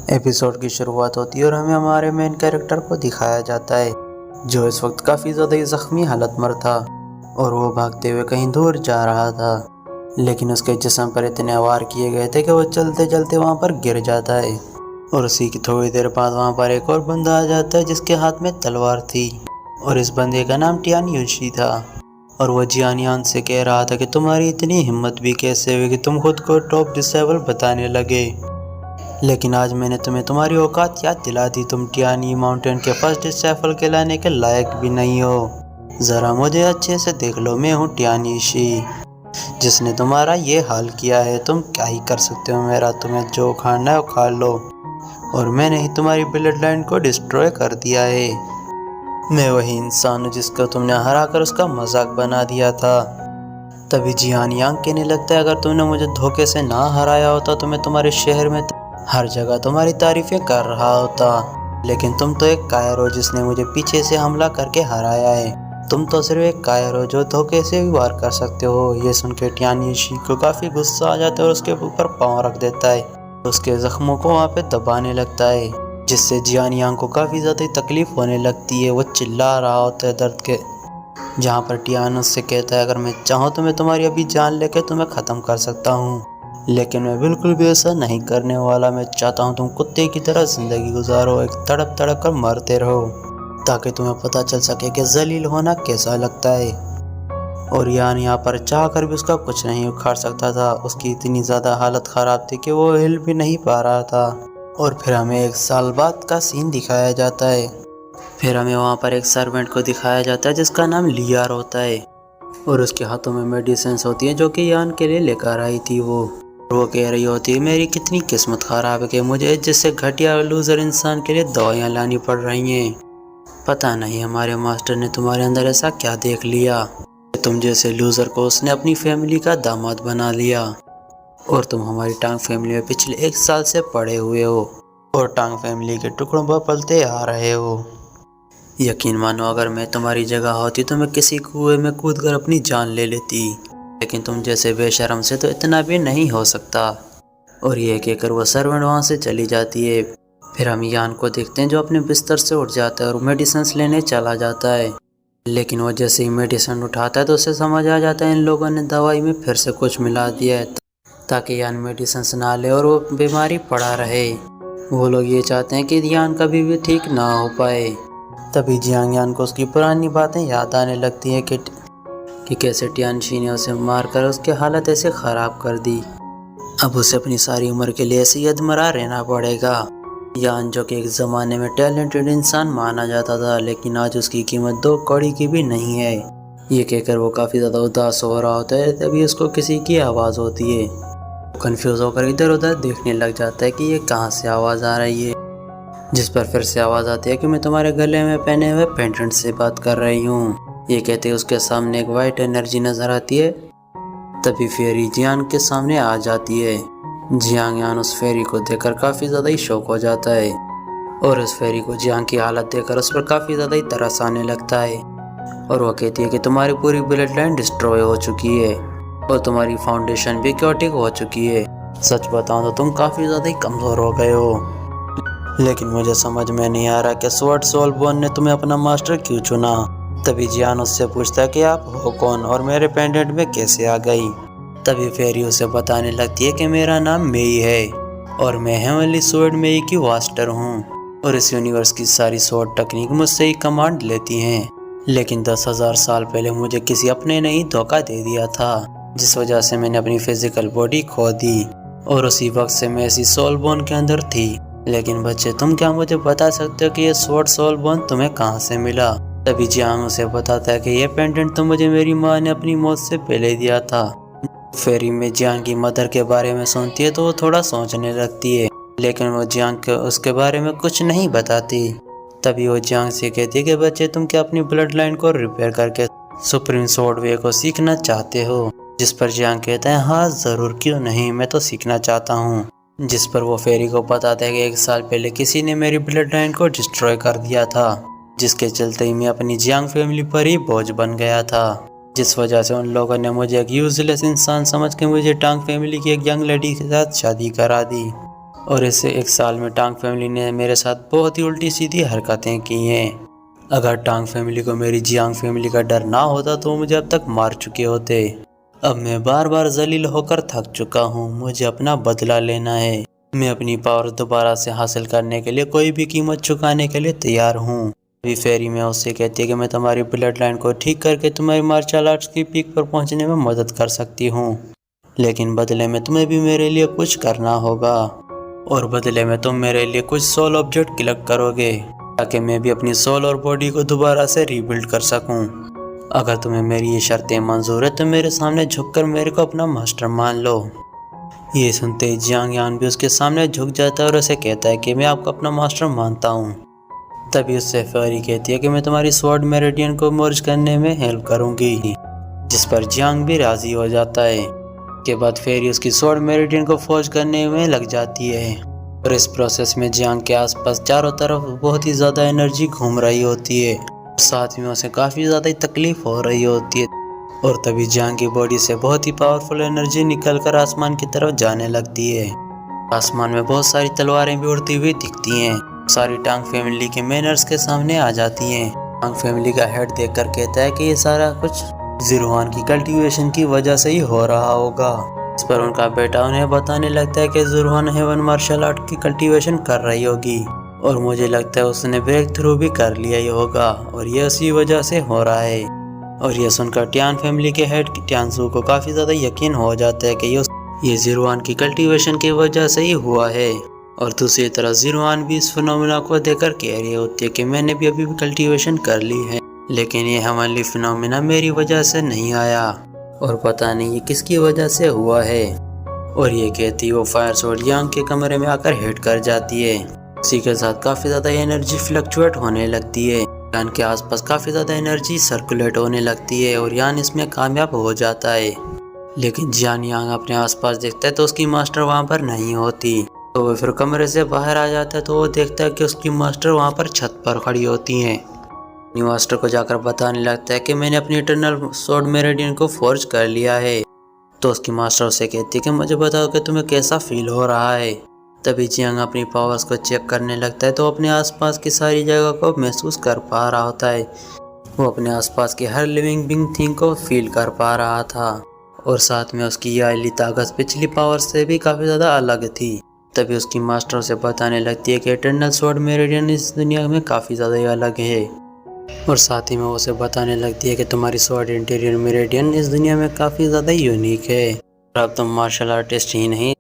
Episode की शुरुआत होती है और हमें हमारे मेन कैरेक्टर को दिखाया जाता है जो इस वक्त काफ़ी ज़्यादा जख्मी हालत में था और वो भागते हुए कहीं दूर जा रहा था। लेकिन उसके जिस्म पर इतने वार किए गए थे कि वो चलते चलते वहाँ पर गिर जाता है और उसी की थोड़ी देर बाद वहाँ पर एक और बंदा आ जाता है जिसके हाथ में तलवार थी और इस बंदे का नाम टियान यूशी था। और वो जियान से कह रहा था कि तुम्हारी इतनी हिम्मत भी कैसे हुई कि तुम खुद को टॉप डिसेबल बताने लगे। लेकिन आज मैंने तुम्हें तुम्हारी औकात याद दिला दी। तुम टियानी माउंटेन के फर्स्ट डिसेबल कहलाने के लायक भी नहीं हो। ज़रा मुझे अच्छे से देख लो, मैं हूँ टियानी शी जिसने तुम्हारा ये हाल किया है। तुम क्या ही कर सकते हो मेरा, तुम्हें जो खाना है वो खा लो। और मैंने ही तुम्हारी ब्लड लाइन को डिस्ट्रॉय कर दिया है। मैं वही इंसान हूँ जिसको तुमने हरा कर उसका मजाक बना दिया था। तभी जियान यांग कहने लगता है, अगर तुमने मुझे धोखे से ना हराया होता तो मैं तुम्हारे शहर में हर जगह तुम्हारी तारीफें कर रहा होता। लेकिन तुम तो एक कायर हो जिसने मुझे पीछे से हमला करके हराया है। तुम तो सिर्फ एक कायर हो जो धोखे से भी वार कर सकते हो। ये सुन के टियान यूशी को काफ़ी गुस्सा आ जाता है और उसके ऊपर पाँव रख देता है। उसके जख्मों को वहाँ पे दबाने लगता है जिससे जियान यांग को काफ़ी ज़्यादा तकलीफ होने लगती है। वो चिल्ला रहा होता है दर्द के, जहाँ पर टियान उससे कहता है, अगर मैं चाहूँ तो मैं तुम्हारी अभी जान लेकर तुम्हें ख़त्म कर सकता हूँ, लेकिन मैं बिल्कुल भी ऐसा नहीं करने वाला। मैं चाहता हूँ तुम कुत्ते की तरह ज़िंदगी गुजारो, एक तड़प तड़प कर मरते रहो, ताकि तुम्हें पता चल सके कि जलील होना कैसा लगता है। और यान यहाँ पर चाह कर भी उसका कुछ नहीं उखाड़ सकता था। उसकी इतनी ज़्यादा हालत ख़राब थी कि वो हिल भी नहीं पा रहा था। और फिर हमें 1 साल बाद का सीन दिखाया जाता है। फिर हमें वहाँ पर एक सर्वेंट को दिखाया जाता है जिसका नाम लियार होता है और उसके हाथों में मेडिसिन्स होती हैं जो कि यान के लिए लेकर आई थी। वो कह रही होती है, मेरी कितनी किस्मत ख़राब है कि मुझे जैसे घटिया लूज़र इंसान के लिए दवाइयाँ लानी पड़ रही हैं। पता नहीं हमारे मास्टर ने तुम्हारे अंदर ऐसा क्या देख लिया, तुम जैसे लूज़र को उसने अपनी फैमिली का दामाद बना लिया। और तुम हमारी टांग फैमिली में पिछले 1 साल से पड़े हुए हो और टांग फैमिली के टुकड़ों पर पलते आ रहे हो। यकीन मानो, अगर मैं तुम्हारी जगह होती तो मैं किसी कुएं में कूदकर अपनी जान ले लेती, लेकिन तुम जैसे बेशर्म से तो इतना भी नहीं हो सकता। और ये कहकर वो सर्वेंट वहाँ से चली जाती है। फिर हम यान को देखते हैं जो अपने बिस्तर से उठ जाता है और मेडिसिन लेने चला जाता है। लेकिन वो जैसे ही मेडिसिन उठाता है तो उसे समझ आ जाता है इन लोगों ने दवाई में फिर से कुछ मिला दिया है ताकि यान मेडिसिन ना ले और वो बीमारी पड़ा रहे। वो लोग ये चाहते हैं कि यान कभी भी ठीक ना हो पाए। तभी जियांग यान को उसकी पुरानी बातें याद आने लगती हैं कि कैसे टियानशी ने उसे मारकर उसकी हालत ऐसे ख़राब कर दी। अब उसे अपनी सारी उम्र के लिए ऐसे यदमरा रहना पड़ेगा। यान जो कि एक ज़माने में टैलेंटेड इंसान माना जाता था, लेकिन आज उसकी कीमत 2 कौड़ी की भी नहीं है। ये कहकर वो काफ़ी ज़्यादा उदास हो रहा होता है। तभी उसको किसी की आवाज़ होती है। कंफ्यूज होकर इधर उधर देखने लग जाता है कि ये कहाँ से आवाज़ आ रही है, जिस पर फिर से आवाज़ आती है कि मैं तुम्हारे गले में पहने हुए पेंडेंट से बात कर रही हूँ। ये कहते उसके सामने एक वाइट एनर्जी नज़र आती है। तभी फेरी जियान के सामने आ जाती है। जियांग यान उस फेरी को देखकर काफ़ी ज़्यादा ही शौक हो जाता है और उस फेरी को जियांग की हालत देखकर उस पर काफ़ी ज़्यादा ही तरस आने लगता है। और वो कहती है कि तुम्हारी पूरी ब्लड लाइन डिस्ट्रॉय हो चुकी है और तुम्हारी फाउंडेशन भी क्योटिक हो चुकी है। सच बताऊं तो तुम काफ़ी ज़्यादा ही कमज़ोर हो गए हो। लेकिन मुझे समझ में नहीं आ रहा कि स्वॉर्ड सोलबोर्न ने तुम्हें अपना मास्टर क्यों चुना। तभी जियान उससे पूछता है कि आप हो कौन और मेरे पेंडेंट में कैसे आ गई। तभी फेरी उसे बताने लगती है कि मेरा नाम मेई है और मैं हेवनली स्वॉर्ड मेई की मास्टर हूँ और इस यूनिवर्स की सारी स्वॉर्ड टेक्निक मुझसे ही कमांड लेती हैं। लेकिन 10,000 साल पहले मुझे किसी अपने ने ही धोखा दे दिया था, जिस वजह से मैंने अपनी फिजिकल बॉडी खो दी और उसी वक्त से मैं इसी सोलबोर्न के अंदर थी। लेकिन बच्चे, तुम क्या मुझे बता सकते हो कि ये स्वॉर्ड सोलबोर्न तुम्हें कहाँ से मिला। तभी जियांग उसे बताता है कि ये पेंडेंट तो मुझे मेरी माँ ने अपनी मौत से पहले दिया था। फेरी में जियांग की मदर के बारे में सुनती है तो वो थोड़ा सोचने लगती है, लेकिन वो जियांग को उसके बारे में कुछ नहीं बताती। तभी वो जियांग से कहती है कि बच्चे, तुम क्या अपनी ब्लड लाइन को रिपेयर करके सुप्रीम स्वॉर्ड वे को सीखना चाहते हो। जिस पर जियांग कहता है, हाँ ज़रूर, क्यों नहीं, मैं तो सीखना चाहता हूँ। जिस पर वो फेरी को बताता है कि 1 साल पहले किसी ने मेरी ब्लड लाइन को डिस्ट्रॉय कर दिया था, जिसके चलते ही मैं अपनी जियांग फैमिली पर ही बोझ बन गया था, जिस वजह से उन लोगों ने मुझे एक यूजलेस इंसान समझ के मुझे टांग फैमिली की एक यंग लेडी के साथ शादी करा दी। और इससे 1 साल में टांग फैमिली ने मेरे साथ बहुत ही उल्टी सीधी हरकतें की हैं। अगर टांग फैमिली को मेरी जियांग फैमिली का डर ना होता तो मुझे अब तक मार चुके होते। अब मैं बार बार जलील होकर थक चुका हूँ, मुझे अपना बदला लेना है। मैं अपनी पावर दोबारा से हासिल करने के लिए कोई भी कीमत चुकाने के लिए तैयार हूँ। अभी फेरी में उससे कहती है कि मैं तुम्हारी ब्लड लाइन को ठीक करके तुम्हारी मार्शल आर्ट्स की पीक पर पहुंचने में मदद कर सकती हूँ, लेकिन बदले में तुम्हें भी मेरे लिए कुछ करना होगा और बदले में तुम मेरे लिए कुछ सोल ऑब्जेक्ट कलेक्ट करोगे ताकि मैं भी अपनी सोल और बॉडी को दोबारा से रीबिल्ड कर सकूं। अगर तुम्हें मेरी ये शर्तें मंजूर है तो मेरे सामने झुककर मेरे को अपना मास्टर मान लो। ये सुनते ही जियांग यान भी उसके सामने झुक जाता है और उसे कहता है कि मैं आपको अपना मास्टर मानता हूँ। तभी उससे फेरी कहती है कि मैं तुम्हारी स्वॉर्ड मेरिडियन को मर्ज करने में हेल्प करूँगी, जिस पर जियांग भी राजी हो जाता है। के बाद फेरी उसकी स्वॉर्ड मेरिडियन को फौज करने में लग जाती है और इस प्रोसेस में जियांग के आसपास चारों तरफ बहुत ही ज़्यादा एनर्जी घूम रही होती है, साथ में उसे काफ़ी ज़्यादा तकलीफ हो रही होती है। और तभी जियांग की बॉडी से बहुत ही पावरफुल एनर्जी निकलकर आसमान की तरफ जाने लगती है। आसमान में बहुत सारी तलवारें भी उड़ती हुई दिखती हैं। सारी टांग फैमिली के मेनर्स के सामने आ जाती हैं। टांग फैमिली का हेड देखकर कहता है कि ये सारा कुछ ज़ीरुआन की कल्टीवेशन की वजह से ही हो रहा होगा। इस पर उनका बेटा उन्हें बताने लगता है कि ज़ीरुआन हेवन मार्शल आर्ट की कल्टीवेशन कर रही होगी और मुझे लगता है उसने ब्रेक थ्रू भी कर लिया ही होगा और ये उसी वजह से हो रहा है। और ये सुनकर टियान फैमिली के हेड टियानसू को काफ़ी ज़्यादा यकीन हो जाता है कि ये ज़ीरुआन की कल्टीवेशन की वजह से ही हुआ है। और दूसरी तरफ ज़ीरुआन भी इस फिनोमिना को देखकर कह रही होती है कि मैंने भी अभी कल्टीवेशन कर ली है, लेकिन ये हेवनली फिनोमिना मेरी वजह से नहीं आया और पता नहीं ये किसकी वजह से हुआ है। और ये कहती वो फायर स्वॉर्ड यांग के कमरे में आकर हिट कर जाती है। इसी के साथ काफ़ी ज़्यादा एनर्जी फ्लक्चुएट होने लगती है। यान के आसपास काफ़ी ज़्यादा एनर्जी सर्कुलेट होने लगती है और यान इसमें कामयाब हो जाता है। लेकिन जियान यांग अपने आसपास देखता है तो उसकी मास्टर वहाँ पर नहीं होती। तो वो फिर कमरे से बाहर आ जाता है तो वो देखता है कि उसकी मास्टर वहाँ पर छत पर खड़ी होती हैं। अपनी मास्टर को जाकर बताने लगता है कि मैंने अपनी इटर्नल स्वॉर्ड मेरिडियन को फोर्ज कर लिया है। तो उसकी मास्टर उसे कहती है कि मुझे बताओ कि तुम्हें कैसा फील हो रहा है। तभी जियांग अपनी पावर्स को चेक करने लगता है तो अपने आसपास की सारी जगह को महसूस कर पा रहा होता है। वो अपने आसपास की हर लिविंग बीइंग थिंग को फील कर पा रहा था और साथ में उसकी ये आयली ताकत पिछली पावर से भी काफ़ी ज़्यादा अलग थी। तभी उसकी मास्टर उसे बताने लगती है कि इटर्नल स्वॉर्ड मेरिडियन इस दुनिया में काफ़ी ज़्यादा ही अलग है और साथ ही में उसे बताने लगती है कि तुम्हारी स्वॉर्ड इंटीरियर मेरिडियन इस दुनिया में काफ़ी ज़्यादा यूनिक है और अब तुम मार्शल आर्टिस्ट ही नहीं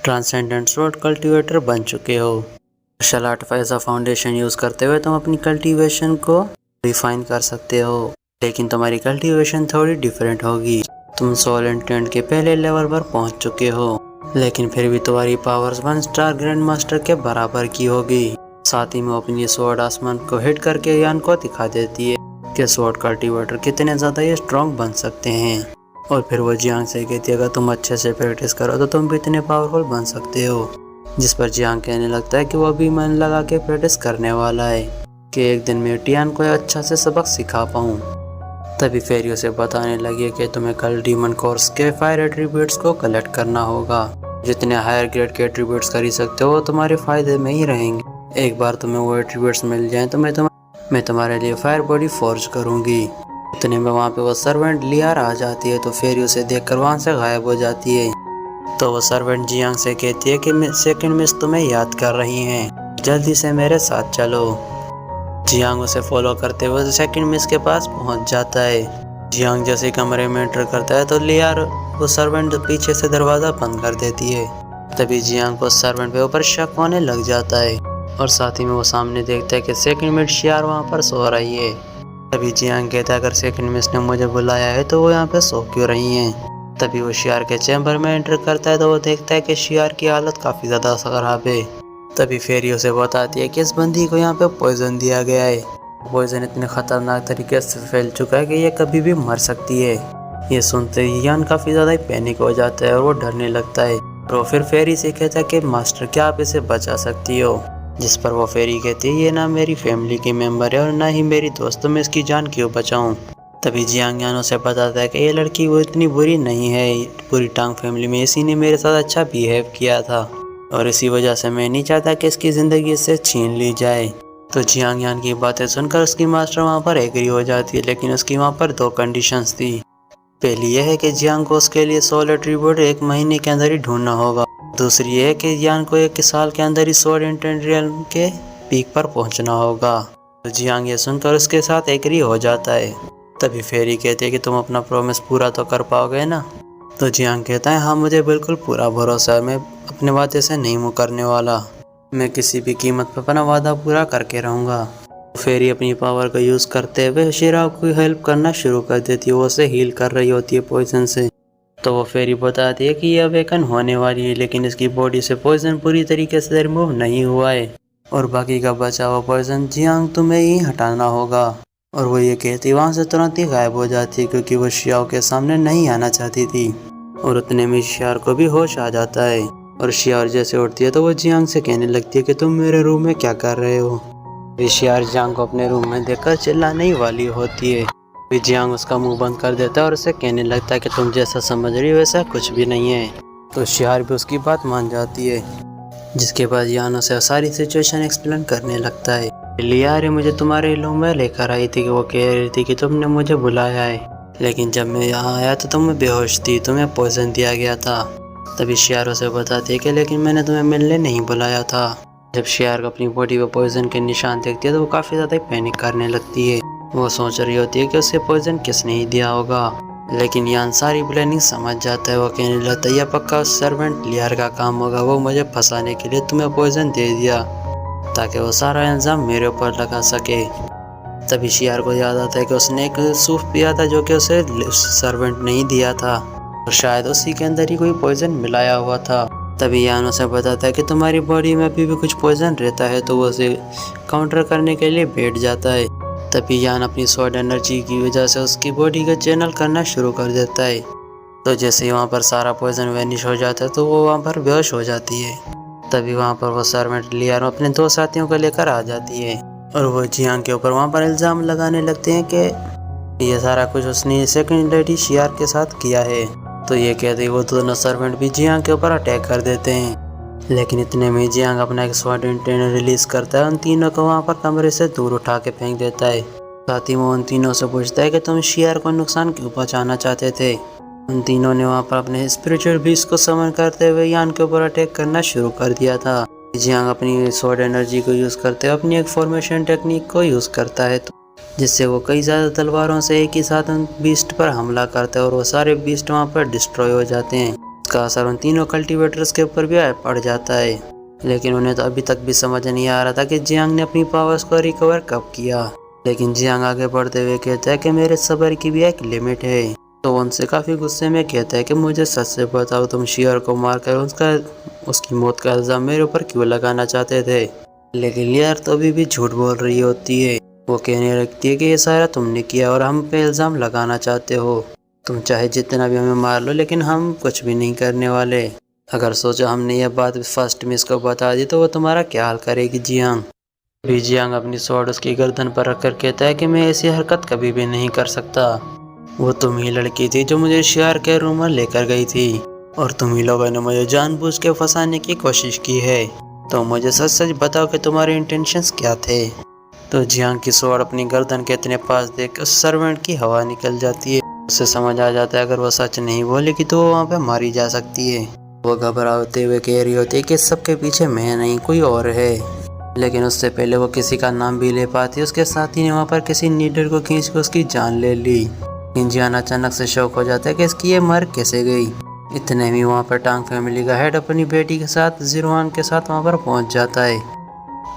ट्रांसेंडेंट स्वॉर्ड कल्टीवेटर बन चुके हो। Martial art as a foundation use करते हुए तुम अपनी कल्टीवेशन को रिफाइन कर सकते हो, लेकिन तुम्हारी कल्टीवेशन थोड़ी डिफरेंट होगी। तुम सोल इंटेंट के पहले लेवल पर पहुंच चुके हो, लेकिन फिर भी तुम्हारी पावर्स 1 स्टार ग्रैंड मास्टर के बराबर की होगी। साथ ही में अपनी स्वॉर्ड आसमान को हिट करके यान को दिखा देती है कि स्वॉर्ड कल्टीवेटर कितने ज़्यादा ये स्ट्रॉन्ग बन सकते हैं। और फिर वो जियांग से कहती है अगर तुम अच्छे से प्रैक्टिस करो तो तुम भी इतने पावरफुल बन सकते हो। जिस पर जियांग कहने लगता है कि वो भी मन लगा के प्रैक्टिस करने वाला है कि एक दिन मैं टियान को अच्छा से सबक सिखा पाऊँ। तभी फेरी उसे बताने लगी कि तुम्हें कल डीमन कोर्स के फायर एट्रीब्यूट्स को कलेक्ट करना होगा। जितने हायर ग्रेड के एट्रीब्यूट्स खरीद सकते हो वो तुम्हारे फायदे में ही रहेंगे। एक बार तुम्हें वो एट्रीब्यूट्स मिल जाएं तो मैं तुम्हारे लिए फायर बॉडी फोर्ज करूँगी। इतने में वहाँ पे वो सर्वेंट लियार आ जाती है तो फेरी उसे देखकर वहाँ से गायब हो जाती है। तो वो सर्वेंट जियांग से कहती है कि सेकंड मिस तुम्हें याद कर रही हैं, जल्दी से मेरे साथ चलो। जियांग उसे फॉलो करते हुए सेकंड मिस के पास पहुंच जाता है। जियांग जैसे कमरे में एंटर करता है तो लियार वो सर्वेंट पीछे से दरवाज़ा बंद कर देती है। तभी जियांग को सर्वेंट पे ऊपर शक होने लग जाता है और साथ ही में वो सामने देखता है कि सेकंड मिस शियार वहाँ पर सो रही है। तभी जियांग कहता है अगर सेकंड मिस ने मुझे बुलाया है तो वो यहाँ पे सो क्यों रही हैं। तभी वो शियार के चैम्बर में एंटर करता है तो वो देखता है कि शियार की हालत काफ़ी ज़्यादा खराब है। तभी फेरी उसे बताती है कि इस बंदी को यहाँ पे पॉइजन दिया गया है। पॉइजन इतने खतरनाक तरीके से फैल चुका है कि ये कभी भी मर सकती है। ये सुनते ही यान काफ़ी ज़्यादा पैनिक हो जाता है और वो डरने लगता है और वो फिर फेरी से कहता है कि मास्टर क्या आप इसे बचा सकती हो। जिस पर वो फेरी कहती है ये ना मेरी फैमिली की मेम्बर है और ना ही मेरी दोस्त, तो मैं इसकी जान क्यों बचाऊँ। तभी जियांग यान उसे बताता है कि ये लड़की वो इतनी बुरी नहीं है, पूरी टांग फैमिली में इसी ने मेरे साथ अच्छा बिहेव किया था और इसी वजह से मैं नहीं चाहता कि इसकी ज़िंदगी इससे छीन ली जाए। तो जियांग यान की बातें सुनकर उसकी मास्टर वहाँ पर एग्री हो जाती है, लेकिन उसकी वहाँ पर 2 कंडीशंस थी। पहली यह है कि जियांग को उसके लिए सोल एट्रीब्यूट 1 महीने के अंदर ही ढूंढना होगा। दूसरी ये है कि जियांग को 1 साल के अंदर ही स्वॉर्ड इंटेंट रियल्म के पीक पर पहुंचना होगा। तो जियांग ये सुनकर उसके साथ एग्री हो जाता है। तभी फेरी कहते हैं कि तुम अपना प्रॉमिस पूरा तो कर पाओगे ना। तो जियांग कहता है हाँ, मुझे बिल्कुल पूरा भरोसा है, मैं अपने वादे से नहीं मुकरने वाला, मैं किसी भी कीमत पर अपना वादा पूरा करके रहूँगा। फेरी अपनी पावर का यूज़ करते हुए शिराओ को हेल्प करना शुरू कर देती है। वो उसे हील कर रही होती है पॉइजन से। तो वो फेरी बताती है कि ये अवेकन होने वाली है, लेकिन इसकी बॉडी से पॉइजन पूरी तरीके से रिमूव नहीं हुआ है और बाकी का बचा हुआ पॉइजन जियांग तुम्हें ही हटाना होगा। और वो ये कहती वहाँ से तुरंत ही गायब हो जाती है, क्योंकि वो शियाओ के सामने नहीं आना चाहती थी। और उतने में शियार को भी होश आ जाता है और शियार जैसे उठती है तो वो जियांग से कहने लगती है कि तुम मेरे रूम में क्या कर रहे हो। शियार जियांग को अपने रूम में देखकर चिल्लाने ही वाली होती है। जियांग उसका मुंह बंद कर देता है और उसे कहने लगता है कि तुम जैसा समझ रही हो वैसा कुछ भी नहीं है। तो शियार भी उसकी बात मान जाती है, जिसके बाद यान उसे सारी सिचुएशन एक्सप्लेन करने लगता है। लियार मुझे तुम्हारे रूम में लेकर आई थी कि वो कह रही थी कि तुमने मुझे बुलाया है, लेकिन जब मैं यहाँ आया तो तुम बेहोश थी, तुम्हें पॉइजन दिया गया था। तभी शियार उसे बताती है कि लेकिन मैंने तुम्हें मिलने नहीं बुलाया था। जब शियार अपनी बॉडी पर पॉइजन के निशान देखती है तो वो काफ़ी ज़्यादा पैनिक करने लगती है। वो सोच रही होती है कि उसे पॉइजन किसने ही दिया होगा, लेकिन यान सारी प्लानिंग समझ जाता है। वो कहने लगता है यह पक्का सर्वेंट लियार का काम होगा, वो मुझे फंसाने के लिए तुम्हें पॉइजन दे दिया ताकि वो सारा इल्ज़ाम मेरे ऊपर लगा सके। तभी शियार को याद आता है कि उसने एक सूप पिया था जो कि उसे सर्वेंट नहीं दिया था और शायद उसी के अंदर ही कोई पॉइजन मिलाया हुआ था। तभी यान उसे बताता है कि तुम्हारी बॉडी में अभी भी कुछ पॉइजन रहता है, तो वो उसे काउंटर करने के लिए बैठ जाता है। तभी यान अपनी स्वॉर्ड एनर्जी की वजह से उसकी बॉडी का चैनल करना शुरू कर देता है। तो जैसे ही वहाँ पर सारा पॉइजन वैनिश हो जाता है तो वो वहाँ पर बेहोश हो जाती है। तभी वहाँ पर वो सर्वेंट लियार अपने 2 साथियों को लेकर आ जाती है और वो जियांग के ऊपर वहाँ पर इल्ज़ाम लगाने लगते हैं कि ये सारा कुछ उसने सेकंड लेडी शियार के साथ किया है। तो ये कहते वो दोनों सर्वेंट भी जियांग के ऊपर अटैक कर देते हैं, लेकिन इतने में जियांग अपना एक स्वॉर्ड इंटेंट रिलीज करता है, उन तीनों को वहाँ पर कमरे से दूर उठा के फेंक देता है। साथ ही वो उन तीनों से पूछता है कि तुम शियार को नुकसान क्यों पहुँचाना चाहते थे। उन तीनों ने वहाँ पर अपने स्पिरिचुअल बीस्ट को समन करते हुए यान के ऊपर अटैक करना शुरू कर दिया था। जियांग अपनी स्वॉर्ड एनर्जी को यूज़ करते हुए अपनी एक फॉर्मेशन टेक्निक को यूज़ करता है, जिससे वो कई ज़्यादा तलवारों से एक ही साथ उन बीस्ट पर हमला करता है और वो सारे बीस्ट वहाँ पर डिस्ट्रॉय हो जाते हैं। इसका असर उन तीनों कल्टीवेटर्स के ऊपर भी पड़ जाता है, लेकिन उन्हें तो अभी तक भी समझ नहीं आ रहा था कि जियांग ने अपनी पावर्स को रिकवर कब किया। लेकिन जियांग आगे बढ़ते हुए कहता है कि मेरे सब्र की भी एक लिमिट है। तो वो उनसे काफ़ी गुस्से में कहता है कि मुझे सच से बताओ, तुम शियार को मारकर उसकी मौत का इल्ज़ाम मेरे ऊपर क्यों लगाना चाहते थे। लेकिन लियार तो अभी भी झूठ बोल रही होती है। वो कहने लगती है कि ये सारा तुमने किया और हम पे इल्ज़ाम लगाना चाहते हो। तुम चाहे जितना भी हमें मार लो, लेकिन हम कुछ भी नहीं करने वाले। अगर सोचो हमने यह बात फर्स्ट मिस को बता दी तो वो तुम्हारा क्या हाल करेगी जियांग। भी जियांग अपनी स्वॉर्ड उसकी गर्दन पर रखकर कहता है कि मैं ऐसी हरकत कभी भी नहीं कर सकता। वो तुम ही लड़की थी जो मुझे शियार के रूम में लेकर गई थी और तुम ही लोगों ने मुझे जानबूझ के फंसाने की कोशिश की है। तो मुझे सच सच बताओ कि तुम्हारे इंटेंशंस क्या थे। तो जियांग की स्वॉर्ड अपनी गर्दन के इतने पास देख उस सर्वेंट की हवा निकल जाती है। उसे समझ आ जाता है अगर वो सच नहीं बोलेगी तो वो वहाँ पे मारी जा सकती है। वो घबराते हुए कह रही होती है कि सबके पीछे मैं नहीं कोई और है, लेकिन उससे पहले वो किसी का नाम भी ले पाती। उसके साथी ने वहाँ पर किसी नीडर को खींच के उसकी जान ले ली। जियांग अचानक से शौक हो जाता है कि इसकी ये मर कैसे गई। इतने में वहाँ पर टांग फैमिली का हेड अपनी बेटी के साथ ज़ीरोआन के साथ वहाँ पर पहुँच जाता है।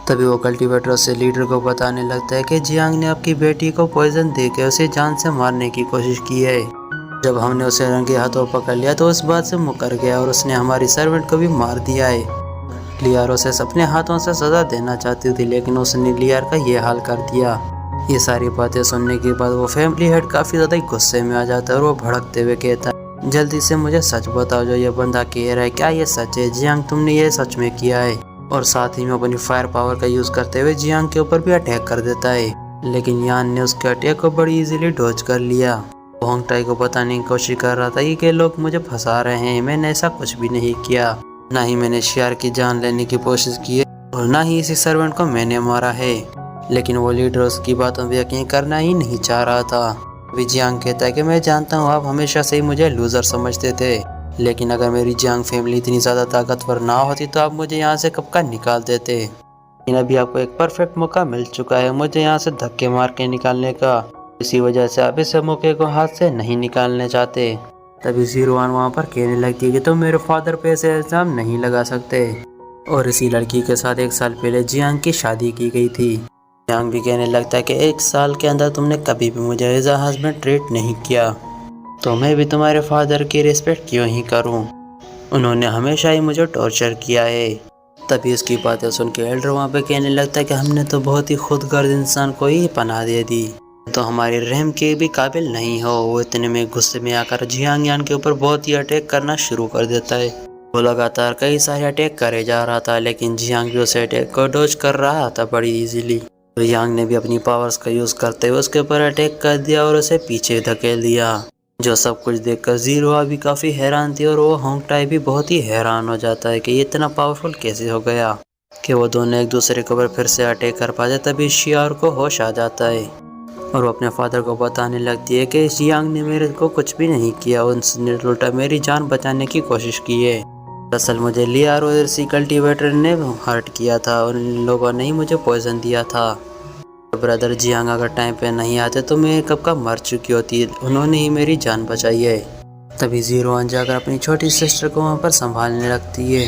तभी वो कल्टीवेटर से लीडर को बताने लगता है कि जियांग ने आपकी बेटी को पॉइजन देकर उसे जान से मारने की कोशिश की है। जब हमने उसे रंगे हाथों पकड़ लिया तो उस बात से मुकर गया और उसने हमारी सर्वेंट को भी मार दिया है। लियार उसे अपने हाथों से सजा देना चाहती थी, लेकिन उसने लियार का ये हाल कर दिया। ये सारी बातें सुनने के बाद वो फैमिली हेड काफ़ी ज़्यादा गुस्से में आ जाता है और वो भड़कते हुए कहता है जल्दी से मुझे सच बताओ, जो ये बंदा कह रहा है क्या ये सच है। जियांग तुमने ये सच में किया है। और साथ ही में अपनी फायर पावर का यूज़ करते हुए जियांग के ऊपर भी अटैक कर देता है, लेकिन यान ने उसके अटैक को बड़ी इजीली डॉज कर लिया। होंग टाई को बताने की कोशिश कर रहा था कि लोग मुझे फंसा रहे हैं, मैंने ऐसा कुछ भी नहीं किया। ना ही मैंने शियार की जान लेने की कोशिश की है और ना ही इसी सर्वेंट को मैंने मारा है। लेकिन वो लीडर उसकी बातों पर यकीन करना ही नहीं चाह रहा था। अभी जियांग कहता है कि मैं जानता हूँ आप हमेशा से ही मुझे लूजर समझते थे, लेकिन अगर मेरी जियांग फैमिली इतनी ज़्यादा ताकतवर ना होती तो आप मुझे यहाँ से कब का निकाल देते। लेकिन अभी आपको एक परफेक्ट मौका मिल चुका है मुझे यहाँ से धक्के मार के निकालने का। इसी वजह से आप इस मौके को हाथ से नहीं निकालने चाहते। तभी ज़ीरो-1 वहाँ पर कहने लगती है कि तुम मेरे फादर पे ऐसे इल्ज़ाम नहीं लगा सकते। और इसी लड़की के साथ 1 साल पहले जियांग की शादी की गई थी। जियांग भी कहने लगता है कि 1 साल के अंदर तुमने कभी भी मुझे एज अ हस्बैंड ट्रीट नहीं किया, तो मैं भी तुम्हारे फादर की रिस्पेक्ट क्यों ही करूं? उन्होंने हमेशा ही मुझे टॉर्चर किया है। तभी उसकी बातें सुन के एल्डर वहाँ पे कहने लगता है कि हमने तो बहुत ही खुदगर्ज इंसान को ही पनाह दे दी, तो हमारे रहम के भी काबिल नहीं हो। वो इतने में गुस्से में आकर जियांग यान के ऊपर बहुत ही अटैक करना शुरू कर देता है। वो लगातार कई सारे अटैक करे जा रहा था, लेकिन जियांग भी उस अटैक को डॉज कर रहा था बड़ी इजीली। तो यांग ने भी अपनी पावर्स का यूज करते हुए उसके ऊपर अटैक कर दिया और उसे पीछे धकेल दिया। जो सब कुछ देखकर ज़ीरो भी काफ़ी हैरान थी और वो होंग टाई भी बहुत ही हैरान हो जाता है कि ये इतना पावरफुल कैसे हो गया कि वो दोनों एक दूसरे के ऊपर फिर से अटैक कर पाते। तभी शियार को होश आ जाता है और वो अपने फादर को बताने लगती है कि जियांग ने मेरे को कुछ भी नहीं किया, उसने उल्टा मेरी जान बचाने की कोशिश की है। दरअसल मुझे लियार और इसी कल्टीवेटर ने हर्ट किया था और इन लोगों ने ही मुझे पॉइजन दिया था। ब्रदर जियांग अगर टाइम पे नहीं आते तो मैं कब का मर चुकी होती, उन्होंने ही मेरी जान बचाई है। तभी ज़ीरो-1 जाकर अपनी छोटी सिस्टर को वहाँ पर संभालने लगती है।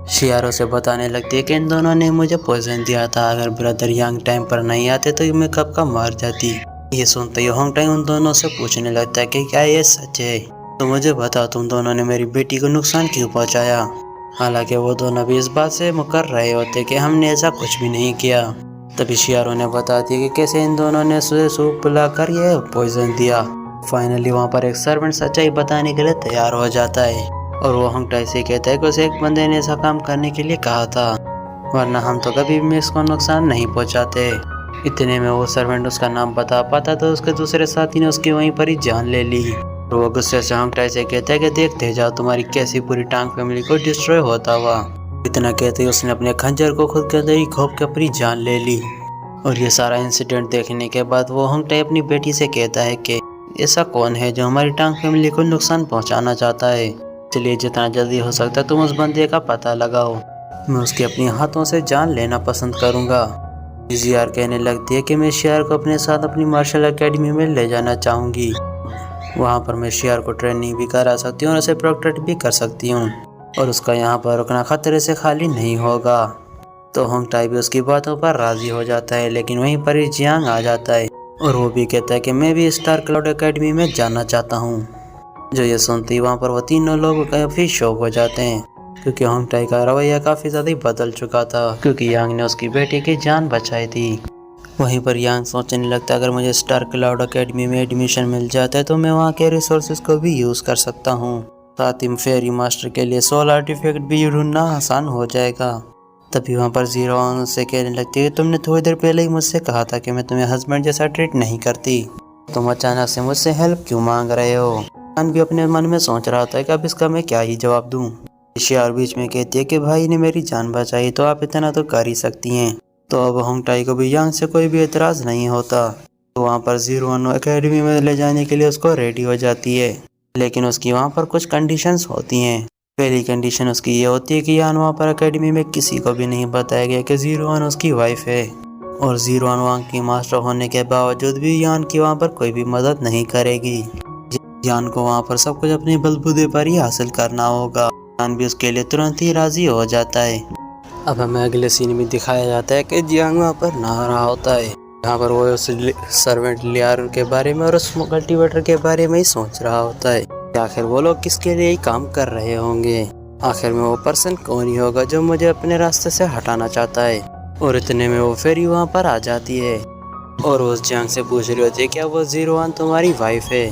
शियारो से बताने लगती है कि इन दोनों ने मुझे पॉइजन दिया था, अगर ब्रदर यांग टाइम पर नहीं आते तो मैं कब का मर जाती। ये सुनते ही होंग टाई उन दोनों से पूछने लगता है कि क्या ये सच है, तो मुझे बताओ तुम दोनों ने मेरी बेटी को नुकसान क्यों पहुंचाया। हालांकि वो दोनों भी इस बात से मुकर रहे होते कि हमने ऐसा कुछ भी नहीं किया। तभी शियारो ने बता दिया कि कैसे इन दोनों ने सूप पिलाकर ये पॉइजन दिया। फाइनली वहाँ पर एक सर्वेंट सच्चाई बताने के लिए तैयार हो जाता है और वो होंग टाई से कहता है कि उसे एक बंदे ने ऐसा काम करने के लिए कहा था, वरना हम तो कभी भी इसको नुकसान नहीं पहुँचाते। इतने में वो सर्वेंट उसका नाम बता पाता तो उसके दूसरे साथी ने उसकी वहीं पर ही जान ले ली। वो गुस्से से होंग टाई से कहता है कि देखते जाओ तुम्हारी कैसी पूरी टांग फैमिली को डिस्ट्रॉय होता हुआ। इतना कहते ही उसने अपने खंजर को खुद के अंदर ही घोंप के अपनी जान ले ली। और ये सारा इंसिडेंट देखने के बाद वो होंग टाई अपनी बेटी से कहता है कि ऐसा कौन है जो हमारी टांग फैमिली को नुकसान पहुंचाना चाहता है, इसलिए जितना जल्दी हो सकता है तुम उस बंदे का पता लगाओ, मैं उसके अपने हाथों से जान लेना पसंद करूँगा। जियार कहने लगती है कि मैं शियार को अपने साथ अपनी मार्शल एकेडमी में ले जाना चाहूँगी, वहाँ पर मैं शियार को ट्रेनिंग भी करा सकती हूँ और उसे प्रोटेक्ट भी कर सकती हूँ और उसका यहाँ पर रुकना खतरे से खाली नहीं होगा। तो होंग टाई भी उसकी बातों पर राजी हो जाता है, लेकिन वहीं पर ही जियांग आ जाता है और वो भी कहता है कि मैं भी स्टार क्लाउड एकेडमी में जाना चाहता हूँ। जो ये सुनते ही वहाँ पर वो तीनों लोग काफ़ी शौक हो जाते हैं, क्योंकि होंग टाई का रवैया काफ़ी ज़्यादा बदल चुका था, क्योंकि यांग ने उसकी बेटी की जान बचाई थी। वहीं पर यांग सोचने लगता है अगर मुझे स्टार क्लाउड एकेडमी में एडमिशन मिल जाता है तो मैं वहाँ के रिसोर्सेज को भी यूज़ कर सकता हूँ, साथ ही फेरी मास्टर के लिए सोल आर्टिफैक्ट भी ढूंढना आसान हो जाएगा। तभी वहाँ पर ज़ीरो-1 से कहने लगती है तुमने थोड़ी देर पहले ही मुझसे कहा था कि मैं तुम्हें हस्बैंड जैसा ट्रीट नहीं करती, तुम अचानक से मुझसे हेल्प क्यों मांग रहे हो। यान भी अपने मन में सोच रहा था कि अब इसका मैं क्या ही जवाब दूँ। शियार बीच में कहती है कि भाई ने मेरी जान बचाई तो आप इतना तो कर ही सकती हैं। तो अब होंग टाई को भी यांग से कोई भी एतराज़ नहीं होता, तो वहाँ पर ज़ीरो-1 एकेडमी में ले जाने के लिए उसको रेडी हो जाती है, लेकिन उसकी वहाँ पर कुछ कंडीशंस होती हैं। पहली कंडीशन उसकी ये होती है कि यान वहाँ पर एकेडमी में किसी को भी नहीं बताया गया कि ज़ीरो-1 उसकी वाइफ है, और ज़ीरो-1 वहाँ की मास्टर होने के बावजूद भी यान की वहाँ पर कोई भी मदद नहीं करेगी। यान को वहाँ पर सब कुछ अपने बलबूते पर ही हासिल करना होगा। यान भी उसके लिए तुरंत ही राजी हो जाता है। अब हमें अगले सीन में दिखाया जाता है कि जियांग वहाँ पर नहा रहा होता है, यहाँ पर वो उस सर्वेंट लियार के बारे में और उस कल्टीवेटर के बारे में ही सोच रहा होता है, आखिर वो लोग किसके लिए ही काम कर रहे होंगे, आखिर में वो पर्सन कौन ही होगा जो मुझे अपने रास्ते से हटाना चाहता है। और इतने में वो फेरी वहाँ पर आ जाती है और उस जियांग से पूछ रही होती है क्या वो ज़ीरो-1 तुम्हारी वाइफ है।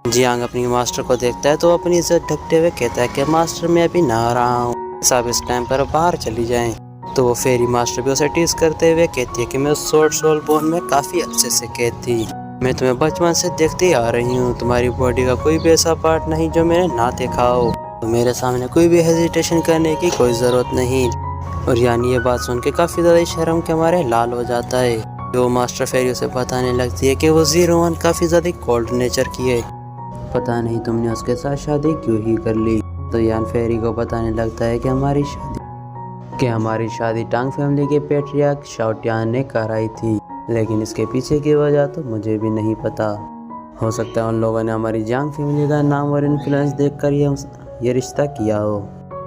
जियांग अपनी मास्टर को देखता है तो अपनी इज्जत ढकते हुए कहता है कि मास्टर मैं अभी नहा रहा हूँ, सब इस टाइम पर बाहर चली जाएं। तो वो फेरी मास्टर भी उसे टीज करते हुए कहती है कि मैं उस स्वॉर्ड सोल बोन में काफ़ी अच्छे से कैद थी, मैं तुम्हें बचपन से देखती आ रही हूँ, तुम्हारी बॉडी का कोई भी ऐसा पार्ट नहीं जो मैंने ना देखा हो। तो मेरे सामने कोई भी हेजिटेशन करने की कोई ज़रूरत नहीं। और यानी ये बात सुन के काफ़ी ज़्यादा शर्म के मारे लाल हो जाता है। जो मास्टर फेरी उसे बताने लगती है कि वो 01 काफ़ी ज़्यादा कोल्ड नेचर की है, पता नहीं तुमने उसके साथ शादी क्यों ही कर ली। तो यान फेरी को बताने लगता है कि हमारी शादी टांग फैमिली के पेट्रियार्क शाओटियान ने कराई थी, लेकिन इसके पीछे की वजह तो मुझे भी नहीं पता। हो सकता है उन लोगों ने हमारी जियांग फैमिली का नाम और इन्फ्लुएंस देखकर ये रिश्ता किया हो।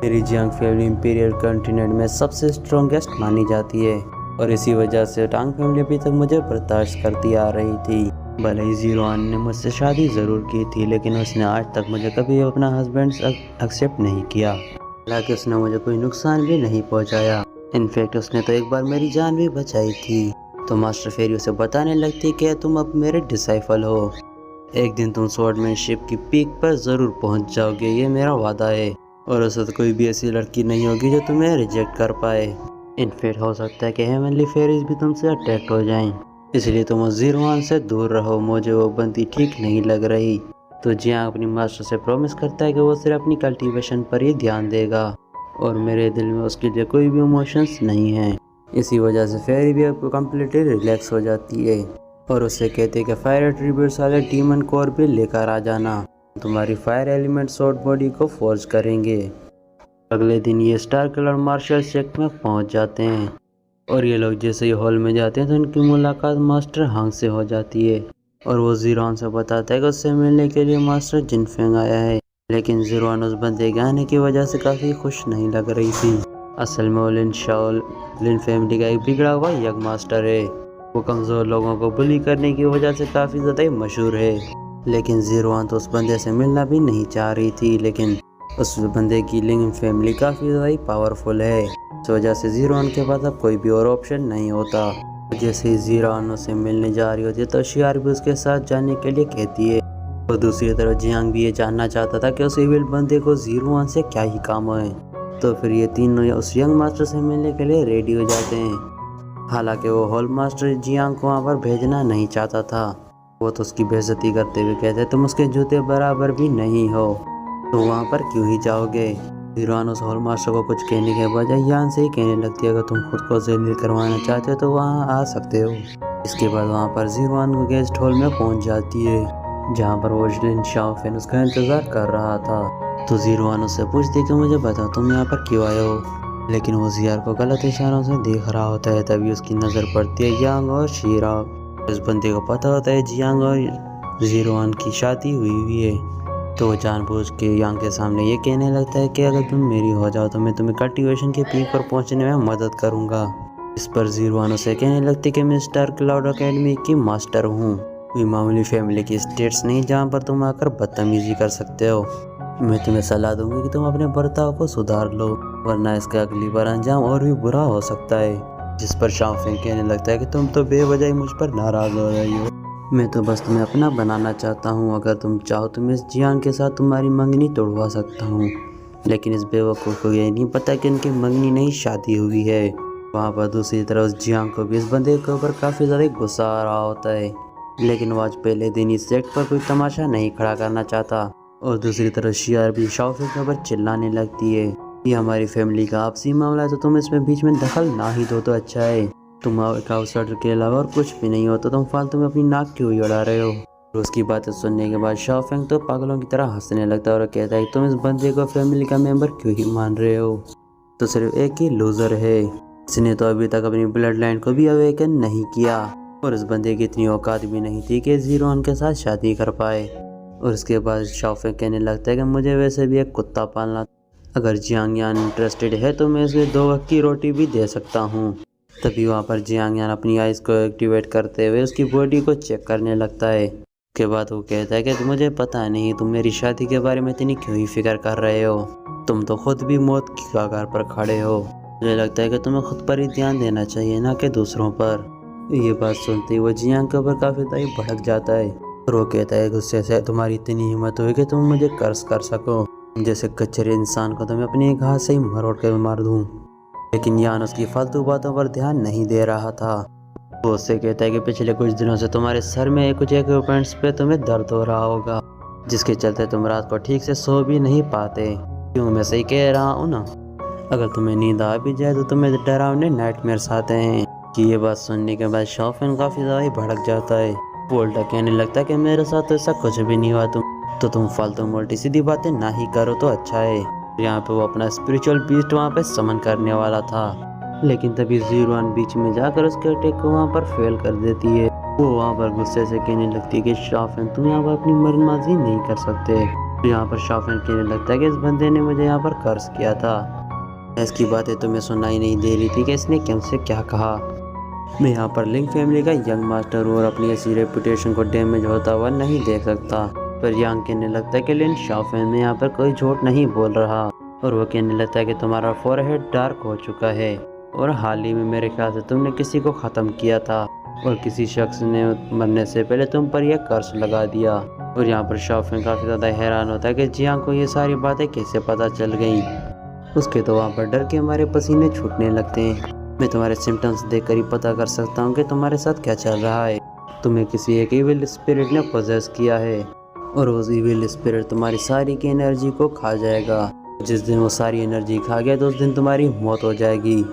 मेरी जियांग फैमिली इंपीरियल कॉन्टिनेंट में सबसे स्ट्रॉन्गेस्ट मानी जाती है और इसी वजह से टांग फैमिली अभी तक मुझे बर्दाश्त करती आ रही थी। भले ही 01 ने मुझसे शादी ज़रूर की थी, लेकिन उसने आज तक मुझे कभी अपना हस्बैंड एक्सेप्ट नहीं किया। हालांकि उसने मुझे कोई नुकसान भी नहीं पहुंचाया। इनफैक्ट उसने तो एक बार मेरी जान भी बचाई थी। तो मास्टर फेरी उसे बताने लगती कि तुम अब मेरे डिसाइपल हो। एक दिन तुम स्वॉर्डमैनशिप की पीक पर ज़रूर पहुंच जाओगे, ये मेरा वादा है। और उससे तो कोई भी ऐसी लड़की नहीं होगी जो तुम्हें रिजेक्ट कर पाए। इनफैक्ट हो सकता है कि हेवनली फेरीज भी तुमसे अट्रैक्ट हो जाएं। इसलिए तुम 01 से दूर रहो, मुझे वो बंदी ठीक नहीं लग रही। तो जियांग अपनी मास्टर से प्रॉमिस करता है कि वो सिर्फ अपनी कल्टीवेशन पर ही ध्यान देगा और मेरे दिल में उसके लिए कोई भी इमोशंस नहीं है। इसी वजह से फेरी भी अब कम्प्लीटली रिलैक्स हो जाती है और उससे कहते हैं कि फायर एट्रीब्यूट्स वाले डीमन कोर भी लेकर आ जाना, तुम्हारी फायर एलिमेंट शॉर्ट बॉडी को फोर्स करेंगे। अगले दिन ये स्टार किलर मार्शल शेक में पहुंच जाते हैं और ये लोग जैसे ही हॉल में जाते हैं तो इनकी मुलाकात मास्टर हांग से हो जाती है और वो 01 से बताता है कि उससे मिलने के लिए मास्टर जिनफेंग आया है। लेकिन 01 उस बंदे के आने की वजह से काफ़ी खुश नहीं लग रही थी। असल में वो लिन फैमिली का एक बिगड़ा हुआ यंग मास्टर है। वो कमज़ोर लोगों को बुली करने की वजह से काफ़ी ज़्यादा मशहूर है। लेकिन 01 तो उस बंदे से मिलना भी नहीं चाह रही थी, लेकिन उस बंदे की लिन फैमिली काफ़ी ज़्यादा पावरफुल है। इस वजह से 01 के पास अब कोई भी और ऑप्शन नहीं होता। जैसे ही 01 से मिलने जा रही होती है तो शियार भी उसके साथ जाने के लिए कहती है। और दूसरी तरफ जियांग भी ये जानना चाहता था कि उस इविल बंदे को 01 से क्या ही काम है। तो फिर ये तीनों उस यंग मास्टर से मिलने के लिए रेडी हो जाते हैं। हालांकि वो हॉल मास्टर जियांग को वहाँ पर भेजना नहीं चाहता था। वो तो उसकी बेइज्जती करते हुए कहते तुम उसके जूते बराबर भी नहीं हो, तो वहाँ पर क्यों ही जाओगे। 01 उस हॉल मास्टर को कुछ कहने के बजाय यान से ही कहने लगती है अगर तुम खुद को जलील करवाना चाहते हो तो वहाँ आ सकते हो। इसके बाद वहाँ पर 01 गेस्ट हॉल में पहुँच जाती है, जहाँ पर वो लिन शाओफेन उसका इंतज़ार कर रहा था। तो 01 उससे पूछती कि मुझे बताओ तुम यहाँ पर क्यों आए हो। लेकिन वो जियार को गलत इशारों से देख रहा होता है। तभी उसकी नज़र पड़ती है यांग और शीरा। इस बंदे को पता होता है जियांग और 01 की शादी हुई है, तो वो जानबूझ के यांग के सामने ये कहने लगता है कि अगर तुम मेरी हो जाओ तो मैं तुम्हें कल्टीवेशन के पीक पर पहुंचने में मदद करूंगा। इस पर 01 उसे कहने लगती कि मैं स्टार क्लाउड एकेडमी की मास्टर हूँ, कोई मामूली फैमिली की स्टेट्स नहीं जहाँ पर तुम आकर बदतमीजी कर सकते हो। मैं तुम्हें सलाह दूंगी कि तुम अपने बर्ताव को सुधार लो, वरना इसका अगली बार अंजाम और भी बुरा हो सकता है। जिस पर शाओफेंग कहने लगता है कि तुम तो बेवजह मुझ पर नाराज़ हो रही हो, मैं तो बस तुम्हें अपना बनाना चाहता हूँ। अगर तुम चाहो तो मैं इस जियांग के साथ तुम्हारी मंगनी तोड़वा सकता हूँ। लेकिन इस बेवकूफ़ को ये नहीं पता कि इनकी मंगनी नहीं शादी हुई है। वहाँ पर दूसरी तरफ जियांग को भी इस बंदे के ऊपर काफ़ी ज़्यादा गुस्सा आ रहा होता है, लेकिन वो आज पहले दिन इस सेट पर कोई तमाशा नहीं खड़ा करना चाहता। और दूसरी तरफ शियार भी शाओफेंग के ऊपर चिल्लाने लगती है ये हमारी फैमिली का आपसी मामला है, तो तुम इसमें बीच में दखल ना ही दो तो अच्छा है। तुम एक आउटसाइडर के अलावा और कुछ भी नहीं हो, तो तुम फालतू में अपनी नाक क्यों ही उड़ा रहे हो। और उसकी बातें सुनने के बाद शाओफेंग तो पागलों की तरह हंसने लगता है और कहता है तुम इस बंदे को फैमिली का मेंबर क्यों ही मान रहे हो, तो सिर्फ एक ही लूजर है। इसने तो अभी तक अपनी ब्लड लाइन को भी अवेकन नहीं किया और इस बंदे की इतनी औकात भी नहीं थी कि 01 के साथ शादी कर पाए। और उसके बाद शाओफेंग कहने लगता है कि मुझे वैसे भी एक कुत्ता पालना, अगर जियांग यान इंटरेस्टेड है तो मैं इसे 2 वक्त की रोटी भी दे सकता हूँ। तभी वहाँ पर जियांग यान अपनी आइज़ को एक्टिवेट करते हुए उसकी बॉडी को चेक करने लगता है। उसके बाद वो कहता है कि मुझे पता नहीं तुम मेरी शादी के बारे में इतनी क्यों ही फिक्र कर रहे हो, तुम तो खुद भी मौत की कगार पर खड़े हो। मुझे लगता है कि तुम्हें खुद पर ही ध्यान देना चाहिए ना कि दूसरों पर। ये बात सुनते ही वो जियांग के ऊपर काफ़ी ज़्यादा भड़क जाता है और वो कहता है गुस्से से तुम्हारी इतनी हिम्मत हुई कि तुम मुझे कर्ज कर सको, जैसे कच्चे इंसान को तो मैं अपनी एक हाथ से ही मरोड़ कर मार दूँ। लेकिन यान उसकी फालतू बातों पर ध्यान नहीं दे रहा था। वो उससे कहता है कि पिछले कुछ दिनों से तुम्हारे सर में कुछ इक्विपमेंट्स पे तुम्हें दर्द हो रहा होगा, जिसके चलते तुम रात को ठीक से सो भी नहीं पाते। क्यों, मैं सही कह रहा हूँ ना? अगर तुम्हें नींद आ भी जाए तो तुम्हें डरावने नाइटमेयर्स आते हैं। कि ये बात सुनने के बाद शॉफिन काफ़ी ज़्यादा ही भड़क जाता है। वो उल्टा कहने लगता है कि मेरे साथ तो ऐसा कुछ भी नहीं हुआ, तुम फालतू मोल्टी सीधी बातें ना ही करो तो अच्छा है। यहाँ पे वो अपना स्पिरिचुअल बीस्ट वहाँ पे समन करने वाला था, लेकिन तभी जीरो बीच में जाकर उसके अटैक को वहाँ पर फेल कर देती है। वो वहाँ पर गुस्से से कहने लगती है कि शॉफिन, तुम यहाँ पर अपनी मर्दमाजी नहीं कर सकते। यहाँ पर शॉफिन कहने लगता है कि इस बंदे ने मुझे यहाँ पर कर्ज किया था। इसकी बातें तुम्हें सुनाई नहीं दे रही थी कि इसने हमसे क्या कहा? मैं यहाँ पर लिंक फैमिली का यंग मास्टर और अपनी ऐसी रेपुटेशन को डैमेज होता हुआ नहीं देख सकता। पर यांग कहने लगता है कि लिन शॉफिन में यहाँ पर कोई झूठ नहीं बोल रहा। और वो कहने लगता है कि तुम्हारा फोरहेड डार्क हो चुका है और हाल ही में मेरे ख्याल से तुमने किसी को ख़त्म किया था और किसी शख्स ने मरने से पहले तुम पर यह कर्ज लगा दिया। और यहाँ पर शॉफिन काफ़ी ज़्यादा हैरान होता है कि जियांग को ये सारी बातें कैसे पता चल गई। उसके तो वहाँ पर डर के हमारे पसीने छूटने लगते हैं। मैं तुम्हारे सिम्टम्स देखकर ही पता कर सकता हूँ कि तुम्हारे साथ क्या चल रहा है। तुम्हें किसी एक इविल स्पिरिट ने पोजेस किया है और उस इविल स्पिरिट तुम्हारी सारी की एनर्जी को खा जाएगा। जिस दिन वो सारी एनर्जी खा गया तो उस दिन तुम्हारी मौत हो जाएगी।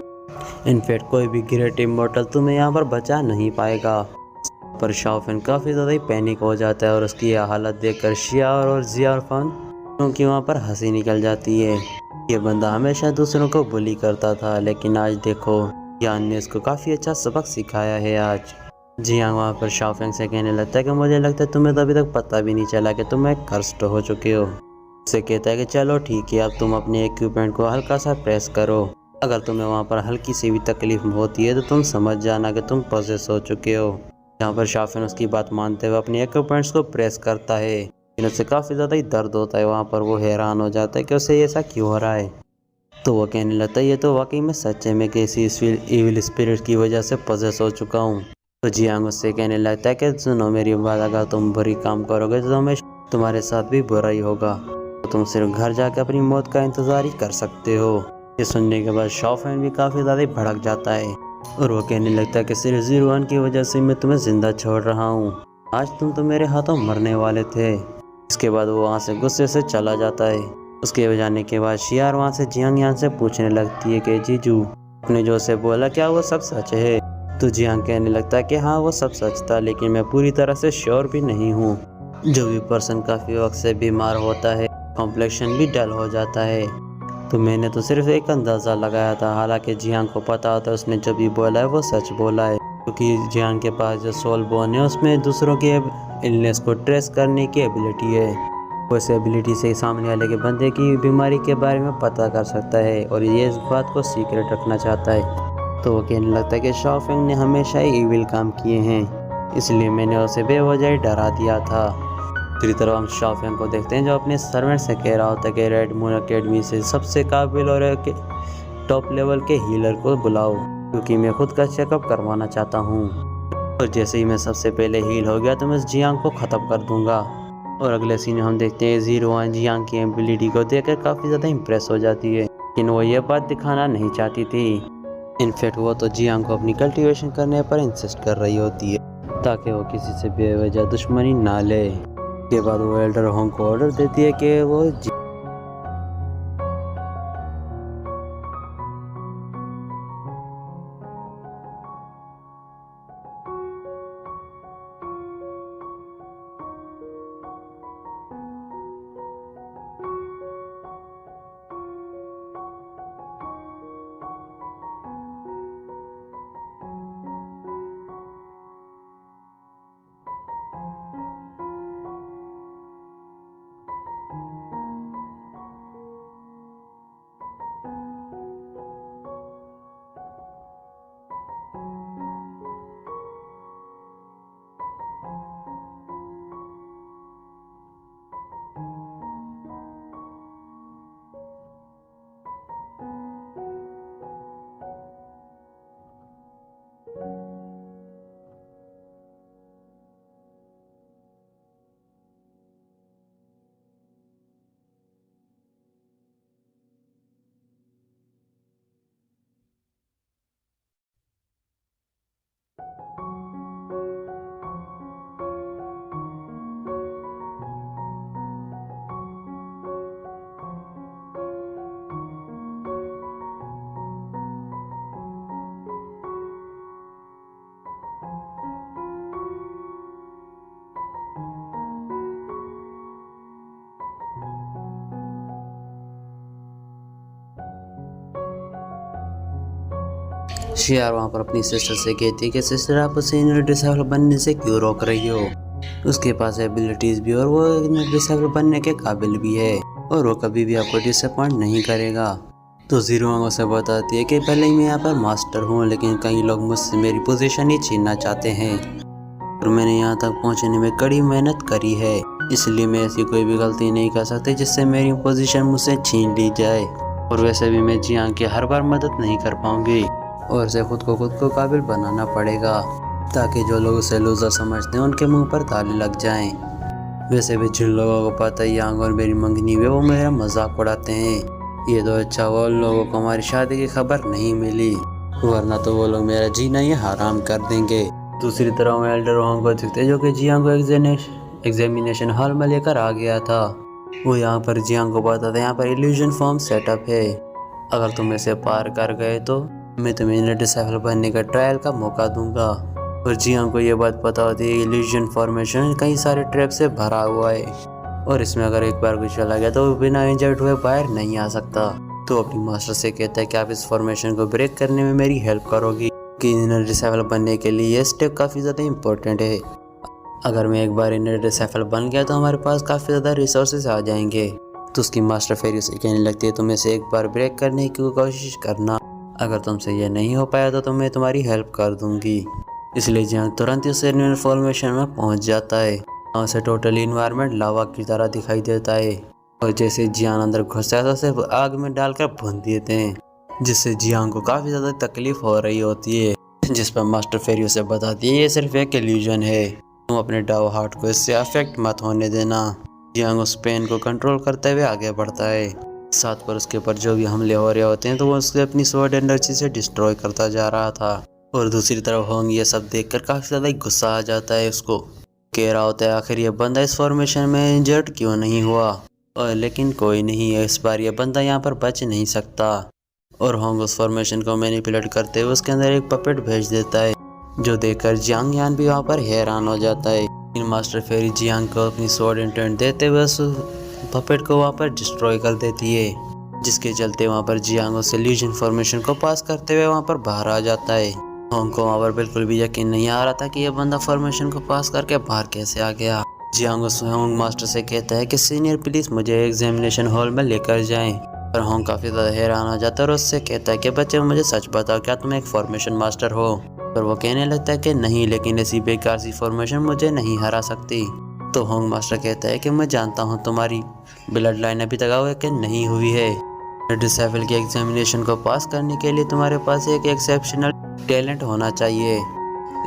इनफैक्ट कोई भी ग्रेट इमॉर्टल तुम्हें यहाँ पर बचा नहीं पाएगा। पर शॉफिन काफ़ी ज़्यादा ही पैनिक हो जाता है और उसकी यह हालत देखकर शिया और जिया इरफान क्योंकि वहाँ पर हंसी निकल जाती है। ये बंदा हमेशा दूसरों को बुली करता था, लेकिन आज देखो यान ने इसको काफ़ी अच्छा सबक सिखाया है आज। जी हाँ, वहाँ पर शॉफिंग से कहने लगता है कि मुझे लगता है तुम्हें तो अभी तक पता भी नहीं चला कि तुम एक कर्स्ड हो चुके हो। उससे कहता है कि चलो ठीक है, अब तुम अपने इक्विपमेंट को हल्का सा प्रेस करो। अगर तुम्हें वहाँ पर हल्की सी भी तकलीफ होती है तो तुम समझ जाना कि तुम पोजेस हो चुके हो। यहाँ पर शॉफिन उसकी बात मानते हुए अपने इक्विपमेंट्स को प्रेस करता है, लेकिन उससे काफ़ी ज़्यादा ही दर्द होता है। वहाँ पर वो हैरान हो जाता है कि उसे ऐसा क्यों हो रहा है। तो वो कहने लगता है ये तो वाकई में सच है, मैं किसी इविल स्पिरिट की वजह से पोजेस हो चुका हूँ। तो जियांग उससे कहने लगता है कि सुनो मेरी बात, अगर तुम बुरी काम करोगे तो तुम्हारे साथ भी बुरा ही होगा। तो तुम सिर्फ घर जाकर अपनी मौत का इंतज़ार ही कर सकते हो। ये सुनने के बाद शॉफिन भी काफ़ी ज़्यादा भड़क जाता है और वो कहने लगता है कि सिर्फ जीरो की वजह से मैं तुम्हें ज़िंदा छोड़ रहा हूँ। आज तुम तो मेरे हाथों मरने वाले थे। इसके बाद वो वहाँ से गुस्से से चला जाता है। उसके जाने के बाद शियार वहाँ से जियांग यान से पूछने लगती है कि जीजू, आपने जो से बोला क्या वो सब सच है? तो जियांग कहने लगता है कि हाँ वो सब सच था, लेकिन मैं पूरी तरह से श्योर भी नहीं हूँ। जो भी पर्सन काफ़ी वक्त से बीमार होता है कॉम्प्लेक्शन भी डल हो जाता है। तो मैंने तो सिर्फ एक अंदाज़ा लगाया था, हालांकि जियांग को पता होता है उसने जो भी बोला है वो सच बोला है, क्योंकि जियांग के पास जो सोल बोन है उसमें दूसरों के इलनेस को ट्रेस करने की एबिलिटी है। वो इस एबिलिटी से सामने वाले के बंदे की बीमारी के बारे में पता कर सकता है और ये इस बात को सीक्रेट रखना चाहता है। तो वो कहने लगता है कि शॉफिंग ने हमेशा ही इविल काम किए हैं, इसलिए मैंने उसे बेवजह डरा दिया था। दूसरी तरफ हम शॉफिंग को देखते हैं जो अपने सर्वेंट से कह रहा होता है कि रेड मून अकेडमी से सबसे काबिल और टॉप लेवल के हीलर को बुलाओ, क्योंकि मैं खुद का चेकअप करवाना चाहता हूँ। और जैसे ही मैं सबसे पहले हील हो गया तो मैं इस जियांग को ख़त्म कर दूंगा। और अगले सीन में हम देखते हैं जीरो जियांग की एबिलिटी को देखकर काफ़ी ज़्यादा इम्प्रेस हो जाती है, लेकिन वो ये बात दिखाना नहीं चाहती थी। इनफैक्ट वो तो जियांग को अपनी कल्टीवेशन करने पर इंसिस्ट कर रही होती है ताकि वो किसी से बेवजह दुश्मनी ना ले। के बाद वो एल्डर होंग को ऑर्डर देती है कि वो शियार वहाँ पर अपनी सिस्टर से कहती है कि सिस्टर आप उसे डिसेबल बनने से क्यों रोक रही हो, उसके पास एबिलिटीज़ भी और वो डिसेबल बनने के काबिल भी है और वो कभी भी आपको डिसअपॉइंट नहीं करेगा। तो ज़ीरो उसे बताती है कि पहले ही मैं यहाँ पर मास्टर हूँ, लेकिन कई लोग मुझसे मेरी पोजीशन ही छीनना चाहते हैं और मैंने यहाँ तक पहुँचने में कड़ी मेहनत करी है, इसलिए मैं ऐसी कोई भी गलती नहीं कर सकती जिससे मेरी पोजीशन मुझसे छीन ली जाए। और वैसे भी मैं जियांग की हर बार मदद नहीं कर पाऊंगी और उसे खुद को काबिल बनाना पड़ेगा ताकि जो लोग उसे लूज़र समझते हैं उनके मुंह पर ताले लग जाएं। वैसे भी जिन लोगों को पता है यांग और मेरी मंगनी में वो मेरा मजाक उड़ाते हैं, ये तो अच्छा हुआ उन लोगों को हमारी शादी की खबर नहीं मिली, वरना तो वो लोग मेरा जीना ही हराम कर देंगे। दूसरी तरफ वो एल्डर वांग को दिखते जो कि जियांग को एग्जामिनेशन हॉल में लेकर आ गया था। वो यहाँ पर जियांग को बताता था यहाँ पर इल्यूजन फॉर्म सेटअप है, अगर तुम इसे पार कर गए तो मैं तुम्हें डिसेबल बनने का ट्रायल का मौका दूंगा। और जियांग को ये बात पता होती है इल्यूजन फॉर्मेशन कई सारे ट्रैप से भरा हुआ है और इसमें अगर एक बार कुछ चला गया तो वो बिना इंजर्ड हुए बाहर नहीं आ सकता। तो अपनी मास्टर से कहता है कि आप इस फॉर्मेशन को ब्रेक करने में मेरी हेल्प करोगी कि इनर डिसेबल बनने के लिए ये स्टेप काफ़ी ज़्यादा इम्पोर्टेंट है। अगर मैं एक बार इनर डिसेबल बन गया तो हमारे पास काफ़ी ज़्यादा रिसोर्सेज आ जाएंगे। तो उसकी मास्टर फिर उसे कहने लगती है तुम इसे एक बार ब्रेक करने की कोशिश करना, अगर तुमसे ये नहीं हो पाया तो मैं तुम्हारी हेल्प कर दूंगी। इसलिए जियांग तुरंत ही उस इनर फॉर्मेशन में पहुंच जाता है। वहाँ से टोटली इन्वायरमेंट लावा की तरह दिखाई देता है और जैसे जियांग अंदर घुसता है तो उसे आग में डालकर भून देते हैं, जिससे जियांग को काफ़ी ज़्यादा तकलीफ हो रही होती है। जिस पर मास्टर फेरी उसे बताती है ये सिर्फ एक इल्यूजन है, तुम अपने डाउ हार्ट को इससे अफेक्ट मत होने देना। जियांग उस पेन को कंट्रोल करते हुए आगे बढ़ता है, साथ पर उसके ऊपर जो भी हमले हो रहे होते हैं तो वो उसके अपनी स्वॉर्ड एनर्जी से डिस्ट्रॉय करता जा रहा था। और दूसरी तरफ होंग ये सब देखकर काफ़ी ज़्यादा गुस्सा आ जाता है, उसको कह रहा होता है आखिर ये बंदा इस फॉर्मेशन में इंजर्ड क्यों नहीं हुआ, और लेकिन कोई नहीं है, इस बार ये बंदा यहाँ पर बच नहीं सकता। और होंग उस फॉर्मेशन को मैनिपुलेट करते हुए उसके अंदर एक पपेट भेज देता है, जो देखकर जियांग यान भी वहाँ पर हैरान हो जाता है। इन मास्टर फेरी जियांग को अपनी स्वॉर्ड इंटेंट देते हुए उस पपेट को वहाँ पर डिस्ट्रॉय कर देती है, जिसके चलते वहाँ पर जियांग उस इल्यूजन फॉर्मेशन को पास करते हुए वहाँ पर बाहर आ जाता है। होंग को वहाँ पर बिल्कुल भी यकीन नहीं आ रहा था कि यह बंदा फॉर्मेशन को पास करके बाहर कैसे आ गया। जियांग उस होंग मास्टर से कहता है कि सीनियर प्लीज मुझे एग्जामिनेशन हॉल में लेकर जाएं। पर होंग काफ़ी ज़्यादा हैरान हो जाता है और उससे कहता है कि बच्चे मुझे सच बताओ क्या तुम एक फॉर्मेशन मास्टर हो। पर वो कहने लगता है कि नहीं, लेकिन ऐसी बेकार सी फॉर्मेशन मुझे नहीं हरा सकती। तो होंग मास्टर कहता है कि मैं जानता हूँ तुम्हारी ब्लड लाइन अभी तक आगे नहीं हुई है। डिसेबल के एग्जामिनेशन को पास करने के लिए तुम्हारे पास एक एक्सेप्शनल टैलेंट होना चाहिए,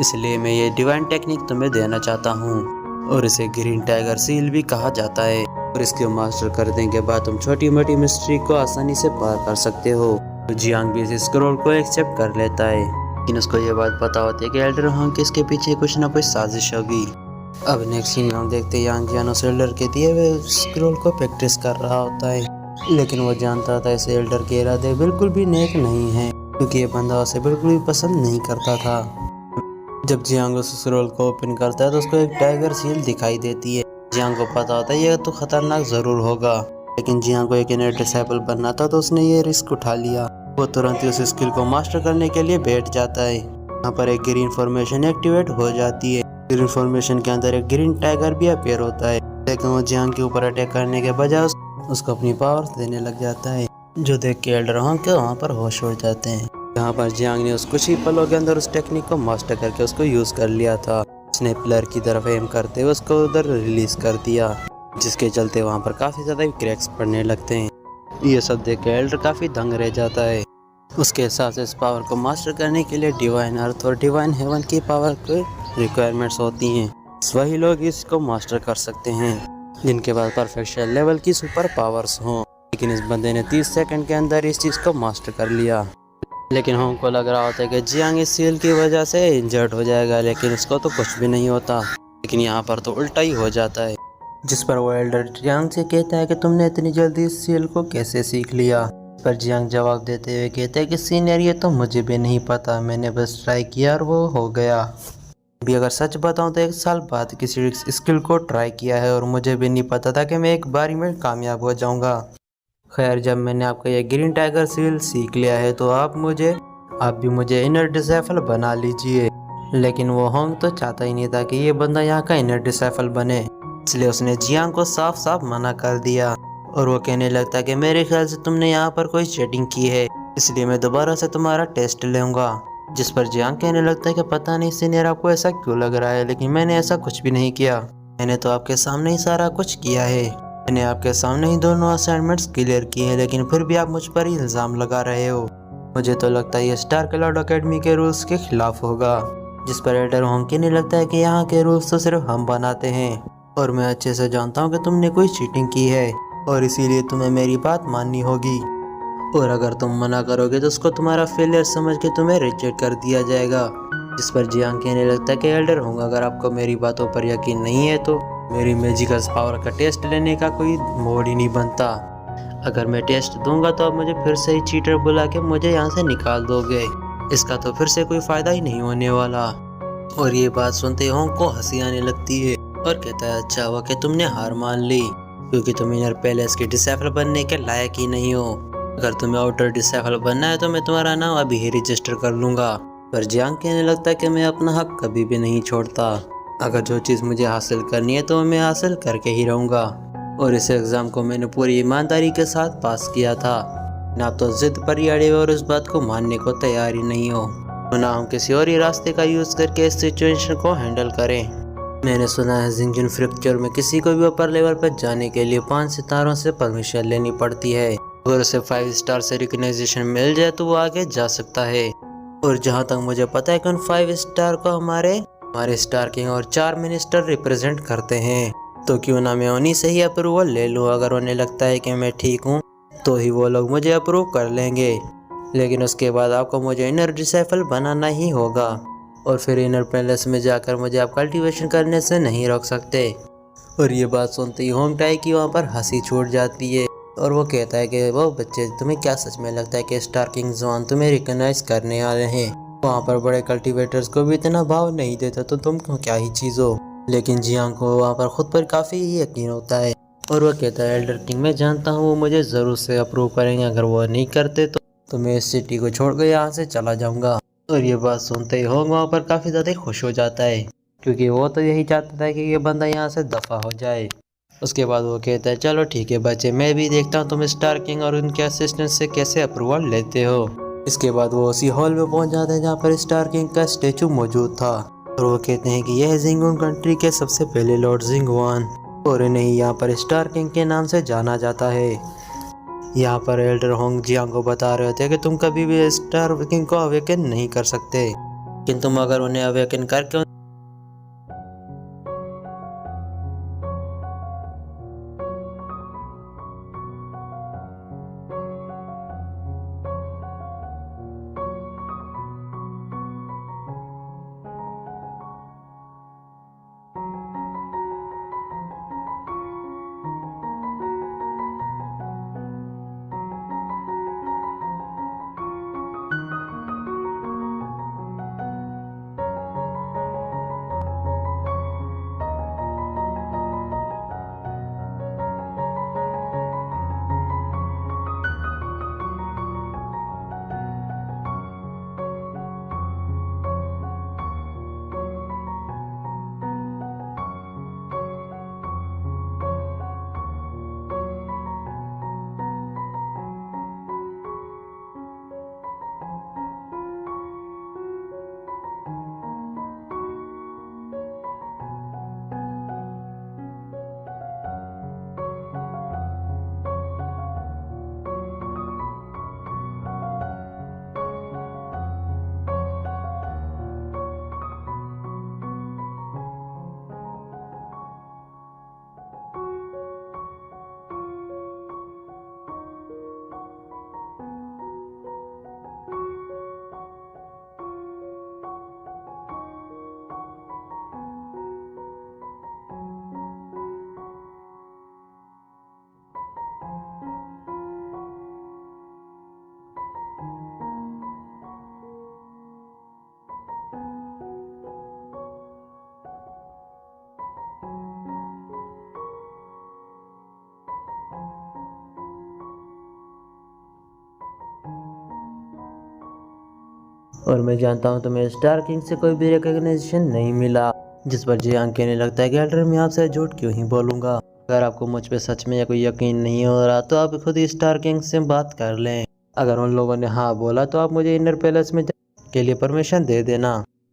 इसलिए मैं ये डिवाइन टेक्निक तुम्हें देना चाहता हूँ और इसे ग्रीन टाइगर सील भी कहा जाता है। और इसके मास्टर करने के बाद तुम छोटी मोटी मिस्ट्री को आसानी से पार कर सकते हो। तो जियांग भी इस स्क्रॉल को एक्सेप्ट कर लेता है, लेकिन उसको ये बात पता होती है कि एल्डर होंग के इसके पीछे कुछ ना कुछ साजिश होगी। अब नेक्स्ट सीन हम देखते हैं यांग जियान उस एल्डर के दिए हुए स्क्रॉल को प्रैक्टिस कर रहा होता है, लेकिन वो जानता था इस एल्डर के इरादे बिल्कुल भी नेक नहीं है, क्योंकि ये बंदा उसे बिल्कुल भी पसंद नहीं करता था। जब जियांग उस स्क्रॉल को ओपन करता है तो उसको एक टाइगर सील दिखाई देती है। जियांग को पता होता है ये तो खतरनाक जरूर होगा, लेकिन जियांग को एक इनर डिसेबल बनना था तो उसने ये रिस्क उठा लिया। वो तुरंत ही उस स्किल को मास्टर करने के लिए बैठ जाता है। यहाँ पर एक ग्रीन फॉर्मेशन एक्टिवेट हो जाती है। ग्रीन फॉर्मेशन के अंदर एक ग्रीन टाइगर भी अपीयर होता है, लेकिन वो जियांग के ऊपर अटैक करने के बजाय उसको अपनी पावर्स देने लग जाता है, जो देख के एल्डर होंग के वहाँ पर होश उड़ जाते हैं। यहाँ पर जियांग ने उस कुछ ही पलों के अंदर उस टेक्निक को मास्टर करके उसको यूज कर लिया था। उसने पिलर की तरफ एम करते हुए उसको उधर रिलीज कर दिया, जिसके चलते वहाँ पर काफी ज्यादा क्रैक्स पड़ने लगते हैं। ये सब देख के एल्डर काफी दंग रह जाता है। उसके हिसाब से इस पावर को मास्टर करने के लिए डिवाइन अर्थ और डिवाइन हेवन की पावर की रिक्वायरमेंट्स होती हैं। वही लोग इसको मास्टर कर सकते हैं जिनके पास परफेक्शन लेवल की सुपर पावर्स हों, लेकिन इस बंदे ने 30 सेकंड के अंदर इस चीज़ को मास्टर कर लिया। लेकिन होंग को लग रहा होता है कि जियांग इस सील की वजह से इंजर्ड हो जाएगा, लेकिन उसको तो कुछ भी नहीं होता। लेकिन यहाँ पर तो उल्टा ही हो जाता है, जिस पर वो एल्डर जियांग से कहता है कि तुमने इतनी जल्दी इस सील को कैसे सीख लिया। पर जियांग जवाब देते हुए कहते हैं कि सीनियर ये तो मुझे भी नहीं पता, मैंने बस ट्राई किया और वो हो गया। भी अगर सच बताऊं तो 1 साल बाद किसी स्किल को ट्राई किया है और मुझे भी नहीं पता था कि मैं एक बारी में कामयाब हो जाऊंगा। खैर, जब मैंने आपका ये ग्रीन टाइगर सील सीख लिया है तो आप मुझे आप भी मुझे इनर डिसेबल बना लीजिए। लेकिन वो होंग तो चाहता ही नहीं था कि ये बंदा यहाँ का इनर डिसेबल बने, इसलिए उसने जियांग को साफ साफ मना कर दिया। और वो कहने लगता कि मेरे ख्याल से तुमने यहाँ पर कोई चीटिंग की है, इसलिए मैं दोबारा से तुम्हारा टेस्ट लूँगा। जिस पर जियांग कहने लगता है कि पता नहीं सीनियर आपको ऐसा क्यों लग रहा है, लेकिन मैंने ऐसा कुछ भी नहीं किया। मैंने तो आपके सामने ही सारा कुछ किया है। मैंने आपके सामने ही दोनों असाइनमेंट्स क्लियर किए हैं, लेकिन फिर भी आप मुझ पर ही इल्ज़ाम लगा रहे हो। मुझे तो लगता है ये स्टार क्लाउड एकेडमी के रूल्स के खिलाफ होगा। जिस पर एल्डर होंग कहने लगता है कि यहाँ के रूल्स तो सिर्फ हम बनाते हैं, और मैं अच्छे से जानता हूँ कि तुमने कोई चीटिंग की है, और इसीलिए तुम्हें मेरी बात माननी होगी। और अगर तुम मना करोगे तो उसको तुम्हारा फेलियर समझ के तुम्हें रिजेक्ट कर दिया जाएगा। जिस पर जियांग कहने लगता है कि एल्डर होंगे, अगर आपको मेरी बातों पर यकीन नहीं है तो मेरी मैजिकल पावर का टेस्ट लेने का कोई मोड ही नहीं बनता। अगर मैं टेस्ट दूंगा तो आप मुझे फिर से ही चीटर बुला के मुझे यहाँ से निकाल दोगे। इसका तो फिर से कोई फायदा ही नहीं होने वाला। और ये बात सुनते होंग को हंसी आने लगती है और कहता है अच्छा हुआ कि तुमने हार मान ली, क्योंकि तुम इनर पैलेस के डिसेबल बनने के लायक ही नहीं हो। अगर तुम्हें आउटर डिसेबल बनना है तो मैं तुम्हारा नाम अभी ही रजिस्टर कर लूँगा। पर जियांग कहने लगता है कि मैं अपना हक कभी भी नहीं छोड़ता। अगर जो चीज़ मुझे हासिल करनी है तो मैं हासिल करके ही रहूँगा। और इस एग्ज़ाम को मैंने पूरी ईमानदारी के साथ पास किया था। ना तो जिद पर ही अड़े और उस बात को मानने को तैयार ही नहीं हो, तो ना हम किसी और ही रास्ते का यूज़ करके इस सिचुएशन को हैंडल करें। मैंने सुना है जिंगजिन फ्रैक्चर में किसी को भी ऊपर लेवल पर जाने के लिए 5 सितारों से परमिशन लेनी पड़ती है। अगर उसे 5 स्टार से रिकग्नाइजेशन मिल जाए तो वो आगे जा सकता है। और जहाँ तक मुझे पता है कि उन 5 स्टार को हमारे स्टार किंग और 4 मिनिस्टर रिप्रेजेंट करते हैं, तो क्यों ना मैं उन्हीं से ही अप्रूवल ले लूँ। अगर उन्हें लगता है कि मैं ठीक हूँ तो ही वो लोग मुझे अप्रूव कर लेंगे। लेकिन उसके बाद आपको मुझे इनर डिसेबल बनाना ही होगा, और फिर इनर पैलेस में जाकर मुझे आप कल्टीवेशन करने से नहीं रोक सकते। और ये बात सुनते ही होंग टाई की वहाँ पर हंसी छूट जाती है, और वो कहता है कि वो बच्चे तुम्हें क्या सच में लगता है कि स्टार किंग जवान तुम्हें रिकॉग्नाइज करने आ रहे हैं? वहाँ पर बड़े कल्टीवेटर्स को भी इतना भाव नहीं देता तो तुम क्यों क्या ही चीज़ हो। लेकिन जियांग को वहाँ पर खुद पर काफ़ी ही यकीन होता है, और वो कहता है एल्डर किंग मैं जानता हूँ वो मुझे ज़रूर से अप्रूव करेंगे। अगर वो नहीं करते तो मैं इस सिटी को छोड़कर यहाँ से चला जाऊँगा। और ये बात सुनते ही होंग वहाँ पर काफ़ी ज़्यादा खुश हो जाता है, क्योंकि वो तो यही चाहता था कि ये बंदा यहाँ से दफ़ा हो जाए। उसके बाद वो कहता है चलो ठीक है बच्चे, मैं भी देखता हूँ तुम स्टार किंग और उनके असिस्टेंट से कैसे अप्रूवल लेते हो। इसके बाद वो उसी हॉल में पहुँच जाते हैं जहाँ पर स्टार किंग का स्टेचू मौजूद था, और वो कहते हैं कि यह जिंगून कंट्री के सबसे पहले लॉर्ड जिंगवान, और इन्हें यहाँ पर स्टार किंग के नाम से जाना जाता है। यहाँ पर एल्डर होंग जियांग को बता रहे थे कि तुम कभी भी स्टार किंग को अवेकन नहीं कर सकते, लेकिन तुम अगर उन्हें अवेकन करके और मैं जानता हूँ तुम्हें स्टार किंग से कोई भी रिकॉग्निशन नहीं मिला। जिस पर जियांग कहने लगता है कि एल्डर मैं आपसे झूठ क्यों ही बोलूँगा। अगर आपको मुझ पे सच में या कोई यकीन नहीं हो रहा तो आप खुद ही स्टार किंग से बात कर लें। अगर उन लोगों ने हाँ बोला तो आप मुझे इनर पैलेस में जाने के लिए परमिशन दे देना।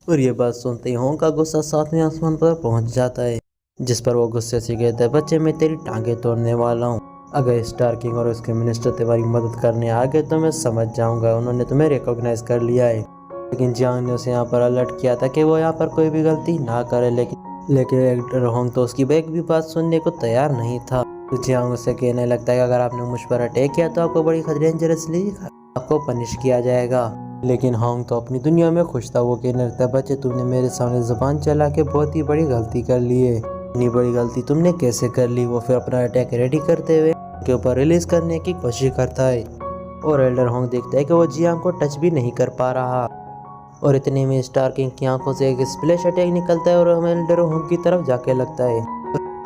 और ये बात सुनते ही होंग का गुस्सा सातवें आसमान पर पहुंच जाता है, जिस पर वो गुस्से से कहता है बच्चे मैं तेरी टांगे तोड़ने वाला हूँ। अगर स्टार किंग और उसके मिनिस्टर तुम्हारी मदद करने आ गए तो मैं समझ जाऊंगा उन्होंने तुम्हें रिकॉग्नाइज कर लिया है। लेकिन जियांग ने उसे यहाँ पर अलर्ट किया था कि वो यहाँ पर कोई भी गलती ना करे, लेकिन एल्डर होंग तो उसकी एक भी बात सुनने को तैयार नहीं था। तो जियांग उसे कहने लगता है कि अगर आपने मुझ पर अटैक किया तो आपको बड़ी डेंजरसली आपको पनिश किया जाएगा। लेकिन होंग तो अपनी दुनिया में खुश था। वो कहने लगता है बच्चे तुमने मेरे सामने जुबान चला के बहुत ही बड़ी गलती कर ली है। इतनी बड़ी गलती तुमने कैसे कर ली। वो फिर अपना अटैक रेडी करते हुए के ऊपर रिलीज करने की कोशिश करता है और एल्डर होंग देखता है कि वो जियांग को टच भी नहीं कर पा रहा। और इतने में स्टार किंग की आंखों से एक स्प्लैश अटैक निकलता है और हमें एल्डर होंग की तरफ जाके लगता है।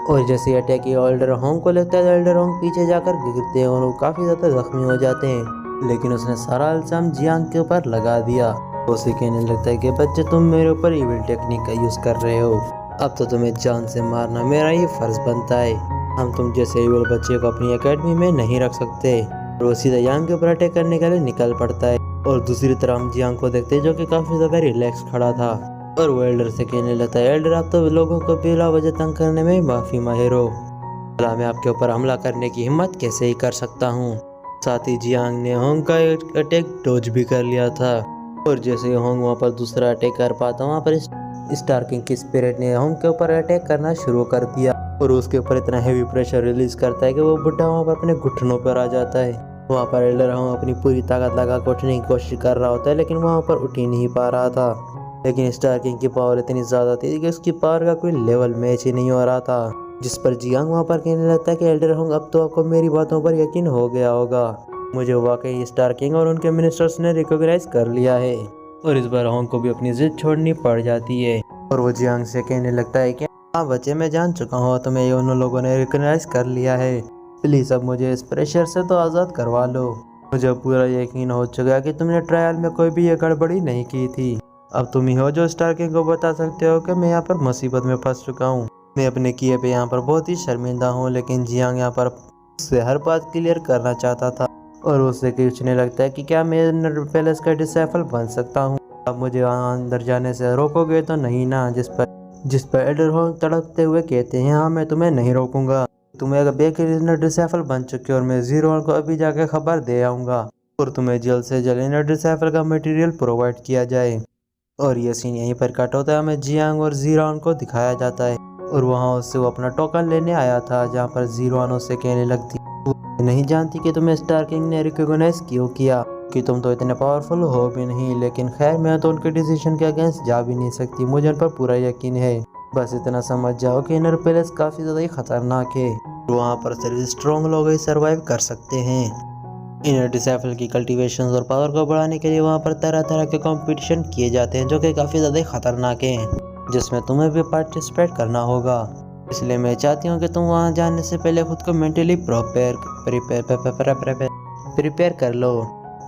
और जैसे अटैक एल्डर होंग को लगता है तो एल्डर होंग पीछे जाकर गिरते हैं और वो काफी ज्यादा जख्मी हो जाते हैं। लेकिन उसने सारा इल्जाम जियांग के ऊपर लगा दिया। उसे कहने लगता है कि बच्चे तुम मेरे ऊपर इविल टेक्निक का यूज कर रहे हो। अब तो तुम्हें जान से मारना मेरा ही फर्ज बनता है। हम तुम जैसे इविल बच्चे को अपनी एकेडमी में नहीं रख सकते। और वो सीधा यांग के ऊपर अटैक करने के लिए निकल पड़ता है। और दूसरी तरफ हम जियांग को देखते हैं जो कि काफी ज्यादा रिलैक्स खड़ा था और वो एल्डर से कहने लगता है एल्डर आप तो लोगों को बिला वजह तंग करने में माफी माहिर हो। भला मैं आपके ऊपर हमला करने की हिम्मत कैसे ही कर सकता हूँ। साथ ही जियांग ने होंग का अटैक डॉज भी कर लिया था। और जैसे होंग वहाँ पर दूसरा अटैक कर पाता वहाँ पर स्टार किंग की स्पिरिट ने होंग के ऊपर अटैक करना शुरू कर दिया और उसके ऊपर इतना हैवी प्रेशर रिलीज करता है कि वो बुढ़ा वहाँ पर अपने घुटनों पर आ जाता है। वहाँ पर एल्डर होंग अपनी पूरी ताकत लगा कर उठने की कोशिश कर रहा होता है लेकिन वहाँ पर उठ ही नहीं पा रहा था। लेकिन स्टार किंग की पावर इतनी ज्यादा थी कि उसकी पावर का कोई लेवल मैच ही नहीं हो रहा था। जिस पर जियांग वहाँ पर कहने लगता है कि एल्डर होंग अब तो आपको मेरी बातों पर यकीन हो गया होगा। मुझे वाकई स्टार किंग और उनके मिनिस्टर्स ने रिकॉग्नाइज कर लिया है। और इस बार होंग को भी अपनी जिद छोड़नी पड़ जाती है और वो जियांग से कहने लगता है कि हाँ बच्चे मैं जान चुका हूँ तुम्हें उन लोगों ने रिकॉग्नाइज कर लिया है। प्लीज अब मुझे इस प्रेशर से तो आज़ाद करवा लो। मुझे पूरा यकीन हो चुका कि तुमने ट्रायल में कोई भी ये गड़बड़ी नहीं की थी। अब तुम ही हो जो स्टार किंग को बता सकते हो कि मैं यहाँ पर मुसीबत में फंस चुका हूँ। मैं अपने किए पे यहाँ पर बहुत ही शर्मिंदा हूँ। लेकिन जियांग यहाँ पर उससे हर बात क्लियर करना चाहता था और उससे पूछने लगता है कि क्या मैं इनर पैलेस का डिसाइफल बन सकता हूँ। अब मुझे अंदर जाने से रोकोगे तो नहीं ना। जिस पर एल्डर होंग तड़पते हुए कहते हैं हाँ मैं तुम्हें नहीं रोकूंगा। तुम्हें अगर बेकर डिसाइफल बन चुके और मैं जीरो को अभी जाकर खबर दे आऊँगा और तुम्हें जल्द से जल्द इनर डिसाइफल का मटेरियल प्रोवाइड किया जाए। और ये सीन यहीं पर कट होता है। हमें जियांग और जीरोन को दिखाया जाता है और वहाँ उससे वो अपना टोकन लेने आया था जहाँ पर जीरोन उससे कहने लगती वो नहीं जानती कि तुम्हें स्टार किंग ने रिकॉग्नाइज क्यों किया कि तुम तो इतने पावरफुल हो भी नहीं। लेकिन खैर मैं तो उनके डिसीजन के अगेंस्ट जा भी नहीं सकती। मुझे उन पर पूरा यकीन है। बस इतना समझ जाओ कि इनर पैलेस काफी ज्यादा ही खतरनाक है। वहाँ पर सिर्फ स्ट्रॉन्ग लोग ही सर्वाइव कर सकते हैं। इनर डिसाइफल की कल्टीवेशन और पावर को बढ़ाने के लिए वहाँ पर तरह तरह के कंपटीशन किए जाते हैं जो कि काफ़ी ज़्यादा खतरनाक हैं, जिसमें तुम्हें भी पार्टिसिपेट करना होगा। इसलिए मैं चाहती हूँ कि तुम वहाँ जाने से पहले खुद को मेंटली प्रिपेयर कर लो।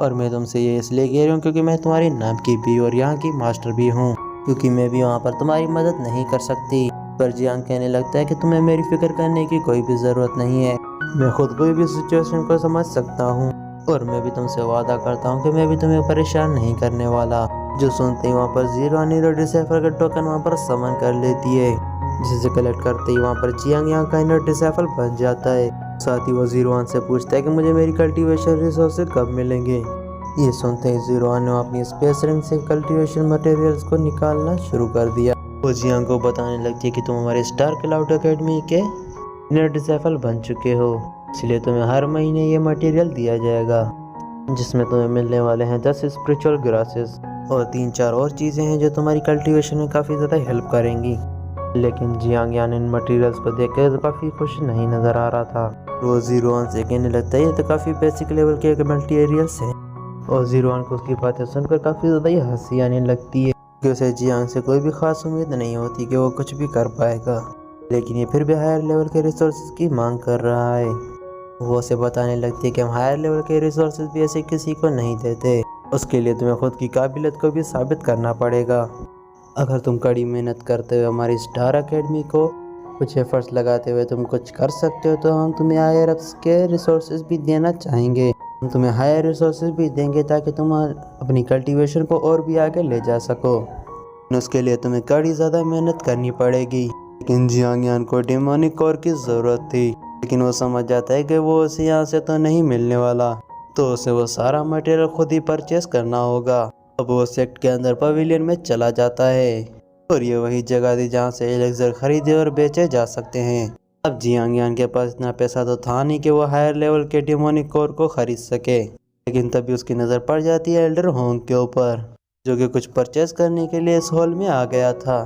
और मैं तुमसे ये इसलिए कह रही हूँ क्योंकि मैं तुम्हारी नाम की भी और यहाँ की मास्टर भी हूँ, क्योंकि मैं भी वहाँ पर तुम्हारी मदद नहीं कर सकती। पर जियांग कहने लगता है कि तुम्हें मेरी फिक्र करने की कोई भी ज़रूरत नहीं है। मैं खुद कोई भी सिचुएशन को समझ सकता हूँ और मैं भी तुमसे वादा करता हूँ कि मैं भी तुम्हें परेशान नहीं करने वाला। जो सुनते ही वहाँ पर जीरो नीरो डिसाइफर का टोकन वहाँ पर समन कर लेती है, जिसे कलेक्ट करते ही वहाँ पर जियांग यहाँ का इनर डिसाइफल बन जाता है। साथ ही वो जीरोन से पूछता है कि मुझे मेरी कल्टीवेशन रिसोर्सेज कब मिलेंगे। ये सुनते ही जीरोन ने अपनी स्पेस रिंग से कल्टीवेशन मटेरियल्स को निकालना शुरू कर दिया। वो जियांग को बताने लगती है कि तुम हमारे स्टार क्लाउड एकेडमी के इनर डिसाइफल बन चुके हो, इसलिए तुम्हें हर महीने ये मटेरियल दिया जाएगा जिसमें तुम्हें मिलने वाले हैं 10 स्पिरिचुअल ग्रासेस और 3-4 और चीज़ें हैं जो तुम्हारी कल्टीवेशन में काफ़ी ज़्यादा हेल्प करेंगी। लेकिन जियांग यान इन मटेरियल्स को देखकर तो काफ़ी खुश नहीं नज़र आ रहा था। वो जीरोन से कहने लगता है ये तो काफ़ी बेसिक लेवल के मटेरियल्स हैं और जीरोन को उसकी बातें सुनकर काफ़ी ज़्यादा ही हंसी आने लगती है कि उसे जियांग से कोई भी खास उम्मीद नहीं होती कि वो कुछ भी कर पाएगा। लेकिन ये फिर भी हायर लेवल के रिसोर्सेज की मांग कर रहा है। वो उसे बताने लगती है कि हम हायर लेवल के रिसोर्सेज भी ऐसे किसी को नहीं देते। उसके लिए तुम्हें खुद की काबिलियत को भी साबित करना पड़ेगा। अगर तुम कड़ी मेहनत करते हुए हमारी स्टार एकेडमी को कुछ एफर्ट्स लगाते हुए तुम कुछ कर सकते हो तो हम तुम्हें हायर अप्स के रिसोर्सेज भी देना चाहेंगे। हम तुम्हें हायर रिसोर्सेज भी देंगे ताकि तुम अपनी कल्टीवेशन को और भी आगे ले जा सको। उसके लिए तुम्हें कड़ी ज़्यादा मेहनत करनी पड़ेगी। लेकिन जियांग यान को डेमोनिक कोर की ज़रूरत थी, लेकिन वो समझ जाता है कि वो उसे यहाँ से तो नहीं मिलने वाला, तो उसे वो सारा मटेरियल खुद ही परचेस करना होगा। अब वो सेक्ट के अंदर पवेलियन में चला जाता है और ये वही जगह थी जहाँ से एलेक्सर खरीदे और बेचे जा सकते हैं। अब जियांग यान के पास इतना पैसा तो था नहीं कि वो हायर लेवल के डेमोनिक कोर को खरीद सके, लेकिन तभी उसकी नज़र पड़ जाती है एल्डर होंग के ऊपर, जो कि कुछ परचेस करने के लिए इस हॉल में आ गया था।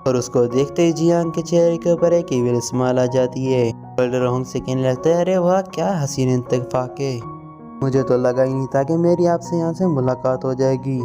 और उसको देखते ही जियांग के चेहरे के ऊपर एक इविल स्माइल आ जाती है। एल्डर होंग से कहने लगता है, अरे वाह क्या हसीन इत्तेफाक, मुझे तो लगा ही नहीं था कि मेरी आपसे यहाँ से मुलाकात हो जाएगी।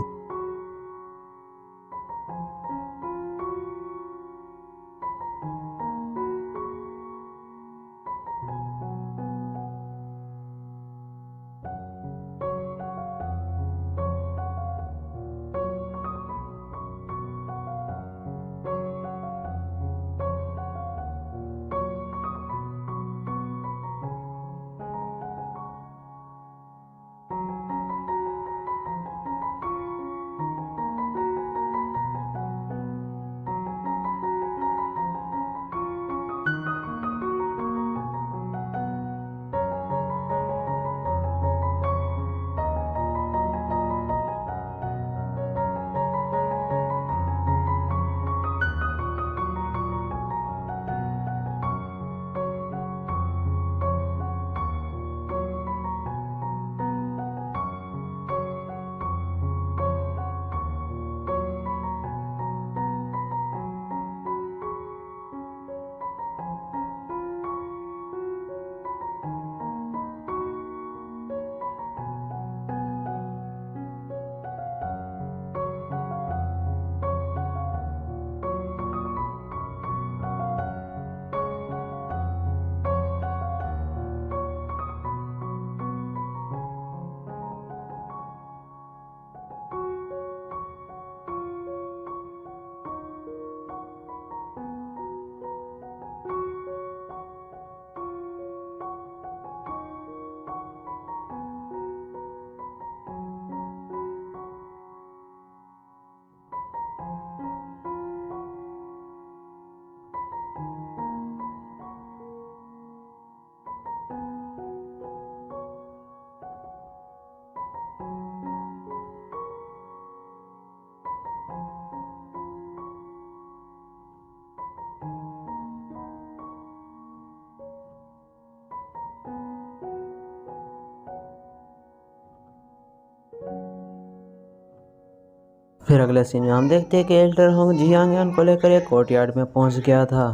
फिर अगले सीन में हम देखते हैं कि एल्डर होंग जियांग यान को लेकर एक कोर्टयार्ड में पहुंच गया था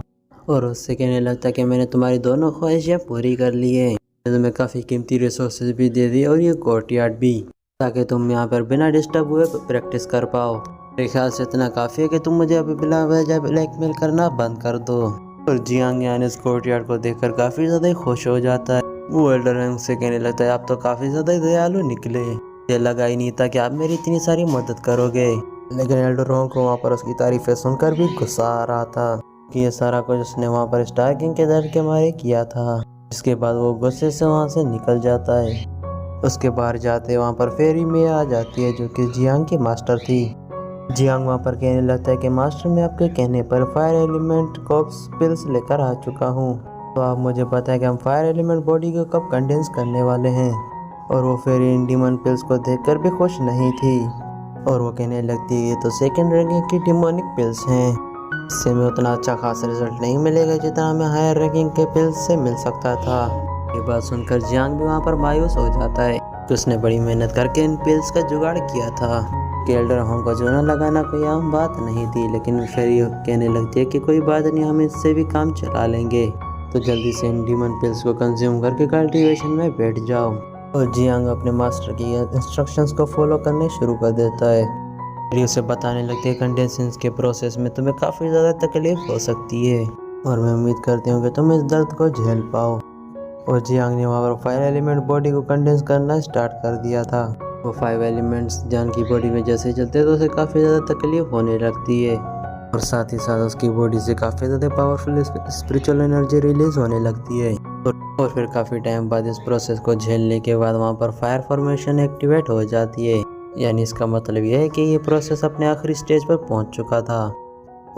और उससे कहने लगता कि मैंने तुम्हारी दोनों ख्वाहिशें पूरी कर ली है, मैंने तुम्हें काफ़ी कीमती रिसोर्सेज भी दे दी और ये कोर्टयार्ड भी, ताकि तुम यहाँ पर बिना डिस्टर्ब हुए प्रैक्टिस कर पाओ। मेरे ख्याल से इतना काफ़ी है कि तुम मुझे अभी बिला वजह ब्लैकमेल करना बंद कर दो। और जियांग यान इस कोर्टयार्ड को देखकर काफ़ी ज़्यादा खुश हो जाता है। वो एल्डर होंग से कहने लगता है, आप तो काफ़ी ज़्यादा दयालु निकले, मुझे लगा ही नहीं था कि आप मेरी इतनी सारी मदद करोगे। लेकिन एल्डर होंग को वहाँ पर उसकी तारीफें सुनकर भी गुस्सा आ रहा था कि ये सारा कुछ उसने वहाँ पर स्टार किंग के दर्द के मारे किया था। इसके बाद वो गुस्से से वहाँ से निकल जाता है। उसके बाहर जाते वहाँ पर फेरी में आ जाती है जो कि जियांग की मास्टर थी। जियांग वहाँ पर कहने लगता है कि मास्टर, मैं आपके कहने पर फायर एलिमेंट कॉप्स पिल्स लेकर आ चुका हूँ, तो आप मुझे बताएं कि हम फायर एलिमेंट बॉडी को कब कंडेंस करने वाले हैं। और वो फेरी इन डीमन पिल्स को देखकर भी खुश नहीं थी और वो कहने लगती है, ये तो सेकंड रैंकिंग की डिमोनिक पिल्स हैं, इससे हमें उतना अच्छा खासा रिजल्ट नहीं मिलेगा जितना हमें हायर रैंकिंग के पिल्स से मिल सकता था। ये बात सुनकर जियांग भी वहाँ पर मायूस हो जाता है कि उसने बड़ी मेहनत करके इन पिल्स का जुगाड़ किया था। कि एल्डर होंग को चूना लगाना कोई आम बात नहीं थी, लेकिन फिर ये कहने लगती है कि कोई बात नहीं, हम इससे भी काम चला लेंगे, तो जल्दी से इन डीमन पिल्स को कंज्यूम करके कल्टीवेशन में बैठ जाओ। और जियांग अपने मास्टर की इंस्ट्रक्शंस को फॉलो करने शुरू कर देता है। फिर उसे बताने लगती है, कंडेंसेशन के प्रोसेस में तुम्हें काफ़ी ज़्यादा तकलीफ हो सकती है और मैं उम्मीद करती हूँ कि तुम इस दर्द को झेल पाओ। और जियांग ने वहाँ पर फायर एलिमेंट बॉडी को कंडेंस करना स्टार्ट कर दिया था वो 5 एलिमेंट्स जियांग की बॉडी में जैसे चलते हैं तो उसे काफ़ी ज़्यादा तकलीफ होने लगती है और साथ ही साथ उसकी बॉडी से काफ़ी ज़्यादा पावरफुल स्पिरिचुअल एनर्जी रिलीज होने लगती है और फिर काफ़ी टाइम बाद इस प्रोसेस को झेलने के बाद वहाँ पर फायर फॉर्मेशन एक्टिवेट हो जाती है। यानी इसका मतलब यह है कि ये प्रोसेस अपने आखिरी स्टेज पर पहुँच चुका था।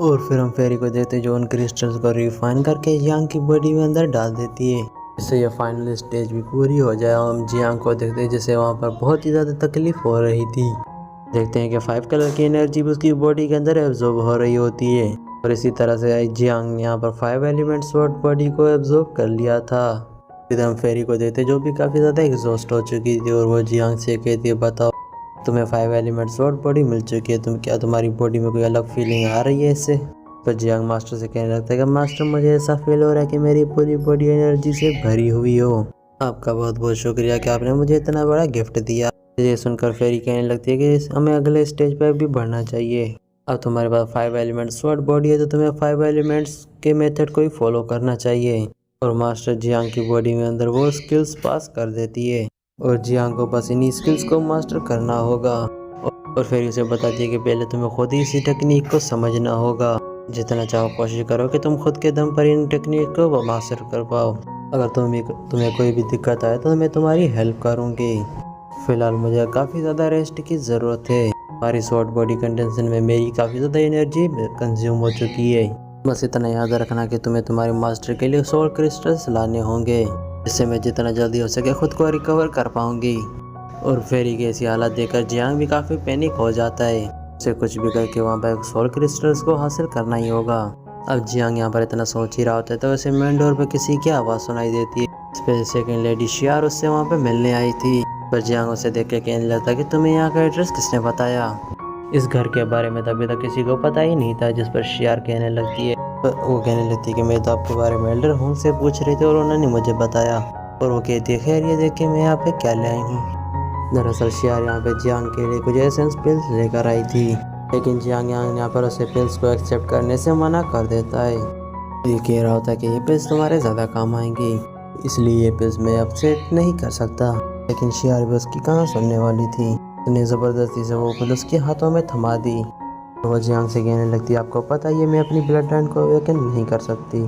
और फिर हम फेरी को देखते जो उन क्रिस्टल्स को रिफाइन करके जियांग की बॉडी में अंदर डाल देती है, जिससे ये फाइनल स्टेज भी पूरी हो जाए। हम जियांग को देखते हैं जिसे वहाँ पर बहुत ही ज़्यादा तकलीफ हो रही थी। देखते हैं कि 5 कलर की एनर्जी भी उसकी बॉडी के अंदर एब्जॉर्ब हो रही होती है और इसी तरह से जियांग ने यहाँ पर 5 एलिमेंट स्वॉर्ड बॉडी को एब्जॉर्ब कर लिया था। फिर हम फेरी को देखते जो भी काफ़ी ज़्यादा एग्जॉस्ट हो चुकी थी और वो जियांग से कहती है, बताओ तुम्हें 5 एलिमेंट स्वॉर्ड बॉडी मिल चुकी है, तुम्हारी बॉडी में कोई अलग फीलिंग आ रही है इससे? तो जियांग मास्टर से कहने लगता है कि मास्टर मुझे ऐसा फील हो रहा है कि मेरी पूरी बॉडी एनर्जी से भरी हुई हो। आपका बहुत बहुत शुक्रिया कि आपने मुझे इतना बड़ा गिफ्ट दिया। ये सुनकर फेरी कहने लगती है कि हमें अगले स्टेज पर भी बढ़ना चाहिए। अब तुम्हारे पास 5 एलिमेंट स्वॉर्ड बॉडी है तो तुम्हें 5 एलिमेंट्स के मेथड को ही फॉलो करना चाहिए। और मास्टर जियांग की बॉडी में अंदर वो स्किल्स पास कर देती है और जियांग को बस इन्हीं स्किल्स को मास्टर करना होगा। और फिर उसे बताती है कि पहले तुम्हें खुद ही इसी टेक्निक को समझना होगा। जितना चाहो कोशिश करो कि तुम खुद के दम पर इन टेक्निक को मास्टर कर पाओ। अगर तुम्हें कोई भी दिक्कत आए तो मैं तुम्हारी हेल्प करूँगी। फिलहाल मुझे काफ़ी ज़्यादा रेस्ट की ज़रूरत है। हमारी शॉर्ट बॉडी कंडीशन में मेरी काफ़ी ज़्यादा एनर्जी कंज्यूम हो चुकी है। बस इतना याद रखना कि तुम्हें तुम्हारे मास्टर के लिए सोल क्रिस्टल्स लाने होंगे, जिससे मैं जितना जल्दी हो सके खुद को रिकवर कर पाऊंगी। और फेरी की ऐसी हालत देखकर जियांग भी काफ़ी पैनिक हो जाता है। उसे कुछ भी करके वहाँ पर सोल क्रिस्टल्स को हासिल करना ही होगा। अब जियांग यहाँ पर इतना सोच ही रहा होता है तो उसे मेन डोर पर किसी की आवाज़ सुनाई देती है। इस पर सेकेंड लेडी शियार उससे वहाँ पर मिलने आई थी। पर जियांग उसे देख के कहने लगता कि तुम्हें यहाँ का एड्रेस किसने बताया? इस घर के बारे में अभी तक किसी को पता ही नहीं था। जिस पर शियार कहने लगती है, वो कहने लगती है कि मैं तो आपके बारे में एल्डर हूँ से पूछ रही थी और उन्होंने मुझे बताया। और वो कहती है, खैर ये देख के मैं यहाँ पे क्या ले आई हूँ। दरअसल शियार यहाँ पे जियांग के लिए कुछ एसेंस पिल्स लेकर आई थी, लेकिन जियांग यहाँ पर उसे पिल्स को एक्सेप्ट करने से मना कर देता है। ये कह रहा होता है कि ये पिल्स तुम्हारे ज़्यादा काम आएंगी, इसलिए ये पिल्स मैं अपसेट नहीं कर सकता। लेकिन शियार भी उसकी कहाँ सुनने वाली थी। उसने ज़बरदस्ती से वो पिल उसके हाथों में थमा दी। वो जियांग से कहने लगती, आपको पता है मैं अपनी ब्लड लाइन को अवेकन नहीं कर सकती।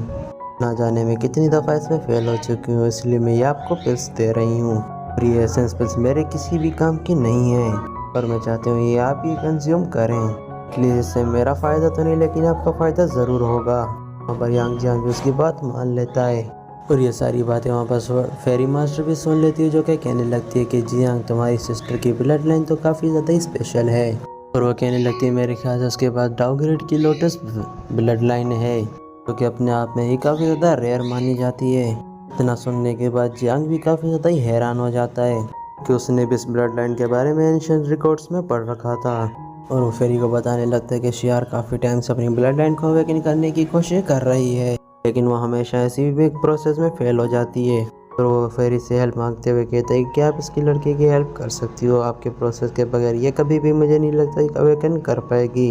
ना जाने में कितनी दफ़ा इसमें फेल हो चुकी हूँ, इसलिए मैं ये आपको पिल्स दे रही हूँ। और ये एसेंस पिल्स मेरे किसी भी काम की नहीं है, पर मैं चाहती हूँ ये आप ही कंज्यूम करें। प्लीज़ इससे मेरा फ़ायदा तो नहीं लेकिन आपका फ़ायदा ज़रूर होगा। वहाँ पर जियांग भी उसकी बात मान लेता है और ये सारी बातें वहाँ पर फेरी मास्टर भी सुन लेती है, जो कि कहने लगती है कि जियांग तुम्हारी सिस्टर की ब्लड लाइन तो काफ़ी ज़्यादा स्पेशल है। और वो कहने लगती है मेरे ख्याल से उसके बाद डाउग्रेड की लोटस ब्लड लाइन है, जो कि अपने आप में ही काफ़ी ज़्यादा रेयर मानी जाती है। इतना सुनने के बाद जियांग भी काफ़ी ज़्यादा ही हैरान हो जाता है कि उसने भी इस ब्लड लाइन के बारे में एंशिएंट रिकॉर्ड्स में पढ़ रखा था। और वो फेरी को बताने लगता है कि शियार काफ़ी टाइम से अपनी ब्लड लाइन को अवेकन करने की कोशिश कर रही है, लेकिन वो हमेशा ऐसी भी एक प्रोसेस में फेल हो जाती है। और वो फेरी से हेल्प मांगते हुए कहते हैं कि आप इसकी लड़की की हेल्प कर सकती हो, आपके प्रोसेस के बगैर ये कभी भी मुझे नहीं लगता कि अवेकन कर पाएगी।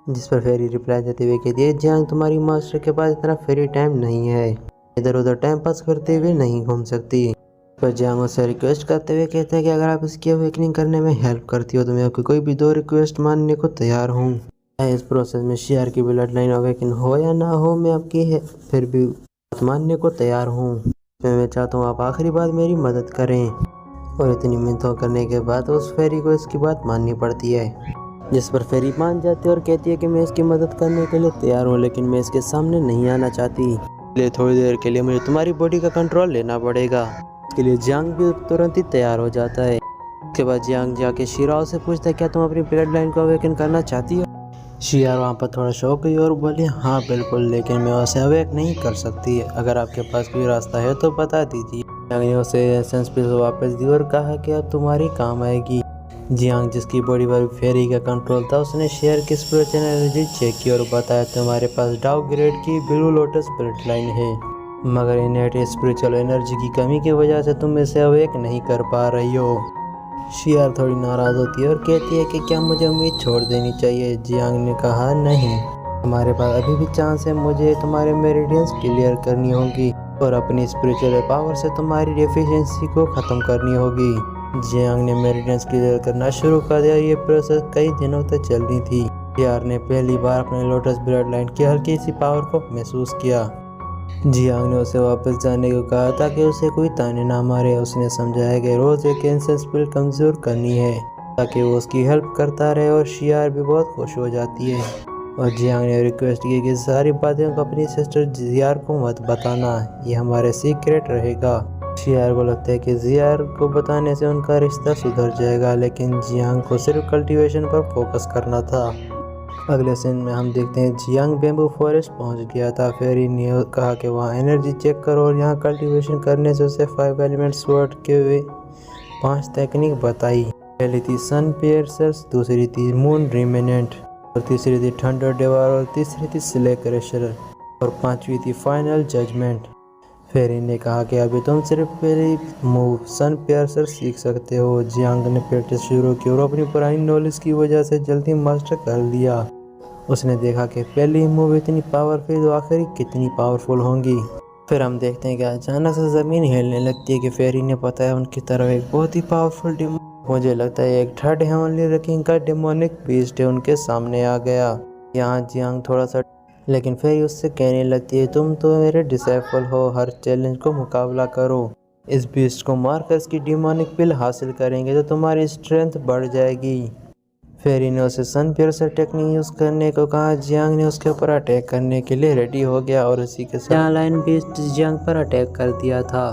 जिस पर फेरी रिप्लाई देते हुए कहती है, जियांग तुम्हारी मास्टर के पास इतना फेरी टाइम नहीं है, इधर उधर टाइम पास करते हुए नहीं घूम सकती। पर जियांग उससे रिक्वेस्ट करते हुए कहते हैं कि अगर आप इसकी अवेकनिंग करने में हेल्प करती हो तो मैं आपकी कोई भी 2 रिक्वेस्ट मानने को तैयार हूँ। इस प्रोसेस में शियार की ब्लड लाइन अवेकन हो या ना हो, मैं आपकी फिर भी बात मानने को तैयार हूँ। मैं चाहता हूँ आप आखिरी बार मेरी मदद करें। और इतनी मिन्नतों करने के बाद उस फेरी को इसकी बात माननी पड़ती है, जिस पर फेरी मान जाती है और कहती है कि मैं इसकी मदद करने के लिए तैयार हूँ, लेकिन मैं इसके सामने नहीं आना चाहती। इसलिए थोड़ी देर के लिए मुझे तुम्हारी बॉडी का कंट्रोल लेना पड़ेगा। इसके लिए जियांग भी तुरंत ही तैयार हो जाता है। उसके बाद जियांग जाके शिराओ से पूछता है, क्या तुम अपनी ब्लड लाइन को अवेकन करना चाहती हो? शियार वहाँ पर थोड़ा शौक हुई और बोली, हाँ बिल्कुल, लेकिन मैं उसे अवेक नहीं कर सकती। अगर आपके पास कोई रास्ता है तो बता दीजिए। जियांग ने उसे एसेंस पिल्स वापस दी और कहा कि अब तुम्हारी काम आएगी। जियांग जिसकी बॉडी पर फेरी का कंट्रोल था, उसने शेयर की स्पिरिचुअल एनर्जी चेक की और बताया तुम्हारे पास डाउग्रेड की ब्लू लोटस ब्लड लाइन है, मगर इनहेरिटेड स्पिरिचुअल एनर्जी की कमी की वजह से तुम इसे अवेक नहीं कर पा रही हो। शियार थोड़ी नाराज़ होती है और कहती है कि क्या मुझे उम्मीद छोड़ देनी चाहिए? जियांग ने कहा, नहीं, हमारे पास अभी भी चांस है। मुझे तुम्हारे मेरिडियंस क्लियर करनी होगी और अपनी स्पिरिचुअल पावर से तुम्हारी डेफिशिएंसी को ख़त्म करनी होगी। जियांग ने मेडिटेंस की जरूरत करना शुरू कर दिया। ये प्रोसेस कई दिनों तक चलनी थी। जियार ने पहली बार अपने लोटस ब्लड लाइन की हल्की सी पावर को महसूस किया। जियांग ने उसे वापस जाने को कहा ताकि उसे कोई ताने ना मारे। उसने समझाया कि रोज एक इंसेंस पिल कमजोर करनी है ताकि वो उसकी हेल्प करता रहे और शियार भी बहुत खुश हो जाती है। और जियांग ने रिक्वेस्ट की कि सारी बातें को अपनी सिस्टर जियार को मत बताना, ये हमारे सीक्रेट रहेगा। शियार को लगता है कि जियार को बताने से उनका रिश्ता सुधर जाएगा, लेकिन जियांग को सिर्फ कल्टीवेशन पर फोकस करना था। अगले सीन में हम देखते हैं जियांग बेम्बू फॉरेस्ट पहुंच गया था। फेरी ने कहा कि वहाँ एनर्जी चेक करो और यहाँ कल्टीवेशन करने से उसे 5 एलिमेंट स्वॉर्ड के वे 5 टेक्निक बताई। पहली थी सन पियर्सर्स, दूसरी थी मून रिमेनेंट, और तीसरी थी थंडर डेवार, और तीसरी थी स्ले क्रशर, और 5वीं थी फाइनल जजमेंट। फेरी ने कहा कि अभी तुम सिर्फ पहली मूव सन पियर्सर सीख सकते हो। जियांग ने प्रैक्टिस शुरू की और अपनी पुरानी नॉलेज की वजह से जल्दी मास्टर कर लिया। उसने देखा कि पहली मूव इतनी पावरफुल तो आखिरी कितनी पावरफुल होंगी। फिर हम देखते हैं कि अचानक से ज़मीन हिलने लगती है कि फेरी ने पता है उनकी तरफ एक बहुत ही पावरफुल डेमो, मुझे लगता है एक थर्ड हेवनली रैंकिंग का डेमोनिक बीस्ट है, उनके सामने आ गया। यहाँ जियांग थोड़ा सा, लेकिन फेरी उससे कहने लगती है तुम तो मेरे डिसाइपल हो, हर चैलेंज को मुकाबला करो। इस बीस्ट को मारकर इसकी डिमोनिक पिल हासिल करेंगे तो तुम्हारी स्ट्रेंथ बढ़ जाएगी। फेरी ने उसे सन पियर्सर टेक्निक यूज़ करने को कहा। जियांग ने उसके ऊपर अटैक करने के लिए रेडी हो गया और उसी के साथ लाइन बीस्ट जियांग पर अटैक कर दिया था,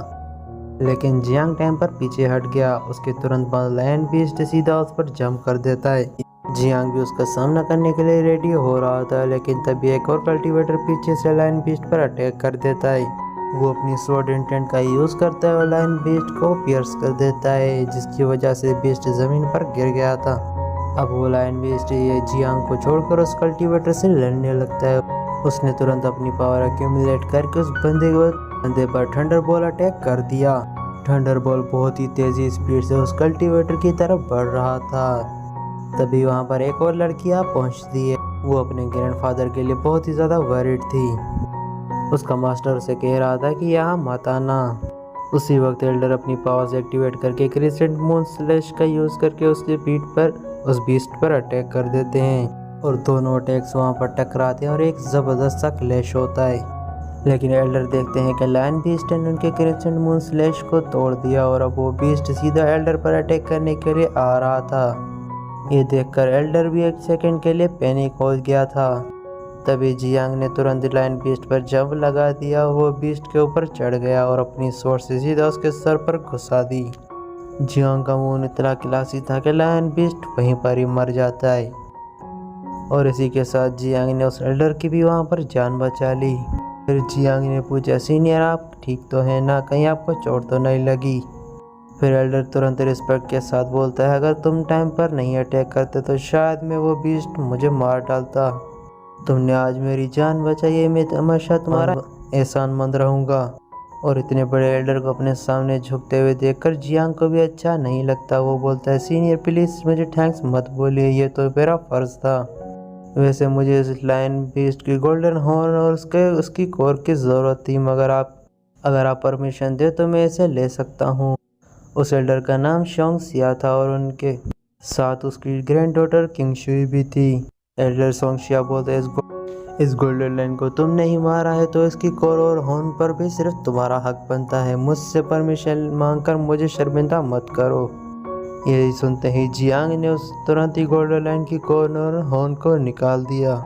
लेकिन जियांग टाइम पर पीछे हट गया। उसके तुरंत बाद लायन बीस्ट सीधा उस पर जंप कर देता है। जियांग भी उसका सामना करने के लिए रेडी हो रहा था, लेकिन तभी एक और कल्टीवेटर पीछे से लायन बीस्ट पर अटैक कर देता है। वो अपनी स्वॉर्ड इंटेंट का यूज़ करता है और लायन बीस्ट को पियर्स कर देता है, जिसकी वजह से बीस्ट ज़मीन पर गिर गया था। अब वो लायन बीस्ट जियांग को छोड़कर उस कल्टीवेटर से लड़ने लगता है। उसने तुरंत अपनी पावर एक्यूमुलेट करके उस बंदे पर थंडरबॉल अटैक कर दिया। थंडरबॉल बहुत ही तेज़ी स्पीड से उस कल्टीवेटर की तरफ बढ़ रहा था। तभी वहाँ पर एक और लड़की आ पहुँचती है। वो अपने ग्रैंडफादर के लिए बहुत ही ज़्यादा वरीड थी। उसका मास्टर उसे कह रहा था कि यहाँ मत आना। उसी वक्त एल्डर अपनी पावर्स एक्टिवेट करके क्रिसेंट मून स्लैश का यूज़ करके उसके पीठ पर उस बीस्ट पर अटैक कर देते हैं और दोनों अटैक्स वहाँ पर टकराते हैं और एक ज़बरदस्त सा क्लैश होता है। लेकिन एल्डर देखते हैं कि लायन बीस्ट ने उनके क्रिसेंट मून स्लैश को तोड़ दिया और अब वो बीस्ट सीधा एल्डर पर अटैक करने के लिए आ रहा था। ये देखकर एल्डर भी एक सेकंड के लिए पैनिक हो गया था। तभी जियांग ने तुरंत लायन बीस्ट पर जंप लगा दिया और वो बीस्ट के ऊपर चढ़ गया और अपनी स्वॉर्ड से सीधा उसके सर पर घुसा दी। जियांग का मुंह इतना क्लासी था कि लायन बीस्ट वहीं पर ही मर जाता है और इसी के साथ जियांग ने उस एल्डर की भी वहाँ पर जान बचा ली। फिर जियांग ने पूछा, सीनियर आप ठीक तो हैं ना, कहीं आपको चोट तो नहीं लगी? फिर एल्डर तुरंत रिस्पेक्ट के साथ बोलता है, अगर तुम टाइम पर नहीं अटैक करते तो शायद मैं वो बीस्ट मुझे मार डालता। तुमने आज मेरी जान बचाई है, मैं हमेशा तुम्हारा एहसानमंद रहूँगा। और इतने बड़े एल्डर को अपने सामने झुकते हुए देखकर जियांग को भी अच्छा नहीं लगता। वो बोलता है, सीनियर प्लीज़ मुझे थैंक्स मत बोलिए, ये तो मेरा फ़र्ज़ था। वैसे मुझे इस लायन बीस्ट की गोल्डन हॉर्न और उसकी कोर की ज़रूरत थी, मगर अगर आप परमिशन दे तो मैं इसे ले सकता हूँ। उस एल्डर का नाम शोंग सिया था और उनके साथ उसकी ग्रैंड डॉटर किंग शुई भी थी। एल्डर शोंग सिया बोलते, इस गोल्डन लाइन को तुमने ही मारा है तो इसकी कोर और हॉर्न पर भी सिर्फ तुम्हारा हक बनता है। मुझसे परमिशन मांगकर मुझे शर्मिंदा मत करो। यही सुनते ही जियांग ने उस तुरंत ही गोल्डन लाइन की कोर और हॉर्न को निकाल दिया।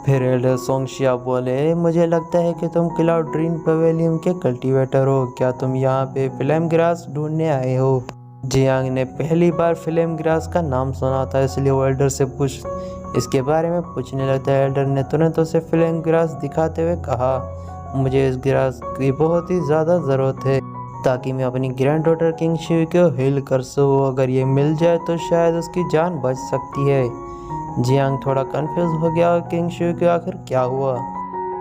फिर एल्डर शोंग सिया बोले, मुझे लगता है कि तुम क्लाउड ड्रीम पवेलियन के कल्टीवेटर हो। क्या तुम यहाँ पे फ्लेम ग्रास ढूंढने आए हो? जियांग ने पहली बार फ्लेम ग्रास का नाम सुना था, इसलिए वो एल्डर से इसके बारे में पूछने लगता है। एल्डर ने तुरंत उसे फ्लेम ग्रास दिखाते हुए कहा, मुझे इस ग्रास की बहुत ही ज़्यादा ज़रूरत है ताकि मैं अपनी ग्रैंड डॉटर किंग शुई को हील कर सकूँ। अगर ये मिल जाए तो शायद उसकी जान बच सकती है। जियांग थोड़ा कंफ्यूज हो गया और किंग शुई को आखिर क्या हुआ।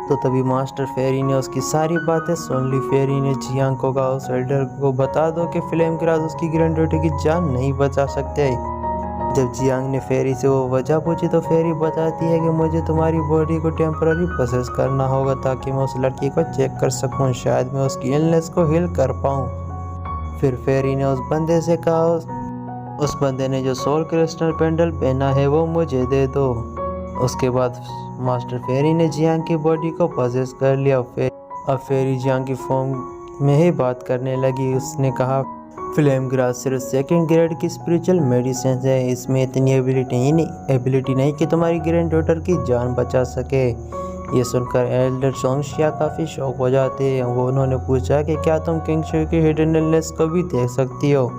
तो तभी मास्टर फेरी ने उसकी सारी बातें सुन ली। फेरी ने जियांग को कहा, उस एल्डर को बता दो कि फ्लेम ग्रास उसकी ग्रैंड डॉटर की जान नहीं बचा सकते। जब जियांग ने फेरी से वो वजह पूछी तो फेरी बताती है कि मुझे तुम्हारी बॉडी को टेम्पररी प्रोसेस करना होगा ताकि मैं उस लड़की को चेक कर सकूं, शायद मैं उसकी इलनेस को हील कर पाऊं। फिर फेरी ने उस बंदे से कहा, उस बंदे ने जो सोल क्रिस्टल पेंडल पहना है वो मुझे दे दो। उसके बाद मास्टर फेरी ने जियांग की बॉडी को पजेस कर लिया। अब फेरी जियांग की फॉर्म में ही बात करने लगी। उसने कहा, फ्लेम ग्रास सिर्फ सेकंड ग्रेड की स्पिरिचुअल मेडिसिन है, इसमें इतनी एबिलिटी नहीं कि तुम्हारी ग्रैंड डॉटर की जान बचा सके। ये सुनकर एल्डर सोंगशिया काफ़ी शौक हो जाते हैं। उन्होंने पूछा कि क्या तुम किंग शुई की हिडन इलनेस को भी देख सकती हो।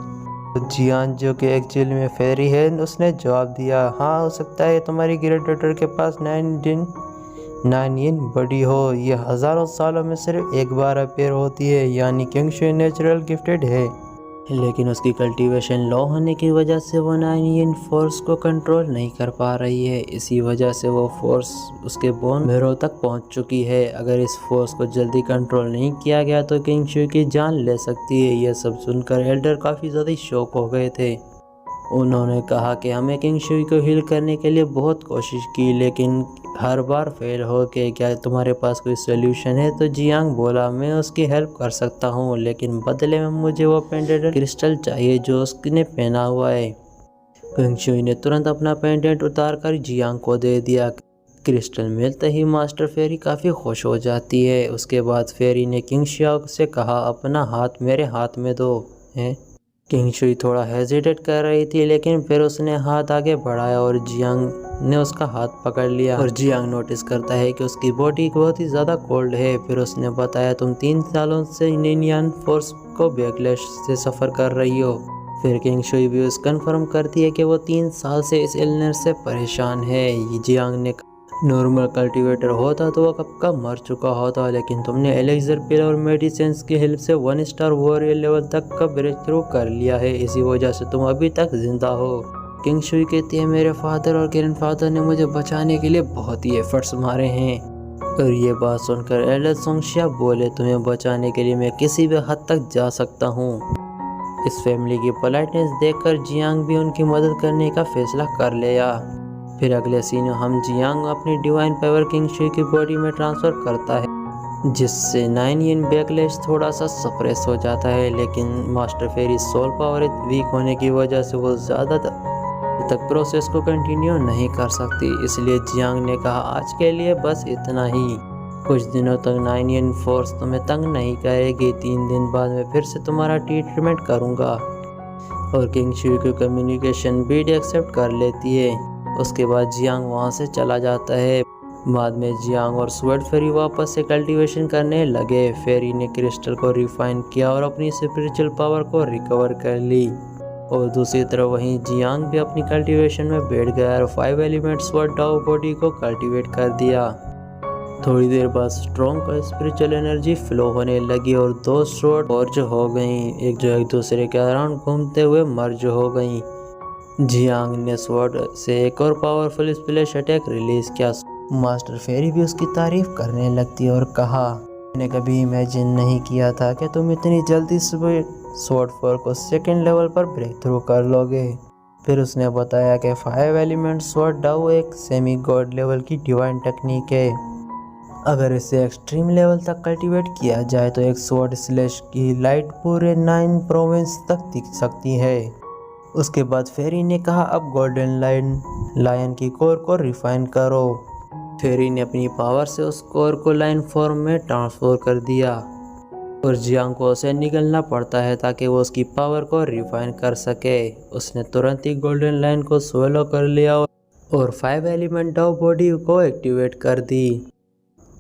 जियान जो कि एक्चुअली में फेरी है, उसने जवाब दिया, हाँ हो सकता है तुम्हारी ग्रैंड डॉटर के पास 9 यिन बॉडी हो। यह हज़ारों सालों में सिर्फ एक बार अपीयर होती है, यानी किंग शुई नेचुरल गिफ्टेड है, लेकिन उसकी कल्टीवेशन लो होने की वजह से वो 9 यिन फोर्स को कंट्रोल नहीं कर पा रही है। इसी वजह से वो फोर्स उसके बोन मैरो तक पहुंच चुकी है। अगर इस फोर्स को जल्दी कंट्रोल नहीं किया गया तो किंग शुई की जान ले सकती है। यह सब सुनकर एल्डर काफ़ी ज़्यादा शॉक हो गए थे। उन्होंने कहा कि हमें किंग शुई को हील करने के लिए बहुत कोशिश की, लेकिन हर बार फेल हो के क्या तुम्हारे पास कोई सोल्यूशन है। तो जियांग बोला, मैं उसकी हेल्प कर सकता हूँ, लेकिन बदले में मुझे वो पेंडेंट क्रिस्टल चाहिए जो उसने पहना हुआ है। किंग शुई ने तुरंत अपना पेंडेंट उतार कर जियांग को दे दिया। क्रिस्टल मिलते ही मास्टर फेरी काफ़ी खुश हो जाती है। उसके बाद फेरी ने किंग शुई से कहा, अपना हाथ मेरे हाथ में दो। है किंग शुई थोड़ा हेजिटेट कर रही थी, लेकिन फिर उसने हाथ आगे बढ़ाया और जियांग ने उसका हाथ पकड़ लिया। और जियांग नोटिस करता है कि उसकी बॉडी बहुत ही ज़्यादा कोल्ड है। फिर उसने बताया, तुम 3 सालों से निनियन फोर्स को बैकलैश से सफ़र कर रही हो। फिर किंग शुई भी उस कन्फर्म करती है कि वो 3 साल से इस इलनेस से परेशान है। जियांग ने नॉर्मल कल्टीवेटर होता तो वो कब का मर चुका होता, लेकिन तुमने एलेक्सर पिल और मेडिसिन की हेल्प से 1 स्टार वॉरियर लेवल तक का ब्रेक थ्रू कर लिया है, इसी वजह से तुम अभी तक जिंदा हो। किंग शुई कहती है, मेरे फादर और ग्रैंडफादर ने मुझे बचाने के लिए बहुत ही एफर्ट्स मारे हैं। और ये बात सुनकर एल्डर सोंगशिया बोले, तुम्हें बचाने के लिए मैं किसी भी हद तक जा सकता हूँ। इस फैमिली की पोलाइटनेस देखकर जियांग भी उनकी मदद करने का फैसला कर लिया। फिर अगले सीन में हम जियांग अपनी डिवाइन पावर किंग शुई की बॉडी में ट्रांसफ़र करता है, जिससे 9 यिन बैकलैश थोड़ा सा सप्रेस हो जाता है। लेकिन मास्टर फेरी सोल पावर वीक होने की वजह से वो ज़्यादा तक प्रोसेस को कंटिन्यू नहीं कर सकती। इसलिए जियांग ने कहा, आज के लिए बस इतना ही। कुछ दिनों तक 9 यिन फोर्स तुम्हें तंग नहीं करेगी। 3 दिन बाद मैं फिर से तुम्हारा ट्रीटमेंट करूँगा। और किंग शुई की कम्युनिकेशन बीड एक्सेप्ट कर लेती है। उसके बाद जियांग वहाँ से चला जाता है। बाद में जियांग और स्वर्ड फेरी वापस से कल्टीवेशन करने लगे। फेरी ने क्रिस्टल को रिफाइन किया और अपनी स्पिरिचुअल पावर को रिकवर कर ली। और दूसरी तरफ वहीं जियांग भी अपनी कल्टीवेशन में बैठ गया और 5 एलिमेंट स्वर्ड डाओ बॉडी को कल्टीवेट कर दिया। थोड़ी देर बाद स्ट्रॉन्ग स्पिरिचुअल एनर्जी फ्लो होने लगी और 2 स्वॉर्ड फॉर्ज हो गईं, एक दूसरे के अराउंड घूमते हुए मर्ज हो गईं। जियांग ने स्वॉर्ड से एक और पावरफुल स्प्लैश अटैक रिलीज किया। मास्टर फेरी भी उसकी तारीफ करने लगती और कहा, मैंने कभी इमेजिन नहीं किया था कि तुम इतनी जल्दी स्वॉर्ड फोर को सेकंड लेवल पर ब्रेक थ्रू कर लोगे। फिर उसने बताया कि 5 एलिमेंट स्वॉर्ड डाउ एक सेमी गॉड लेवल की डिवाइन टेक्निक है। अगर इसे एक्सट्रीम लेवल तक कल्टीवेट किया जाए तो एक स्वॉर्ड स्लैश की लाइट पूरे 9 प्रोविंस तक दिख सकती है। उसके बाद फेरी ने कहा, अब गोल्डन लायन की कोर को रिफाइन करो। फेरी ने अपनी पावर से उस कोर को लाइन फॉर्म में ट्रांसफर कर दिया और जियांग को उसे निगलना पड़ता है ताकि वो उसकी पावर को रिफाइन कर सके। उसने तुरंत ही गोल्डन लाइन को स्वेलो कर लिया और 5 एलिमेंट डाउ बॉडी को एक्टिवेट कर दी।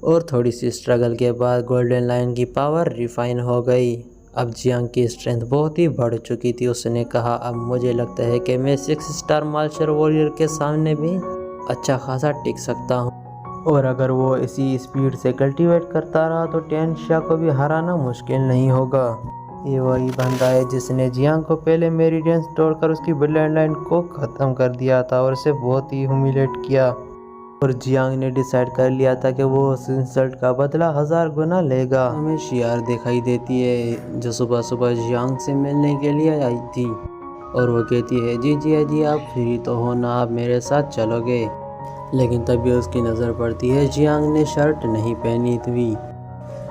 और थोड़ी सी स्ट्रगल के बाद गोल्डन लाइन की पावर रिफाइन हो गई। अब जियांग की स्ट्रेंथ बहुत ही बढ़ चुकी थी। उसने कहा, अब मुझे लगता है कि मैं 6 स्टार मार्शल वॉरियर के सामने भी अच्छा खासा टिक सकता हूँ। और अगर वो इसी स्पीड से कल्टीवेट करता रहा तो टियानशिया को भी हराना मुश्किल नहीं होगा। ये वही बंदा है जिसने जियांग को पहले मेरिडियंस तोड़कर उसकी ब्लड लाइन को ख़त्म कर दिया था और उसे बहुत ही ह्यूमिलेट किया। और जियांग ने डिसाइड कर लिया था कि वो उस इंसल्ट का बदला 1000 गुना लेगा। हमें शियार दिखाई देती है जो सुबह सुबह जियांग से मिलने के लिए आई थी और वो कहती है, जी जी जी आप फ्री तो हो ना, आप मेरे साथ चलोगे। लेकिन तभी उसकी नज़र पड़ती है जियांग ने शर्ट नहीं पहनी थी।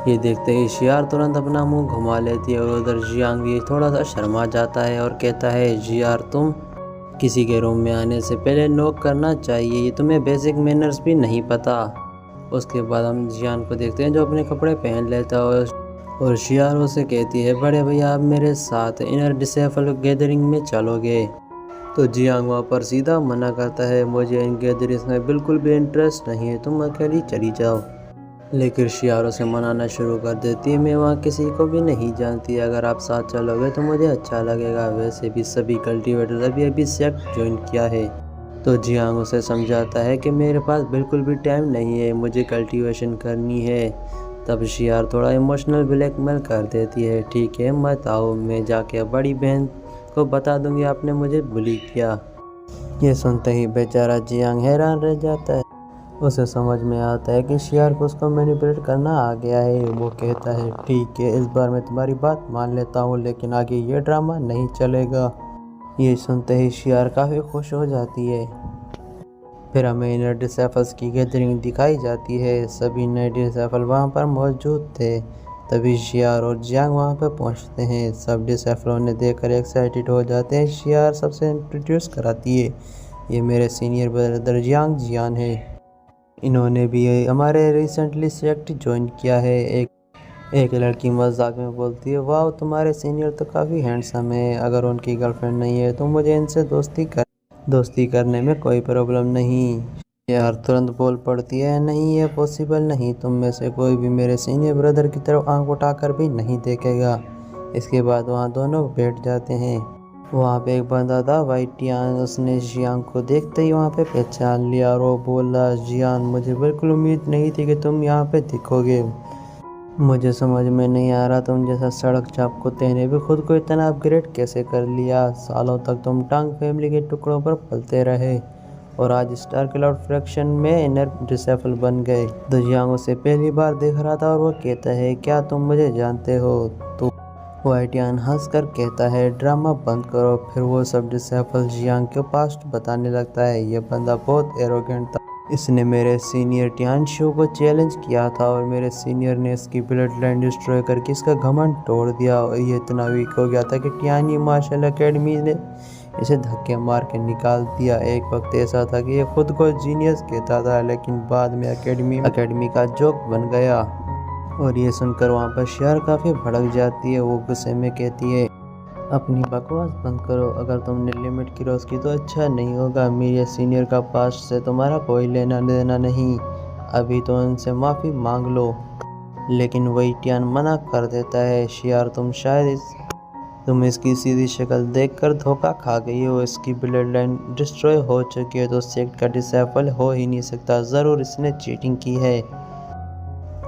ये देखते ही शियार तुरंत अपना मुंह घुमा लेती है और उधर जियांग भी थोड़ा सा शर्मा जाता है और कहता है, जियार तुम किसी के रूम में आने से पहले नॉक करना चाहिए, ये तुम्हें बेसिक मैनर्स भी नहीं पता। उसके बाद हम जियान को देखते हैं जो अपने कपड़े पहन लेता है और शियार उसे कहती है, बड़े भैया आप मेरे साथ इनर डिसेबल गैदरिंग में चलोगे। तो जियांग वहाँ पर सीधा मना करता है, मुझे इन गैदरिंग्स में बिल्कुल भी इंटरेस्ट नहीं है, तुम अकेली चली जाओ। लेकिन शियार उसे मनाना शुरू कर देती है, मैं वहाँ किसी को भी नहीं जानती, अगर आप साथ चलोगे तो मुझे अच्छा लगेगा, वैसे भी सभी कल्टीवेटर अभी सेक्ट ज्वाइन किया है। तो जियांग उसे समझाता है कि मेरे पास बिल्कुल भी टाइम नहीं है, मुझे कल्टीवेशन करनी है। तब शियार थोड़ा इमोशनल ब्लैकमेल कर देती है, ठीक है मत आओ, मैं जाके बड़ी बहन को बता दूंगी आपने मुझे बुली किया। ये सुनते ही बेचारा जियांग हैरान रह जाता है, उसे समझ में आता है कि शियार को उसको मैनिपुलेट करना आ गया है। वो कहता है, ठीक है इस बार मैं तुम्हारी बात मान लेता हूँ, लेकिन आगे ये ड्रामा नहीं चलेगा। ये सुनते ही शियार काफ़ी खुश हो जाती है। फिर हमें इनर डिसेबल्स की गैदरिंग दिखाई जाती है, सभी नए डिसेबल वहाँ पर मौजूद थे। तभी शियार और जियांग वहाँ पर पहुँचते हैं, सब डिसेबलों ने देखकर एक्साइटेड हो जाते हैं। शियार सबसे इंट्रोड्यूस कराती है, ये मेरे सीनियर ब्रदर जियांग जियान है, इन्होंने भी हमारे रिसेंटली सेक्ट ज्वाइन किया है। एक लड़की मजाक में बोलती है, वाह तुम्हारे सीनियर तो काफ़ी हैंडसम है, अगर उनकी गर्लफ्रेंड नहीं है तो मुझे इनसे दोस्ती करने में कोई प्रॉब्लम नहीं। यार तुरंत बोल पड़ती है, नहीं ये पॉसिबल नहीं, तुम में से कोई भी मेरे सीनियर ब्रदर की तरफ आंख उठाकर भी नहीं देखेगा। इसके बाद वहाँ दोनों बैठ जाते हैं। वहाँ पे एक बंदा था वाइटियान, उसने जियांग को देखते ही वहाँ पे पहचान लिया और वो बोला, जियान मुझे बिल्कुल उम्मीद नहीं थी कि तुम यहाँ पे दिखोगे, मुझे समझ में नहीं आ रहा तुम जैसा सड़क चाप कुत्ते ने भी खुद को इतना अपग्रेड कैसे कर लिया, सालों तक तुम टांग फैमिली के टुकड़ों पर पलते रहे और आज स्टार क्लाउड फ्रैक्शन में इनर डिसेबल बन गए। तो जियांग उसे पहली बार देख रहा था और वो कहता है, क्या तुम मुझे जानते हो? तो वाइटियान हंसकर कहता है, ड्रामा बंद करो। फिर वो सब डिसेबल जियांग के पास्ट बताने लगता है, ये बंदा बहुत एरोगेंट था, इसने मेरे सीनियर टियानशु को चैलेंज किया था और मेरे सीनियर ने इसकी ब्लड लाइन डिस्ट्रॉय करके इसका घमंड तोड़ दिया और ये इतना वीक हो गया था कि टियानी मार्शल एकेडमी ने इसे धक्के मार के निकाल दिया। एक वक्त ऐसा था कि ये खुद को जीनियस कहता था, लेकिन बाद में एकेडमी का जोक बन गया। और ये सुनकर वहाँ पर शियार काफ़ी भड़क जाती है, वो गुस्से में कहती है, अपनी बकवास बंद करो, अगर तुमने लिमिट क्रॉस की तो अच्छा नहीं होगा, मेरे सीनियर का पास्ट से तुम्हारा कोई लेना देना नहीं, अभी तो उनसे माफ़ी मांग लो। लेकिन वाइटियान मना कर देता है, शियार तुम इसकी सीधी शक्ल देखकर धोखा खा गई हो, इसकी ब्लड लाइन डिस्ट्रॉय हो चुकी है तो सेक्ट का डिसेबल हो ही नहीं सकता, ज़रूर इसने चीटिंग की है।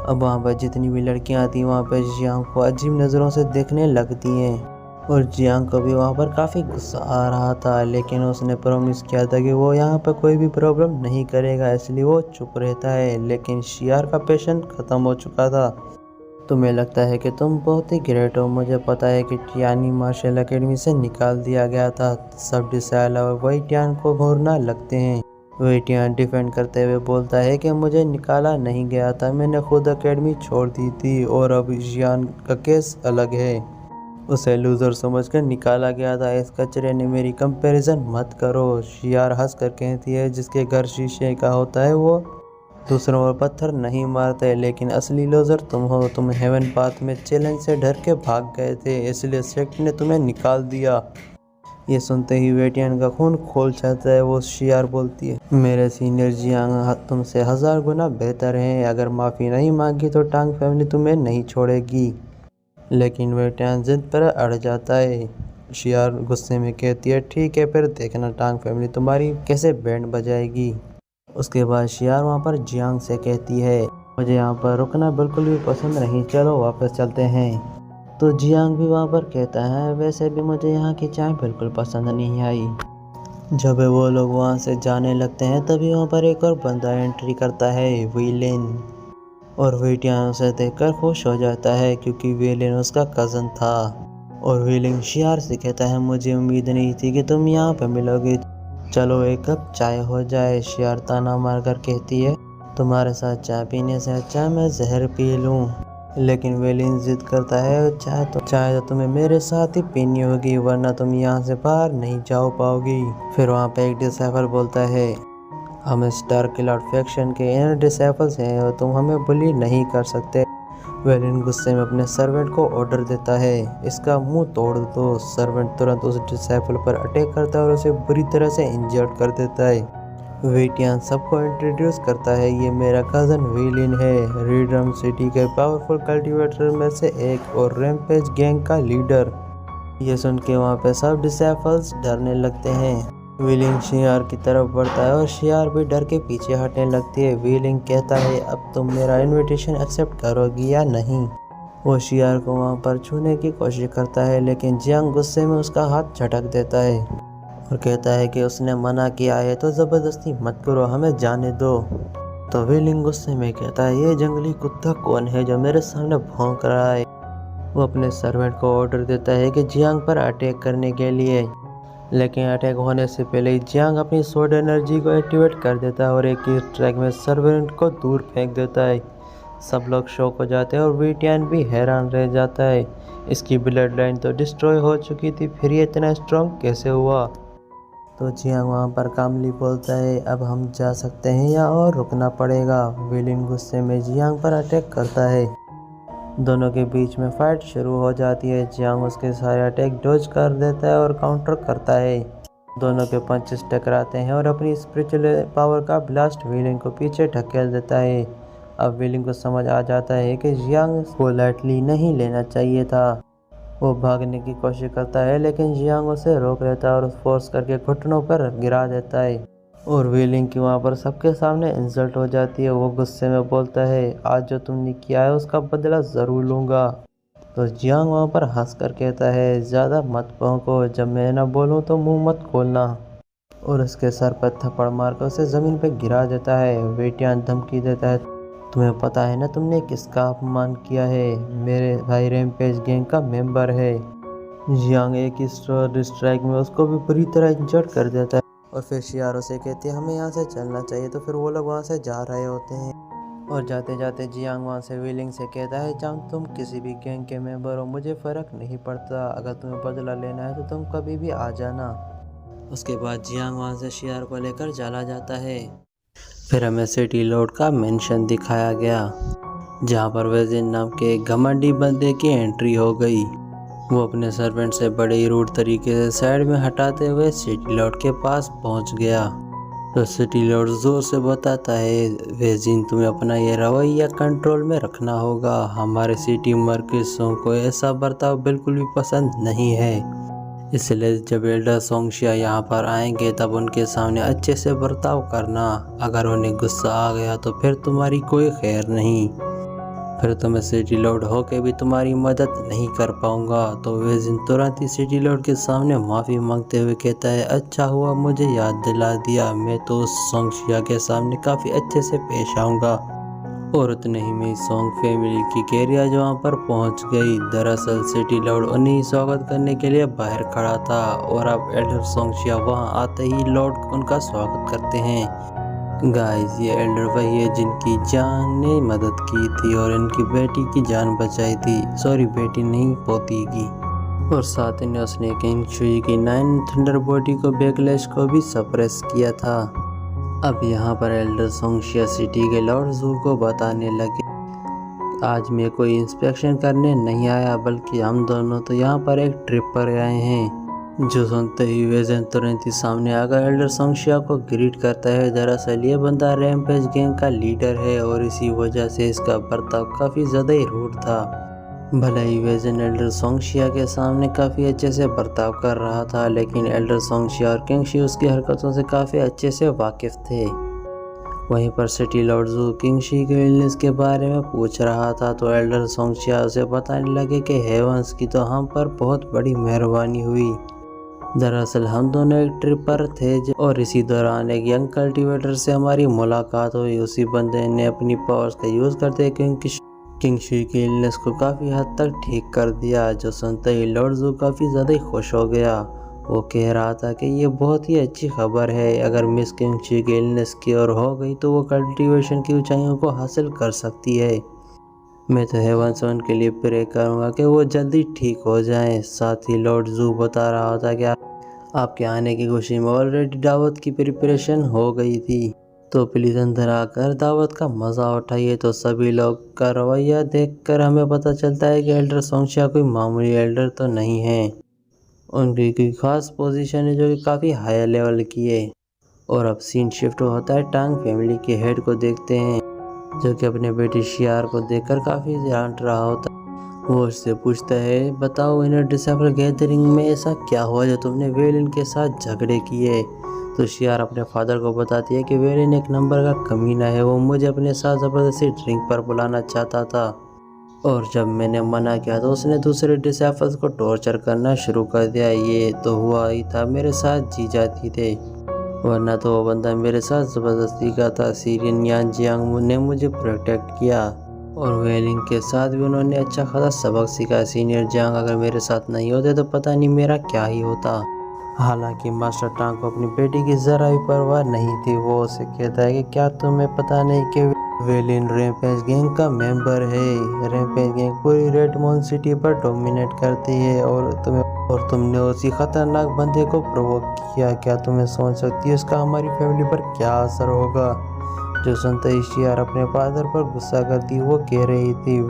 अब वहाँ पर जितनी भी लड़कियाँ आती वहाँ पर जियांग को अजीब नज़रों से देखने लगती हैं और जियांग को भी वहाँ पर काफ़ी गुस्सा आ रहा था, लेकिन उसने प्रॉमिस किया था कि वो यहाँ पर कोई भी प्रॉब्लम नहीं करेगा, इसलिए वो चुप रहता है। लेकिन शियार का पेशेंस ख़त्म हो चुका था। तुम्हें लगता है कि तुम बहुत ही ग्रेट हो, मुझे पता है कि टियानी मार्शल एकेडमी से निकाल दिया गया था। सब डिसाइल और वाइटियान को घूरना लगते हैं। वाइटियान डिफेंड करते हुए बोलता है कि मुझे निकाला नहीं गया था, मैंने खुद एकेडमी छोड़ दी थी और अब जियान का केस अलग है, उसे लूज़र समझकर निकाला गया था, इस कचरे ने मेरी कंपैरिजन मत करो। शियार हंस कर कहती है, जिसके घर शीशे का होता है वो दूसरों पर पत्थर नहीं मारते, लेकिन असली लूज़र तुम हो, तुम हेवन पाथ में चैलेंज से डर के भाग गए थे, इसलिए सेक्ट ने तुम्हें निकाल दिया। ये सुनते ही वेटियन का खून खोल जाता है। वो शियार बोलती है, मेरे सीनियर जियांग तुमसे 1000 गुना बेहतर हैं, अगर माफ़ी नहीं मांगी तो टांग फैमिली तुम्हें नहीं छोड़ेगी। लेकिन वेटियन जिद पर अड़ जाता है। शियार गुस्से में कहती है, ठीक है फिर देखना टांग फैमिली तुम्हारी कैसे बैंड बजाएगी। उसके बाद शियार वहाँ पर जियांग से कहती है, मुझे यहाँ पर रुकना बिल्कुल भी पसंद नहीं, चलो वापस चलते हैं। तो जियांग भी वहाँ पर कहता है, वैसे भी मुझे यहाँ की चाय बिल्कुल पसंद नहीं आई। जब वो लोग वहाँ से जाने लगते हैं तभी वहाँ पर एक और बंदा एंट्री करता है, विलेन, और वेटियान उसे देखकर खुश हो जाता है क्योंकि विलेन उसका कज़न था। और विलेन शियार से कहता है, मुझे उम्मीद नहीं थी कि तुम यहाँ पर मिलोगे, चलो एक कप चाय हो जाए। शियार ताना मारकर कहती है, तुम्हारे साथ चाय पीने से अच्छा मैं जहर पी लूँ। लेकिन वेलिन जिद करता है चाहे तो तुम्हें मेरे साथ ही पीनी होगी, वरना तुम यहाँ से बाहर नहीं जा पाओगी। फिर वहाँ पे एक डिसाइपल बोलता है, हम स्टार किलर फैक्शन के इनर डिसाइपल्स हैं और तुम हमें बुली नहीं कर सकते। वेलिन गुस्से में अपने सर्वेंट को ऑर्डर देता है, इसका मुंह तोड़ दो। सर्वेंट तुरंत उस डिसाइपल पर अटैक करता है और उसे बुरी तरह से इंजर्ड कर देता है। वेटियान सबको इंट्रोड्यूस करता है, ये मेरा कज़न वेलिन है, रिडम सिटी के पावरफुल कल्टीवेटर में से एक और रैम्पेज गैंग का लीडर। ये सुन के वहाँ पे सब डिसाइपल्स डरने लगते हैं। वेलिन शियार की तरफ बढ़ता है और शियार भी डर के पीछे हटने लगती है। वेलिन कहता है, अब तुम मेरा इनविटेशन एक्सेप्ट करोगी या नहीं। वो शियार को वहाँ पर छूने की कोशिश करता है, लेकिन जियांग गुस्से में उसका हाथ झटक देता है और कहता है कि उसने मना किया है तो ज़बरदस्ती मत करो, हमें जाने दो। तो वेलिन गुस्से में कहता है, ये जंगली कुत्ता कौन है जो मेरे सामने भौंक रहा है। वो अपने सर्वेंट को ऑर्डर देता है कि जियांग पर अटैक करने के लिए, लेकिन अटैक होने से पहले ही जियांग अपनी सोड एनर्जी को एक्टिवेट कर देता है और एक ही ट्रैक में सर्वेंट को दूर फेंक देता है। सब लोग शॉक हो जाते हैं और वेटियान भी हैरान रह जाता है, इसकी ब्लड लाइन तो डिस्ट्रॉय हो चुकी थी, फिर ये इतना स्ट्रॉन्ग कैसे हुआ। तो जियांग वहाँ पर कामली बोलता है, अब हम जा सकते हैं या और रुकना पड़ेगा। वेलिन गुस्से में जियांग पर अटैक करता है, दोनों के बीच में फाइट शुरू हो जाती है। जियांग उसके सारे अटैक डॉज कर देता है और काउंटर करता है। दोनों के पंचेस टकराते हैं और अपनी स्पिरिचुअल पावर का ब्लास्ट वेलिन को पीछे ढकेल देता है। अब वेलिन को समझ आ जाता है कि जियांग को लाइटली नहीं लेना चाहिए था। वो भागने की कोशिश करता है, लेकिन जियांग उसे रोक लेता है और फोर्स करके घुटनों पर गिरा देता है और वेलिन की वहाँ पर सबके सामने इंसल्ट हो जाती है। वो गुस्से में बोलता है, आज जो तुमने किया है उसका बदला ज़रूर लूँगा। तो जियांग वहाँ पर हंस कर कहता है, ज़्यादा मत भौंको, जब मैं ना बोलूँ तो मुंह मत खोलना, और उसके सर पर थप्पड़ मारकर उसे ज़मीन पर गिरा देता है। वेटियान धमकी देता है, तुम्हें पता है ना तुमने किसका अपमान किया है, मेरे भाई रैम्पेज गैंग का मेंबर है। जियांग एक ही स्ट्राइक में उसको भी बुरी तरह इंजर्ड कर देता है और फिर शियारो से कहती है, हमें यहाँ से चलना चाहिए। तो फिर वो लोग वहाँ से जा रहे होते हैं और जाते जाते जियांग वहाँ से वेलिन से कहता है, चाहे तुम किसी भी गैंग के मेंबर हो, मुझे फ़र्क नहीं पड़ता, अगर तुम्हें बदला लेना है तो तुम कभी भी आ जाना। उसके बाद जियांग वहाँ से शियार को लेकर चला जाता है। फिर हमें सिटी लॉर्ड का मेंशन दिखाया गया, जहाँ पर वेजिन नाम के एक घमंडी बंदे की एंट्री हो गई। वो अपने सर्वेंट से बड़े ही रूड तरीके से साइड में हटाते हुए सिटी लॉर्ड के पास पहुंच गया। तो सिटी लॉर्ड जोर से बताता है, वेजिन तुम्हें अपना ये रवैया कंट्रोल में रखना होगा, हमारे सिटी मर्किसों को ऐसा बर्ताव बिल्कुल भी पसंद नहीं है, इसलिए जब एल्डर सोंगशिया यहाँ पर आएंगे तब उनके सामने अच्छे से बर्ताव करना, अगर उन्हें गुस्सा आ गया तो फिर तुम्हारी कोई खैर नहीं, फिर तो मैं सिटी लॉर्ड होके भी तुम्हारी मदद नहीं कर पाऊंगा। तो वेजिन तुरंत ही सिटी लॉर्ड के सामने माफ़ी मांगते हुए कहता है, अच्छा हुआ मुझे याद दिला दिया, मैं तो उस सोंगशिया के सामने काफ़ी अच्छे से पेश आऊँगा। और उतने ही में सोंग फैमिली की कैरियर जो वहाँ पर पहुँच गई। दरअसल सिटी लॉर्ड उन्हें स्वागत करने के लिए बाहर खड़ा था और अब एल्डर सोंगशिया वहाँ आते ही लॉर्ड उनका स्वागत करते हैं। गाइस, ये एल्डर वही है जिनकी जान ने मदद की थी और इनकी बेटी की जान बचाई थी, सॉरी बेटी नहीं पोती की, और साथ ही उसने किंग शुई की 9 थंडर बॉडी को बैकलैश को भी सप्रेस किया था। अब यहाँ पर एल्डर सोंगशिया सिटी के लॉर्ड जू को बताने लगे, आज मैं कोई इंस्पेक्शन करने नहीं आया, बल्कि हम दोनों तो यहाँ पर एक ट्रिप पर आए हैं। जो सुनते ही वेजन तुरंत ही सामने आकर एल्डर सोंगशिया को ग्रीट करता है। दरअसल ये बंदा रैम्पेज गैंग का लीडर है और इसी वजह से इसका बर्ताव काफ़ी ज़्यादा ही रूड था। भले ही वेजन एल्डर सोंगशिया के सामने काफ़ी अच्छे से बर्ताव कर रहा था, लेकिन एल्डर सोंगशिया और किंगशी उसकी हरकतों से काफ़ी अच्छे से वाकिफ़ थे। वहीं पर सिटी लॉर्ड जू किंगशी के इलनेस के बारे में पूछ रहा था, तो एल्डर सोंगशिया उसे बताने लगे कि हेवंस की तो हम पर बहुत बड़ी मेहरबानी हुई। दरअसल हम दोनों एक ट्रिप पर थे और इसी दौरान एक यंग कल्टीवेटर से हमारी मुलाकात हुई। उसी बंदे ने अपनी पावर्स का यूज़ करते किंगशी की इलनेस को काफ़ी हद तक ठीक कर दिया। जो सुनते ही लॉर्ड जू काफ़ी ज़्यादा खुश हो गया। वो कह रहा था कि ये बहुत ही अच्छी खबर है, अगर मिस किंगशी की इलनेस की ओर हो गई तो वो कल्टीवेशन की ऊंचाइयों को हासिल कर सकती है। मैं तो हेवन से उनके लिए प्रे करूँगा कि वो जल्दी ठीक हो जाएं। साथ ही लॉर्ड जू बता रहा होता कि आपके आने की खुशी में ऑलरेडी दावत की प्रिपरेशन हो गई थी, तो प्लीज़ अंदर आकर दावत का मज़ा उठाइए। तो सभी लोग का रवैया देखकर हमें पता चलता है कि एल्डर सोंगशिया कोई मामूली एल्डर तो नहीं है। उनकी कोई खास पोजीशन है जो कि काफ़ी हाई लेवल की है। और अब सीन शिफ्ट होता है टांग फैमिली के हेड को देखते हैं, जो कि अपने बेटे शियार को देखकर काफ़ी डांट रहा होता है। वो उससे पूछता है, बताओ इनर डिसेबल गैदरिंग में ऐसा क्या हुआ जो तुमने वेलिन के साथ झगड़े किए। तो शियार अपने फादर को बताती है कि वेलिन एक नंबर का कमीना है, वो मुझे अपने साथ ज़बरदस्ती ड्रिंक पर बुलाना चाहता था और जब मैंने मना किया तो उसने दूसरे डिसेबल्स को टॉर्चर करना शुरू कर दिया। ये तो हुआ ही था, मेरे साथ जी जाती थे, वरना तो वो बंदा मेरे साथ ज़बरदस्ती का था। सीरियन यान जियांग ने मुझे प्रोटेक्ट किया और वेलिंग के साथ भी उन्होंने अच्छा खासा सबक सीखा। सीनियर जियांग अगर मेरे साथ नहीं होते तो पता नहीं मेरा क्या ही होता। हालांकि मास्टर टांग को अपनी बेटी की ज़रा भी परवाह नहीं थी। वो उसे कहता है कि क्या तुम्हें पता नहीं कि वेलिन रैम्पेज गैंग का मेंबर है। रैम्पेज गैंग पूरी रेडमोन सिटी पर डोमिनेट करती है और तुमने उसी खतरनाक बंदे को प्रोवोक किया। क्या तुम्हें सोच सकती है उसका हमारी फैमिली पर क्या असर होगा। जो सुनते ही शियार अपने फादर पर गुस्सा करती वो कह रही थी,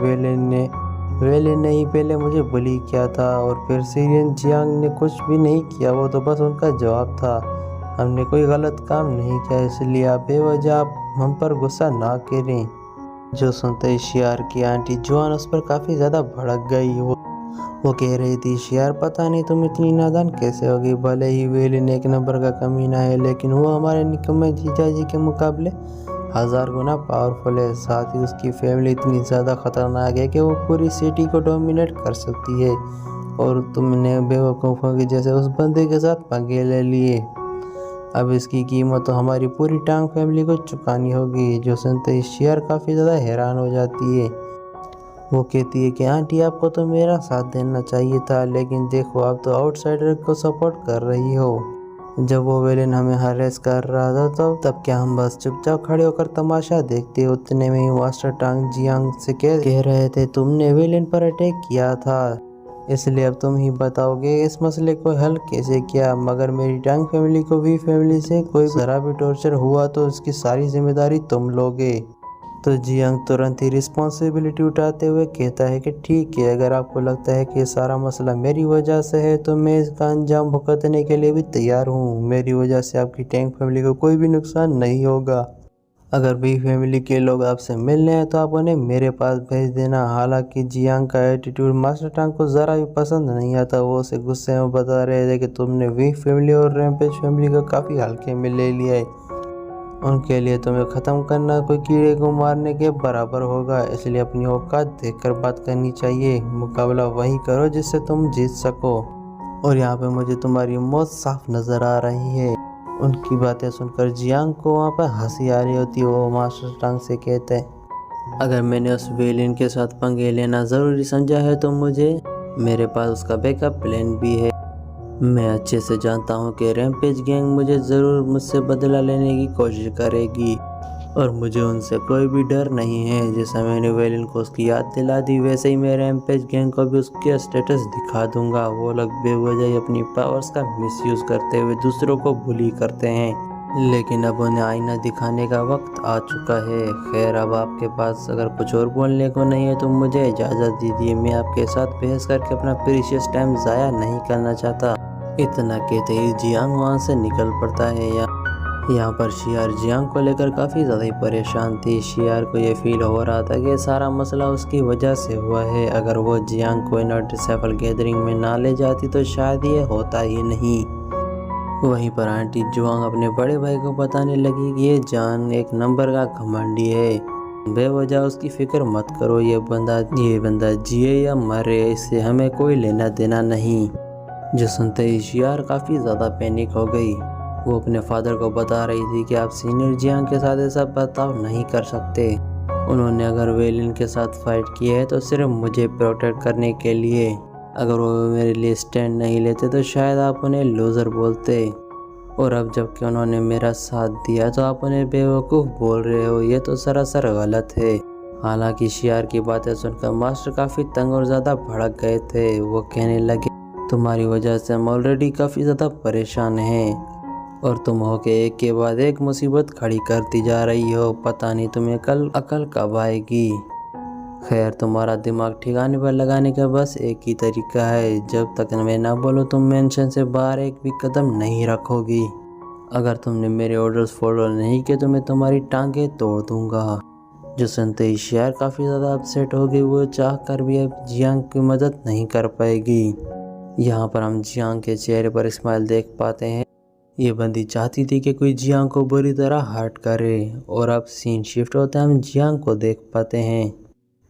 वेलिन ने ही पहले मुझे बुली किया था और फिर सीरियन जियांग ने कुछ भी नहीं किया, वो तो बस उनका जवाब था। हमने कोई गलत काम नहीं किया, इसलिए आप बेवजह हम पर गुस्सा ना करें। जो सुनते ही शियार की आंटी जुआन उस पर काफ़ी ज़्यादा भड़क गई। वो कह रही थी, शियार पता नहीं तुम इतनी नादान कैसे होगी। भले ही वेलिन एक नंबर का कमीना है, लेकिन वो हमारे निकम्मे जीजाजी के मुकाबले 1000 गुना पावरफुल है। साथ ही उसकी फैमिली इतनी ज़्यादा ख़तरनाक है कि वो पूरी सिटी को डोमिनेट कर सकती है और तुमने बेवकूफ़ों की जैसे उस बंदे के साथ पंगे ले लिए। अब इसकी कीमत तो हमारी पूरी टांग फैमिली को चुकानी होगी। जो सुनते ही शियार काफ़ी ज़्यादा हैरान हो जाती है। वो कहती है कि आंटी आपको तो मेरा साथ देना चाहिए था, लेकिन देखो आप तो आउटसाइडर को सपोर्ट कर रही हो। जब वो वेलिन हमें हरेस कर रहा था तब क्या हम बस चुपचाप खड़े होकर तमाशा देखते। उतने में ही मास्टर टांग जियांग से कह रहे थे, तुमने वेलिन पर अटैक किया था, इसलिए अब तुम ही बताओगे इस मसले को हल कैसे किया। मगर मेरी टांग फैमिली को भी फैमिली से कोई ज़रा भी टॉर्चर हुआ तो उसकी सारी जिम्मेदारी तुम लोगे। तो जियांग तुरंत ही रिस्पॉन्सिबिलिटी उठाते हुए कहता है कि ठीक है, अगर आपको लगता है कि ये सारा मसला मेरी वजह से है तो मैं इसका अंजाम भुगतने के लिए भी तैयार हूँ। मेरी वजह से आपकी टैंक फैमिली को कोई भी नुकसान नहीं होगा। अगर भी फैमिली के लोग आपसे मिलने हैं तो आप उन्हें मेरे पास भेज देना। हालांकि जियांग का एटीट्यूड मास्टर टांग को ज़रा भी पसंद नहीं आता। वो उसे गुस्से में बता रहे थे कि तुमने वी फैमिली और रैम्पेज फैमिली को काफ़ी हल्के में ले लिया है। उनके लिए तुम्हें ख़त्म करना कोई कीड़े को मारने के बराबर होगा, इसलिए अपनी औकात देखकर बात करनी चाहिए। मुकाबला वही करो जिससे तुम जीत सको। और यहाँ पे मुझे तुम्हारी मौत साफ नज़र आ रही है। उनकी बातें सुनकर जियांग को वहाँ पर हंसी आ रही होती है। वो मास्टर टांग से कहते हैं, अगर मैंने उस वेलिन के साथ पंगे लेना ज़रूरी समझा है तो मेरे पास उसका बैकअप प्लान भी है। मैं अच्छे से जानता हूँ कि रैम्पेज गैंग मुझसे बदला लेने की कोशिश करेगी और मुझे उनसे कोई भी डर नहीं है। जैसा मैंने वेलिन को उसकी याद दिला दी, वैसे ही मैं रैम्पेज गैंग को भी उसके स्टेटस दिखा दूंगा। वो लोग बेवजह ही अपनी पावर्स का मिसयूज़ करते हुए दूसरों को बुली करते हैं, लेकिन अब उन्हें आईना दिखाने का वक्त आ चुका है। खैर, अब आपके पास अगर कुछ और बोलने को नहीं है तो मुझे इजाज़त दीजिए। मैं आपके साथ बहस करके अपना प्रीशियस टाइम ज़ाया नहीं करना चाहता। इतना कहते ही जियांग वहाँ से निकल पड़ता है। यहाँ पर शियार जियांग को लेकर काफ़ी ज़्यादा ही परेशान थी। शियार को ये फील हो रहा था कि सारा मसला उसकी वजह से हुआ है। अगर वो जियांग को इनर डिसेबल गैदरिंग में ना ले जाती तो शायद ये होता ही नहीं। वहीं पर आंटी जुआंग अपने बड़े भाई को बताने लगी कि ये जान एक नंबर का घमंडी है, बेवजह उसकी फिक्र मत करो। ये बंदा जिए या मरे, इससे हमें कोई लेना देना नहीं। जो सुनते ही शियार काफ़ी ज़्यादा पैनिक हो गई। वो अपने फादर को बता रही थी कि आप सीनियर जियांग के साथ ऐसा बर्ताव नहीं कर सकते। उन्होंने अगर वेलिन के साथ फाइट किया है तो सिर्फ मुझे प्रोटेक्ट करने के लिए। अगर वो मेरे लिए स्टैंड नहीं लेते तो शायद आप उन्हें लूज़र बोलते, और अब जबकि उन्होंने मेरा साथ दिया तो आप उन्हें बेवकूफ़ बोल रहे हो। ये तो सरासर गलत है। हालांकि शियार की बातें सुनकर मास्टर काफ़ी तंग और ज़्यादा भड़क गए थे। वो कहने लगे, तुम्हारी वजह से हम ऑलरेडी काफ़ी ज़्यादा परेशान हैं और तुम हो के एक के बाद एक मुसीबत खड़ी करती जा रही हो। पता नहीं तुम्हें कल अकल कब आएगी। खैर, तुम्हारा दिमाग ठिकाने पर लगाने का बस एक ही तरीका है, जब तक मैं ना बोलूँ तुम मेंशन से बाहर एक भी कदम नहीं रखोगी। अगर तुमने मेरे ऑर्डर्स फॉलो नहीं किए तो मैं तुम्हारी टांगें तोड़ दूंगा। जो सुनते ही शियार काफ़ी ज़्यादा अपसेट हो गई। वो चाह कर भी अब जियांग की मदद नहीं कर पाएगी। यहाँ पर हम जियांग के चेहरे पर स्माइल देख पाते हैं। ये बंदी चाहती थी कि कोई जियांग को बुरी तरह हर्ट करे। और अब सीन शिफ्ट होता है, हम जियांग को देख पाते हैं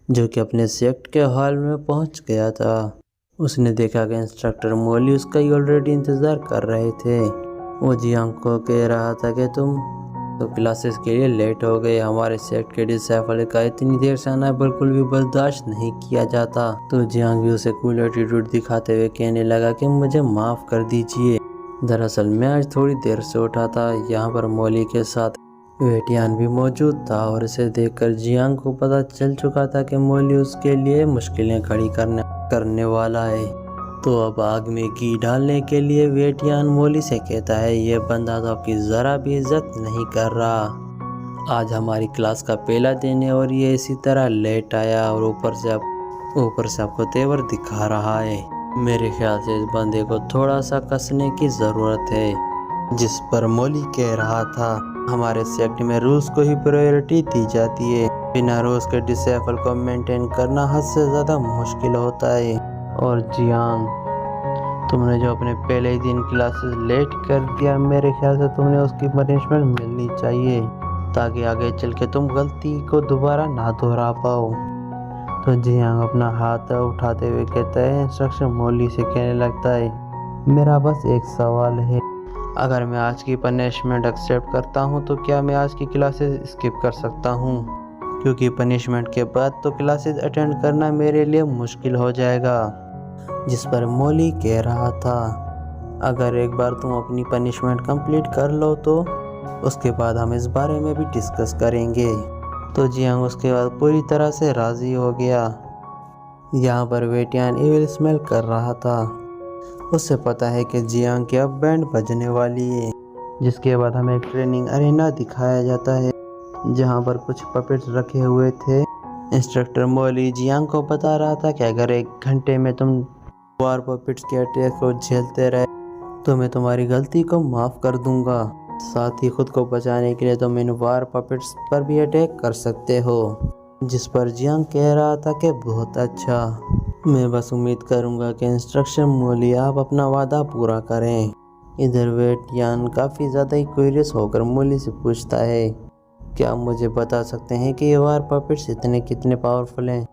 जो कि अपने सेक्ट के हॉल में पहुंच गया था। उसने देखा कि इंस्ट्रक्टर मोली उसका ही ऑलरेडी इंतज़ार कर रहे थे। वो जियांग को कह रहा था कि तुम तो क्लासेस के लिए लेट हो गए। हमारे सेक्ट के डिसाइपल का इतनी देर से आना बिल्कुल भी बर्दाश्त नहीं किया जाता। तो जियांग भी उसे कूल एटीट्यूड दिखाते हुए कहने लगा कि मुझे माफ़ कर दीजिए, दरअसल मैं आज थोड़ी देर से उठा था। यहाँ पर मोली के साथ वेटियान भी मौजूद था और इसे देखकर जियांग को पता चल चुका था कि मोली उसके लिए मुश्किलें खड़ी करने वाला है। तो अब आग में घी डालने के लिए वेटियान मोली से कहता है, ये बंदा तो आपकी ज़रा भी इज्जत नहीं कर रहा। आज हमारी क्लास का पहला दिन है और ये इसी तरह लेट आया और ऊपर से आपको तेवर दिखा रहा है। मेरे ख्याल से इस बंदे को थोड़ा सा कसने की ज़रूरत है। जिस पर मोली कह रहा था, हमारे सेक्ट में रूल्स को ही प्रायोरिटी दी जाती है। बिना रूल्स के डिसाइपल को मेंटेन करना हद से ज़्यादा मुश्किल होता है। और जियांग, तुमने जो अपने पहले ही दिन क्लासेस लेट कर दिया, मेरे ख्याल से तुमने उसकी पनिशमेंट मिलनी चाहिए ताकि आगे चल के तुम गलती को दोबारा ना दोहरा पाओ। तो जियांग अपना हाथ उठाते हुए कहता है, इंस्ट्रक्टर मोली से कहने लगता है, मेरा बस एक सवाल है, अगर मैं आज की पनिशमेंट एक्सेप्ट करता हूँ तो क्या मैं आज की क्लासेस स्किप कर सकता हूँ? क्योंकि पनिशमेंट के बाद तो क्लासेस अटेंड करना मेरे लिए मुश्किल हो जाएगा। जिस पर मोली कह रहा था, अगर एक बार तुम अपनी पनिशमेंट कंप्लीट कर लो तो उसके बाद हम इस बारे में भी डिस्कस करेंगे। तो जियांग उसके बाद पूरी तरह से राज़ी हो गया। यहाँ पर वेटियान इविल स्मेल कर रहा था। उससे पता है कि जियांग की अब बैंड बजने वाली है। जिसके बाद हमें एक ट्रेनिंग अरेना दिखाया जाता है जहाँ पर कुछ पपेट्स रखे हुए थे। इंस्ट्रक्टर मोली जियांग को बता रहा था कि अगर 1 घंटे में तुम वार पपेट्स के अटैक को झेलते रहे तो मैं तुम्हारी गलती को माफ़ कर दूंगा। साथ ही खुद को बचाने के लिए तुम इन वार पपेट्स पर भी अटैक कर सकते हो। जिस पर जियांग कह रहा था कि बहुत अच्छा, मैं बस उम्मीद करूंगा कि इंस्ट्रक्शन मोली आप अपना वादा पूरा करें। इधर वेटियान काफ़ी ज़्यादा ही क्यूरियस होकर मोली से पूछता है, क्या आप मुझे बता सकते हैं कि ये वार पपेट्स कितने पावरफुल हैं?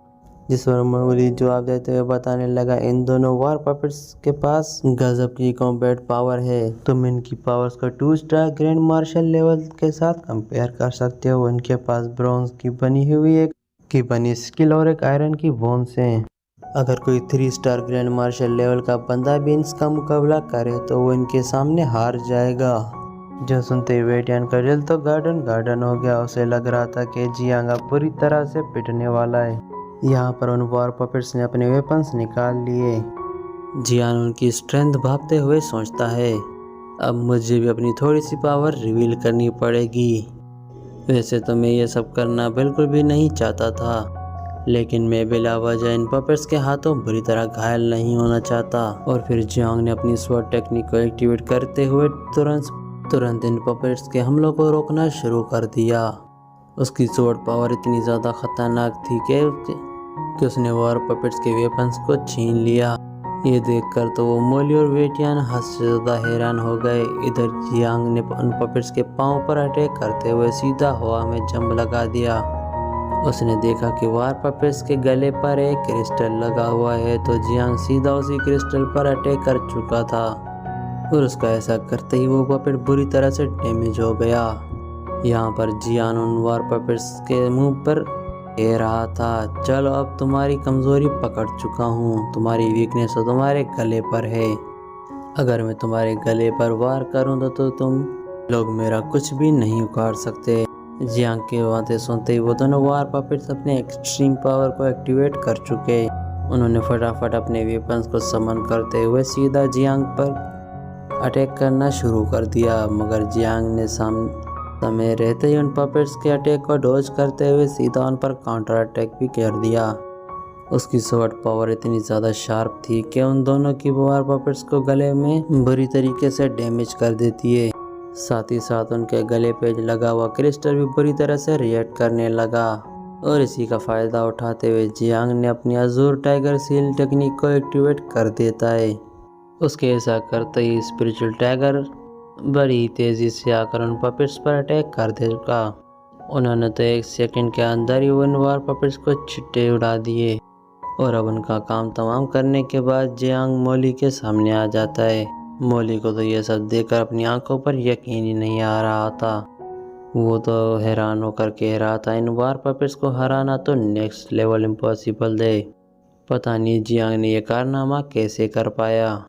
जिस पर मोली जवाब देते हुए बताने लगा, इन दोनों वार पपेट्स के पास गजब की कॉम्बैट पावर है। तुम इनकी पावर्स को 2 स्टार ग्रैंड मार्शल लेवल के साथ कंपेयर कर सकते हो। इनके पास ब्रॉन्ज की बनी स्किल और एक आयरन की बोन्स हैं। अगर कोई 3 स्टार ग्रैंड मार्शल लेवल का बंदा भी इनका मुकाबला करे तो वो इनके सामने हार जाएगा। जो सुनते ही वेटियान का दिल तो गार्डन हो गया। उसे लग रहा था कि जियांग अब पूरी तरह से पिटने वाला है। यहाँ पर उन वार पपेट्स ने अपने वेपन्स निकाल लिए। जियांग उनकी स्ट्रेंथ भापते हुए सोचता है, अब मुझे भी अपनी थोड़ी सी पावर रिवील करनी पड़ेगी। वैसे तो मैं ये सब करना बिल्कुल भी नहीं चाहता था, लेकिन मैं बिला वजह इन पपेट्स के हाथों बुरी तरह घायल नहीं होना चाहता। और फिर जियांग ने अपनी स्वॉर्ड टेक्निक को एक्टिवेट करते हुए तुरंत इन पपेट्स के हमलों को रोकना शुरू कर दिया। उसकी स्वॉर्ड पावर इतनी ज़्यादा खतरनाक थी कि उसने वार पपेट्स के वेपन्स को छीन लिया। ये देखकर तो वो मोली और वेटियान हद से ज़्यादा हैरान हो गए। इधर जियांग ने उन पपेट्स के पाँव पर अटैक करते हुए सीधा हवा में जंप लगा दिया। उसने देखा कि वार पपेट्स के गले पर एक क्रिस्टल लगा हुआ है, तो जियांग सीधा उसी क्रिस्टल पर अटैक कर चुका था और उसका ऐसा करते ही वो पपेट बुरी तरह से डैमेज हो गया। यहाँ पर जियांग उन वार पपेट्स के मुंह पर कह रहा था, चलो अब तुम्हारी कमजोरी पकड़ चुका हूँ। तुम्हारी वीकनेस तो तुम्हारे गले पर है। अगर मैं तुम्हारे गले पर वार करूँ तो तुम लोग मेरा कुछ भी नहीं उखाड़ सकते। जियांग की बातें सुनते ही वो दोनों वार पपेट्स अपने एक्सट्रीम पावर को एक्टिवेट कर चुके। उन्होंने फटाफट अपने वेपन्स को समन करते हुए सीधा जियांग पर अटैक करना शुरू कर दिया, मगर जियांग ने समय रहते ही उन पपेट्स के अटैक को डॉज करते हुए सीधा उन पर काउंटर अटैक भी कर दिया। उसकी स्वॉर्ड पावर इतनी ज़्यादा शार्प थी कि उन दोनों की वार पपेट्स को गले में बुरी तरीके से डैमेज कर देती है। साथ ही साथ उनके गले पे लगा हुआ क्रिस्टल भी बुरी तरह से रिएक्ट करने लगा, और इसी का फ़ायदा उठाते हुए जियांग ने अपनी अजूर टाइगर सील टेक्निक को एक्टिवेट कर देता है। उसके ऐसा करते ही स्पिरिचुअल टाइगर बड़ी तेज़ी से आकर उन पपेट्स पर अटैक कर देगा। उन्होंने तो 1 सेकंड के अंदर ही उन वार पपेट्स को छिट्टे उड़ा दिए, और अब उनका काम तमाम करने के बाद जियांग मोली के सामने आ जाता है। मोली को तो यह सब देखकर अपनी आंखों पर यकीन ही नहीं आ रहा था। वो तो हैरान होकर कह रहा था, इन वार पपेट्स को हराना तो नेक्स्ट लेवल इम्पॉसिबल है। पता नहीं जियांग ने यह कारनामा कैसे कर पाया।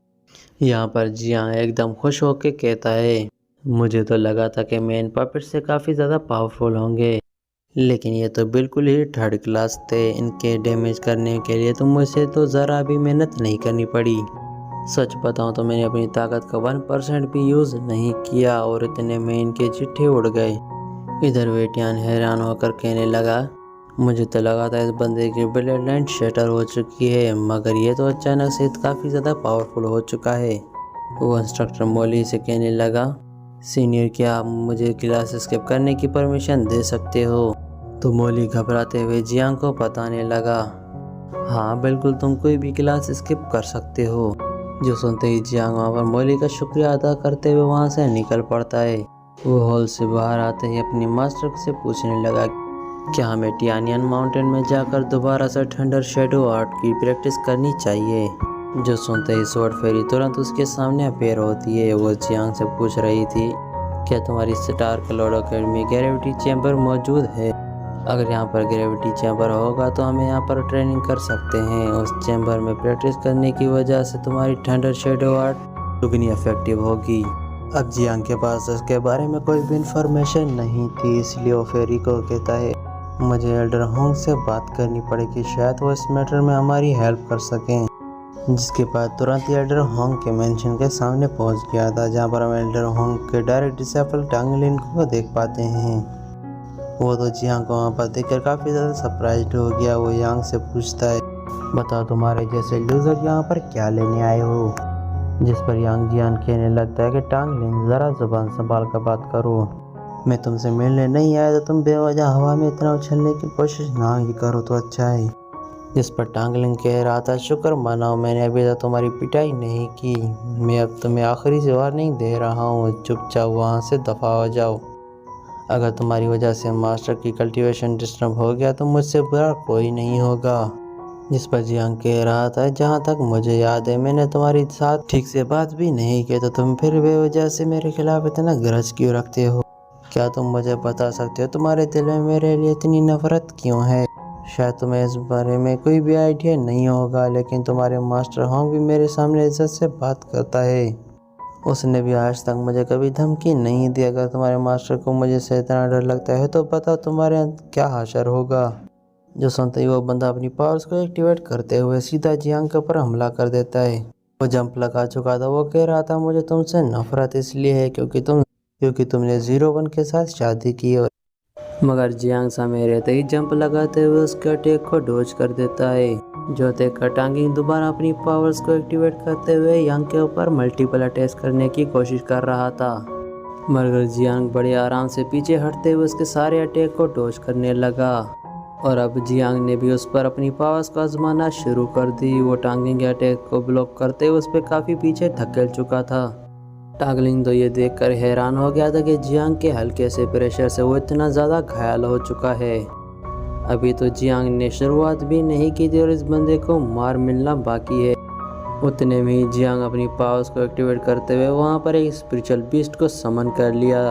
यहाँ पर जियांग एकदम खुश होकर कहता है, मुझे तो लगा था कि मेन पपेट से काफ़ी ज़्यादा पावरफुल होंगे, लेकिन ये तो बिल्कुल ही थर्ड क्लास थे। इनके डैमेज करने के लिए तो मुझे तो ज़रा भी मेहनत नहीं करनी पड़ी। सच बताऊँ तो मैंने अपनी ताकत का 1% भी यूज़ नहीं किया, और इतने में इनके चिट्ठे उड़ गए। इधर वेटियान हैरान होकर कहने लगा, मुझे तो लगा था इस बंदे की ब्लड लाइन शटर हो चुकी है, मगर ये तो अचानक से काफ़ी ज़्यादा पावरफुल हो चुका है। वो इंस्ट्रक्टर मोली से कहने लगा, सीनियर क्या आप मुझे क्लास स्किप करने की परमिशन दे सकते हो? तो मोली घबराते हुए जियांग को बताने लगा, हाँ बिल्कुल, तुम कोई भी क्लास स्किप कर सकते हो। जो सुनते ही जियांग वहाँ पर मोली का शुक्रिया अदा करते हुए वहाँ से निकल पड़ता है। वो हॉल से बाहर आते ही अपनी मास्टर से पूछने लगा, क्या हमें टियानियन माउंटेन में जाकर दोबारा से थंडर शेडो आर्ट की प्रैक्टिस करनी चाहिए? जो सुनते ही स्वॉर्ड फेरी तुरंत उसके सामने अपेयर होती है। वो जियांग से पूछ रही थी, क्या तुम्हारी star cloud academy gravity chamber मौजूद है? अगर यहाँ पर ग्रेविटी चैम्बर होगा तो हमें यहाँ पर ट्रेनिंग कर सकते हैं। उस चैम्बर में प्रैक्टिस करने की वजह से तुम्हारी थंडर शेडो आर्ट दुगनी इफेक्टिव होगी। अब जियांग के पास उसके बारे में कोई भी इंफॉर्मेशन नहीं थी, इसलिए वो फेरी को कहता है, मुझे एल्डर होंग से बात करनी पड़ेगी, शायद वो इस मैटर में हमारी हेल्प कर सकें। जिसके बाद तुरंत ही एल्डर होंग के मेंशन के सामने पहुंच गया था, जहां पर हम एल्डर होंग के डायरेक्ट डिसेबल टांगलिन को देख पाते हैं। वो तो जियांग को वहाँ पर देखकर काफ़ी ज़्यादा सरप्राइज्ड हो गया। वो यांग से पूछता है, बताओ तुम्हारे जैसे लूजर यहाँ पर क्या लेने आए हो? जिस पर यांग जियांग कहने लगता है कि टांगलिन ज़रा जुबान संभाल कर बात करो, मैं तुमसे मिलने नहीं आया, तो तुम बेवजह हवा में इतना उछलने की कोशिश ना ही करो तो अच्छा है। जिस पर टांगलिन कह रहा था, शुक्र मनाओ मैंने अभी तक तुम्हारी पिटाई नहीं की, मैं अब तुम्हें आखिरी से वार्निंग दे रहा हूँ, चुपचाप वहाँ से दफ़ा हो जाओ। अगर तुम्हारी वजह से मास्टर की कल्टीवेशन डिस्टर्ब हो गया तो मुझसे बुरा कोई नहीं होगा। जिस पर जियांग कह रहा था, जहाँ तक मुझे याद है मैंने तुम्हारे साथ ठीक से बात भी नहीं की, तो तुम फिर बेवजह से मेरे खिलाफ इतना ग्रज क्यों रखते हो? क्या तुम मुझे बता सकते हो तुम्हारे दिल में मेरे लिए इतनी नफरत क्यों है? शायद तुम्हें इस बारे में कोई भी आइडिया नहीं होगा, लेकिन तुम्हारे मास्टर होंग भी मेरे सामने इज्जत से बात करता है। उसने भी आज तक मुझे कभी धमकी नहीं दी। अगर तुम्हारे मास्टर को मुझे से इतना डर लगता है तो बताओ तुम्हारे क्या हाशर होगा। जो सुनते ही वो बंदा अपनी पावर्स को एक्टिवेट करते हुए सीधा जियांग के ऊपर हमला कर देता है। वो जंप लगा चुका था। वो कह रहा था, मुझे तुमसे नफरत इसलिए है क्योंकि तुमने 01 के साथ शादी की। और मगर जियांग सामने रहते ही जंप लगाते हुए उसके अटैक को डॉज कर देता है। जो देखकर टांगिंग दोबारा अपनी पावर्स को एक्टिवेट करते हुए यांग के ऊपर मल्टीपल अटैक करने की कोशिश कर रहा था, मगर जियांग बड़े आराम से पीछे हटते हुए उसके सारे अटैक को डॉज करने लगा। और अब जियांग ने भी उस पर अपनी पावर्स को आजमाना शुरू कर दी। वो टांगिंग के अटैक को ब्लॉक करते हुए उस पर काफ़ी पीछे धकेल चुका था। टांगलिंग तो ये देखकर हैरान हो गया था कि जियांग के हल्के से प्रेशर से वो इतना ज़्यादा घायल हो चुका है। अभी तो जियांग ने शुरुआत भी नहीं की थी और इस बंदे को मार मिलना बाकी है। उतने में ही जियांग अपनी पावर्स को एक्टिवेट करते हुए वहाँ पर एक स्पिरिचुअल बीस्ट को समन कर लिया।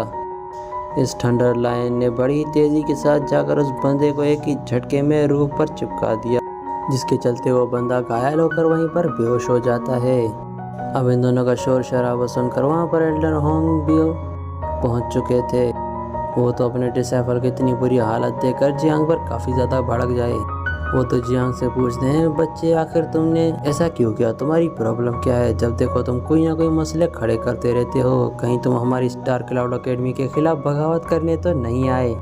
इस थंडर लायन ने बड़ी तेज़ी के साथ जाकर उस बंदे को एक ही झटके में रूह पर चिपका दिया, जिसके चलते वो बंदा घायल होकर वहीं पर बेहोश हो जाता है। अब इन दोनों का शोर शराबा सुनकर वहाँ पर एल्डर होंग भी पहुँच चुके थे। वो तो अपने डिसाइफल की इतनी बुरी हालत देखकर जियांग पर काफ़ी ज़्यादा भड़क जाए। वो तो जियांग से पूछते हैं, बच्चे आखिर तुमने ऐसा क्यों किया, तुम्हारी प्रॉब्लम क्या है? जब देखो तुम कोई ना कोई मसले खड़े करते रहते हो, कहीं तुम हमारी स्टार क्लाउड एकेडमी के खिलाफ बगावत करने तो नहीं आए?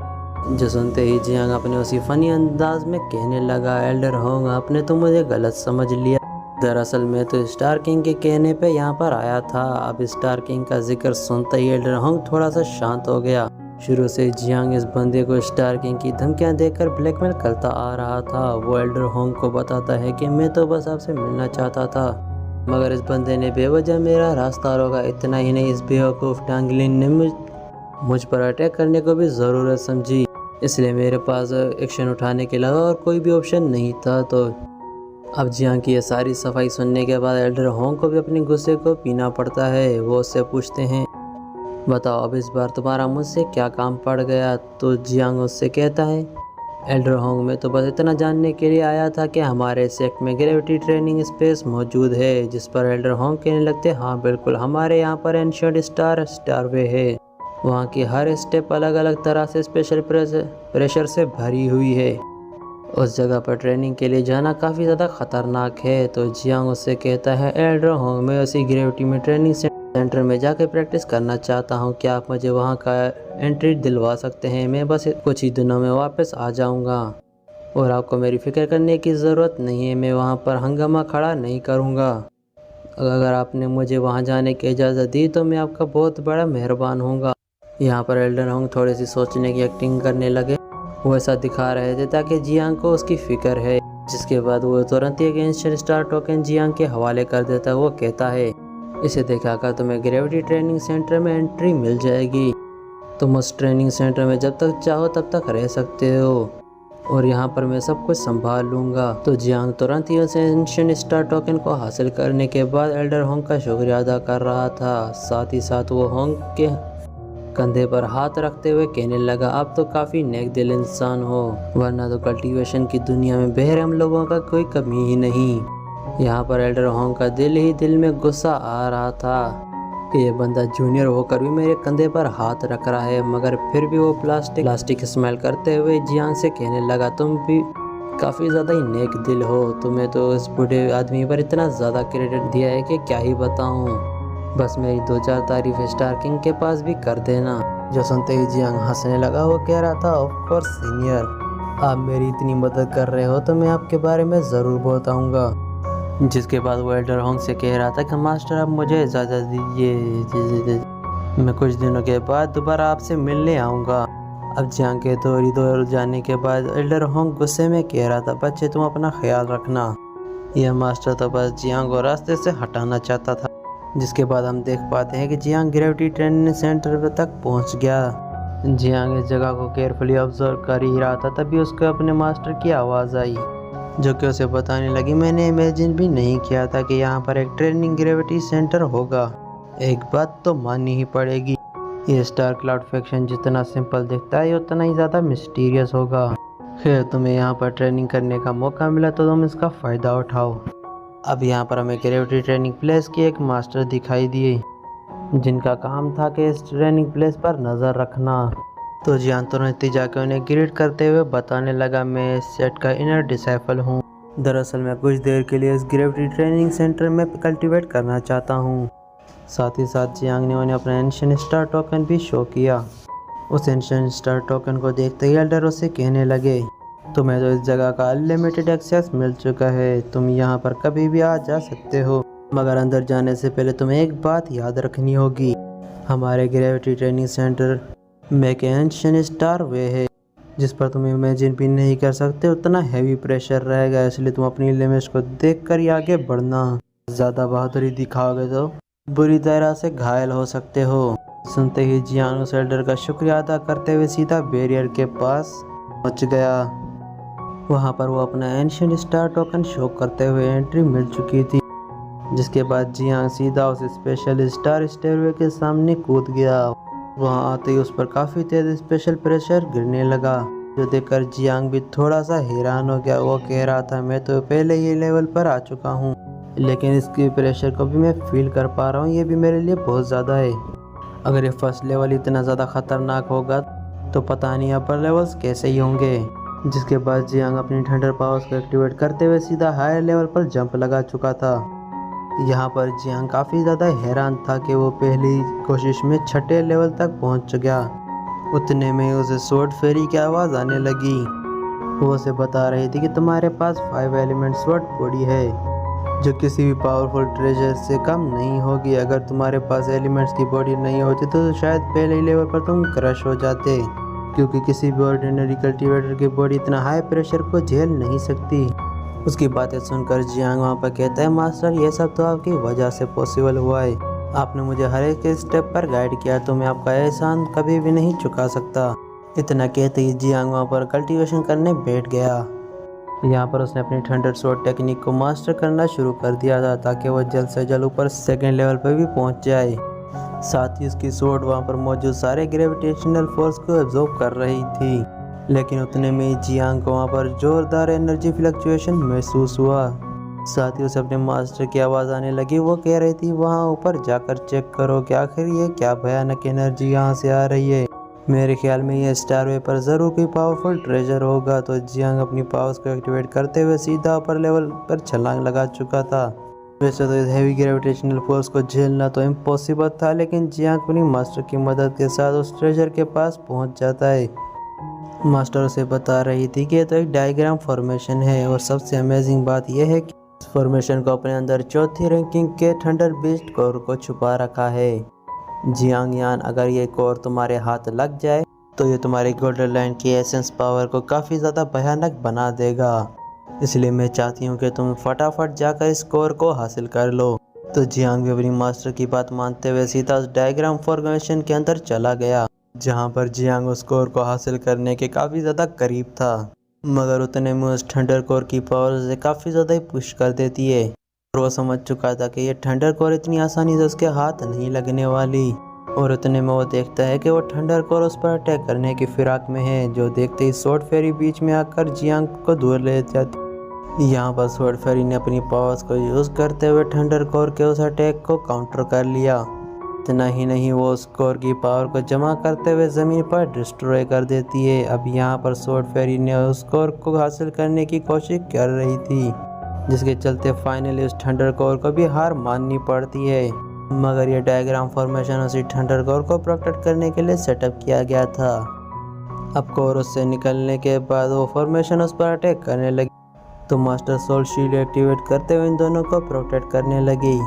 जो सुनते ही जियांग अपने उसी फनी अंदाज में कहने लगा, एल्डर होंग आपने तो मुझे गलत समझ लिया। दरअसल मैं तो स्टार किंग के कहने पे यहाँ पर आया था। अब स्टार किंग का जिक्र सुनते ही एल्डर होंग थोड़ा सा शांत हो गया। शुरू से जियांग इस बंदे को स्टार किंग की धमकियां देकर ब्लैकमेल करता आ रहा था। वो एल्डर होंग को बताता है कि मैं तो बस आपसे मिलना चाहता था, मगर इस बंदे ने बेवजह मेरा रास्ता रोका। इतना ही नहीं, इस बेवकूफ़ डांगलिन ने मुझ पर अटैक करने को भी ज़रूरत समझी, इसलिए मेरे पास एक्शन उठाने के अलावा और कोई भी ऑप्शन नहीं था। तो अब जियांग की ये सारी सफाई सुनने के बाद एल्डर होंग को भी अपने गुस्से को पीना पड़ता है। वो उससे पूछते हैं, बताओ अब इस बार तुम्हारा मुझसे क्या काम पड़ गया? तो जियांग उससे कहता है, एल्डर होंग में तो बस इतना जानने के लिए आया था कि हमारे सेक्ट में ग्रेविटी ट्रेनिंग स्पेस मौजूद है। जिस पर एल्डर होंग कहने लगते, हाँ बिल्कुल, हमारे यहाँ पर एंशिएंट स्टारवे है। वहाँ की हर स्टेप अलग अलग तरह से स्पेशल प्रेशर से भरी हुई है। उस जगह पर ट्रेनिंग के लिए जाना काफ़ी ज़्यादा ख़तरनाक है। तो जियांग उससे कहता है, एल्डर होंग मैं उसी ग्रेविटी में ट्रेनिंग सेंटर में जाकर प्रैक्टिस करना चाहता हूँ, क्या आप मुझे वहाँ का एंट्री दिलवा सकते हैं? मैं बस कुछ ही दिनों में वापस आ जाऊँगा और आपको मेरी फ़िक्र करने की ज़रूरत नहीं है। मैं वहाँ पर हंगामा खड़ा नहीं करूँगा। अगर आपने मुझे वहाँ जाने की इजाज़त दी तो मैं आपका बहुत बड़ा मेहरबान होऊंगा। यहाँ पर एल्डर होंग थोड़ी सी सोचने की एक्टिंग करने लगे। वो ऐसा दिखा रहे थे ताकि जियांग को उसकी फ़िक्र है। जिसके बाद वो तुरंत एक एंशिएंट स्टार टोकन जियांग के हवाले कर देता है। वो कहता है, इसे दिखाकर तुम्हें ग्रेविटी ट्रेनिंग सेंटर में एंट्री मिल जाएगी। तुम उस ट्रेनिंग सेंटर में जब तक चाहो तब तक रह सकते हो और यहाँ पर मैं सब कुछ संभाल लूँगा। तो जियांग तुरंत ही उस एंशिएंट स्टार टोकन को हासिल करने के बाद एल्डर होंग का शुक्रिया अदा कर रहा था। साथ ही साथ वो होंग के कंधे पर हाथ रखते हुए कहने लगा, आप तो काफ़ी नेक दिल इंसान हो, वरना तो कल्टीवेशन की दुनिया में बेरहम लोगों का कोई कमी ही नहीं। यहाँ पर एल्डर होंग का दिल ही दिल में गुस्सा आ रहा था कि ये बंदा जूनियर होकर भी मेरे कंधे पर हाथ रख रहा है, मगर फिर भी वो प्लास्टिक स्मेल करते हुए जियांग से कहने लगा, तुम भी काफ़ी ज़्यादा ही नेक दिल हो। तुम्हें तो इस बूढ़े आदमी पर इतना ज़्यादा क्रेडिट दिया है कि क्या ही बताऊँ। बस मेरी 2-4 तारीफ स्टार किंग के पास भी कर देना। जो सुनते ही जियांग हंसने लगा। वो कह रहा था, ऑफ कोर्स सीनियर, आप मेरी इतनी मदद कर रहे हो तो मैं आपके बारे में ज़रूर बताऊंगा। जिसके बाद वो एल्डर होंग से कह रहा था कि मास्टर आप मुझे इजाज़त दीजिए, मैं कुछ दिनों के बाद दोबारा आपसे मिलने आऊँगा। अब जियांग के दौर जाने के बाद एल्डर होंग गुस्से में कह रहा था, बच्चे तुम अपना ख्याल रखना। यह मास्टर तो बस जियांग को रास्ते से हटाना चाहता था। जिसके बाद हम देख पाते हैं कि जियांग ग्रेविटी ट्रेनिंग सेंटर तक पहुंच गया। जियांग इस जगह को केयरफुली ऑब्जर्व कर ही रहा था, तभी उसको अपने मास्टर की आवाज़ आई, जो कि उसे बताने लगी, मैंने इमेजिन भी नहीं किया था कि यहाँ पर एक ट्रेनिंग ग्रेविटी सेंटर होगा। एक बात तो माननी ही पड़ेगी, ये स्टार क्लाउड फैक्शन जितना सिंपल दिखता है उतना ही ज़्यादा मिस्टीरियस होगा। खैर, तुम्हें यहाँ पर ट्रेनिंग करने का मौका मिला तो तुम इसका फ़ायदा उठाओ। अब यहाँ पर हमें ग्रेविटी ट्रेनिंग प्लेस की एक मास्टर दिखाई दिए, जिनका काम था कि इस ट्रेनिंग प्लेस पर नज़र रखना। तो जियांग तुरंत ही जाकर उन्हें ग्रीट करते हुए बताने लगा, मैं इस सेट का इनर डिसाइपल हूँ। दरअसल मैं कुछ देर के लिए इस ग्रेविटी ट्रेनिंग सेंटर में कल्टीवेट करना चाहता हूँ। साथ ही साथ जियांग ने उन्हें अपना एंशिएंट स्टार टोकन भी शो किया। उस एंशिएंट स्टार टोकन को देखते ही एल्डर उससे कहने लगे, तुम्हें तो इस जगह का अनलिमिटेड एक्सेस मिल चुका है, तुम यहाँ पर कभी भी आ जा सकते हो, मगर अंदर जाने से पहले तुम्हें एक बात याद रखनी होगी, हमारे ग्रेविटी ट्रेनिंग सेंटर में एक एंशिएंट स्टार वे है जिस पर तुम इमेजिन भी नहीं कर सकते उतना हैवी प्रेशर रहेगा, इसलिए तुम अपनी लिमिट्स को देखकर ही आगे बढ़ना। ज़्यादा बहादुरी दिखाओगे तो बुरी तरह से घायल हो सकते हो। सुनते ही जियांग उस एल्डर का शुक्रिया अदा करते हुए सीधा बैरियर के पास पहुँच गया। वहाँ पर वो अपना एंशिएंट स्टार टोकन शो करते हुए एंट्री मिल चुकी थी। जिसके बाद जियांग सीधा उस स्पेशल स्टार स्टेयरवे के सामने कूद गया। वहाँ आते ही उस पर काफ़ी तेज स्पेशल प्रेशर गिरने लगा, जो देखकर जियांग भी थोड़ा सा हैरान हो गया। वो कह रहा था, मैं तो पहले ही लेवल पर आ चुका हूँ, लेकिन इसके प्रेशर को भी मैं फील कर पा रहा हूँ, ये भी मेरे लिए बहुत ज़्यादा है। अगर ये फर्स्ट लेवल इतना ज़्यादा ख़तरनाक होगा तो पता नहीं अपर लेवल्स कैसे ही होंगे। जिसके बाद जियांग अपनी थंडर पावर्स को एक्टिवेट करते हुए सीधा हायर लेवल पर जंप लगा चुका था। यहाँ पर जियांग काफ़ी ज़्यादा हैरान था कि वो पहली कोशिश में छठे लेवल तक पहुँच गया। उतने में उसे स्वॉर्ड फेरी की आवाज़ आने लगी। वो उसे बता रही थी कि तुम्हारे पास 5 एलिमेंट स्वॉर्ड बॉडी है जो किसी भी पावरफुल ट्रेजर से कम नहीं होगी। अगर तुम्हारे पास एलिमेंट्स की बॉडी नहीं होती तो शायद पहले ही लेवल पर तुम क्रश हो जाते, क्योंकि किसी भी ऑर्डिनरी कल्टीवेटर की बॉडी इतना हाई प्रेशर को झेल नहीं सकती। उसकी बातें सुनकर जियांग वहाँ पर कहता है, मास्टर ये सब तो आपकी वजह से पॉसिबल हुआ है। आपने मुझे हर एक स्टेप पर गाइड किया, तो मैं आपका एहसान कभी भी नहीं चुका सकता। इतना कहते ही जियांग वहाँ पर कल्टीवेशन करने बैठ गया। यहाँ पर उसने अपनी थंडर स्वॉर्ड टेक्निक को मास्टर करना शुरू कर दिया था ताकि वह जल्द से जल्द ऊपर सेकेंड लेवल पर भी पहुँच जाए। साथ ही उसकी स्वॉर्ड वहाँ पर मौजूद सारे ग्रेविटेशनल फोर्स को एब्जॉर्ब कर रही थी। लेकिन उतने में ही जियांग को वहाँ पर जोरदार एनर्जी फ्लक्चुएशन महसूस हुआ। साथ ही उसे अपने मास्टर की आवाज़ आने लगी। वो कह रही थी, वहाँ ऊपर जाकर चेक करो कि आखिर ये क्या भयानक एनर्जी यहाँ से आ रही है। मेरे ख्याल में ये स्टार वे पर ज़रूर कोई पावरफुल ट्रेजर होगा। तो जियांग अपनी पावर्स को एक्टिवेट करते हुए सीधा अपर लेवल पर छलांग लगा चुका था। वैसे तो इस हैवी ग्रेविटेशनल फोर्स को झेलना तो इम्पॉसिबल था, लेकिन जियांग अपनी मास्टर की मदद के साथ उस ट्रेजर के पास पहुंच जाता है। मास्टर उसे बता रही थी कि ये तो एक डायग्राम फॉर्मेशन है, और सबसे अमेजिंग बात यह है कि इस फॉर्मेशन को अपने अंदर चौथी रैंकिंग के थंडर बीस्ट कोर को छुपा रखा है। जियांग यान, अगर ये कोर तुम्हारे हाथ लग जाए तो ये तुम्हारे गोल्डन लाइन की एसेंस पावर को काफ़ी ज़्यादा भयानक बना देगा। इसलिए मैं चाहती हूँ कि तुम फटाफट जाकर इस कोर को हासिल कर लो। तो जियांग भी अपनी मास्टर की बात मानते हुए सीधा उस डायग्राम फॉर्मेशन के अंदर चला गया, जहाँ पर जियांग उस कोर को हासिल करने के काफ़ी ज़्यादा करीब था। मगर उतने में उस थंडर कोर की पावर उसे काफ़ी ज़्यादा ही पुश कर देती है, और वो समझ चुका था कि ये थंडर कोर इतनी आसानी से उसके हाथ नहीं लगने वाली। और उतने में वो देखता है कि वो थंडर कोर उस पर अटैक करने की फिराक में है, जो देखते ही स्वॉर्ड फेरी बीच में आकर जियांग को दूर ले जाती। यहाँ पर स्वॉर्ड फेरी ने अपनी पावर्स को यूज़ करते हुए थंडर कोर के उस अटैक को काउंटर कर लिया। इतना ही नहीं, वो उस कोर की पावर को जमा करते हुए ज़मीन पर डिस्ट्रॉय कर देती है। अब यहाँ पर स्वॉर्ड फेरी ने उस कोर को हासिल करने की कोशिश कर रही थी, जिसके चलते फाइनली उस थंडर कोर को भी हार माननी पड़ती है। मगर ये डायग्राम फॉर्मेशन उसी थंडर कोर को प्रोटेक्ट करने के लिए सेटअप किया गया था। अब कोर उससे निकलने के बाद वो फॉर्मेशन उस पर अटैक करने लगी, तो मास्टर सोल शील्ड एक्टिवेट करते हुए इन दोनों को प्रोटेक्ट करने लगी।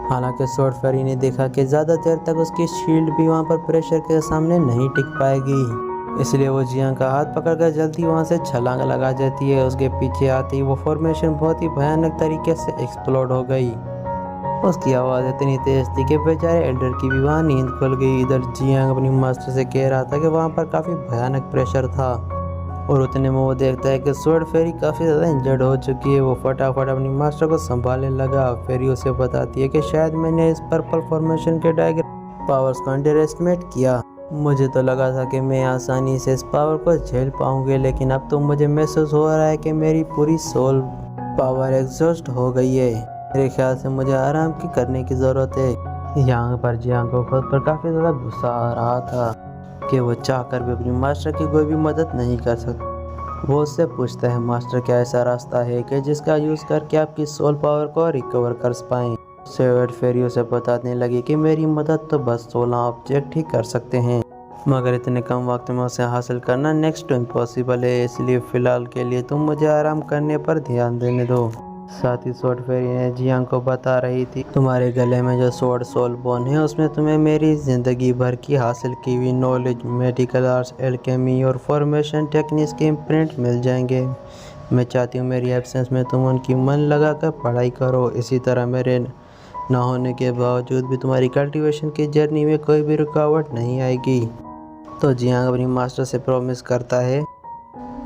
हालांकि स्वॉर्ड फेरी ने देखा कि ज़्यादा देर तक उसकी शील्ड भी वहाँ पर प्रेशर के सामने नहीं टिक पाएगी, इसलिए वो जियांग का हाथ पकड़कर जल्दी वहाँ से छलांग लगा जाती है। उसके पीछे आते ही वो फॉर्मेशन बहुत ही भयानक तरीके से एक्सप्लोड हो गई। उसकी आवाज़ इतनी तेज थी कि बेचारे एल्डर की भी वहाँ नींद खुल गई। इधर जियांग अपनी मास्टर से कह रहा था कि वहाँ पर काफ़ी भयानक प्रेशर था, और उतने में वो देखता है कि स्वॉर्ड फेरी काफ़ी ज़्यादा इंजर्ड हो चुकी है। वो फटाफट अपनी मास्टर को संभालने लगा। फेरी उसे बताती है कि शायद मैंने इस पर्पल फॉर्मेशन के डायग्राम पावर्स को अंडर एस्टिमेट किया। मुझे तो लगा था कि मैं आसानी से इस पावर को झेल पाऊंगी, लेकिन अब तो मुझे महसूस हो रहा है कि मेरी पूरी सोल पावर एग्जॉस्ट हो गई है। मेरे ख्याल से मुझे आराम की करने की ज़रूरत है। यहाँ पर जियांग को खुद पर काफ़ी ज़्यादा गुस्सा आ रहा था कि वो चाहकर भी अपनी मास्टर की कोई भी मदद नहीं कर सकता। वो उससे पूछता है, मास्टर क्या ऐसा रास्ता है कि जिसका यूज़ करके आपकी सोल पावर को रिकवर कर पाएँ। स्वॉर्ड फेरी उसे बताने लगी कि मेरी मदद तो बस 16 ऑब्जेक्ट ही कर सकते हैं, मगर इतने कम वक्त में उसे हासिल करना नेक्स्ट टू इम्पॉसिबल है। इसलिए फ़िलहाल के लिए तुम मुझे आराम करने पर ध्यान देने दो। साथ ही स्वॉर्ड फेरी ने जियांग को बता रही थी, तुम्हारे गले में जो स्वॉर्ड सोल बोन है उसमें तुम्हें मेरी ज़िंदगी भर की हासिल की हुई नॉलेज, मेडिकल आर्ट्स, एल्केमी और फॉर्मेशन टेक्निक्स के इम्प्रिंट मिल जाएंगे। मैं चाहती हूँ मेरी एब्सेंस में तुम उनकी मन लगाकर पढ़ाई करो। इसी तरह मेरे ना होने के बावजूद भी तुम्हारी कल्टीवेशन की जर्नी में कोई भी रुकावट नहीं आएगी। तो जियांग अपनी मास्टर से प्रॉमिस करता है,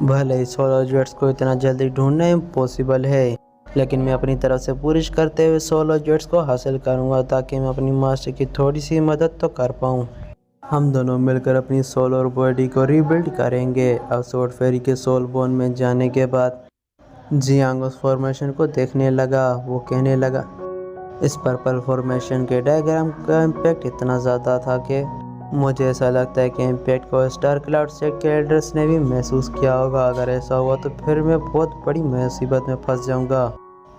भले ही सोलो जेट्स को इतना जल्दी ढूंढना इम्पॉसिबल है, लेकिन मैं अपनी तरफ से पूरी करते हुए सोलो जेट्स को हासिल करूंगा, ताकि मैं अपनी मास्टर की थोड़ी सी मदद तो कर पाऊँ। हम दोनों मिलकर अपनी सोल और बॉडी को रीबिल्ड करेंगे। अब स्वॉर्ड फेरी के सोल बोन में जाने के बाद जियांग उस फॉर्मेशन को देखने लगा। वो कहने लगा, इस पर्पल फॉर्मेशन के डायग्राम का इम्पैक्ट इतना ज़्यादा था कि मुझे ऐसा लगता है कि इम्पैक्ट को स्टार क्लाउड सेट के एल्डर्स ने भी महसूस किया होगा। अगर ऐसा हुआ तो फिर मैं बहुत बड़ी मुसीबत में फंस जाऊंगा।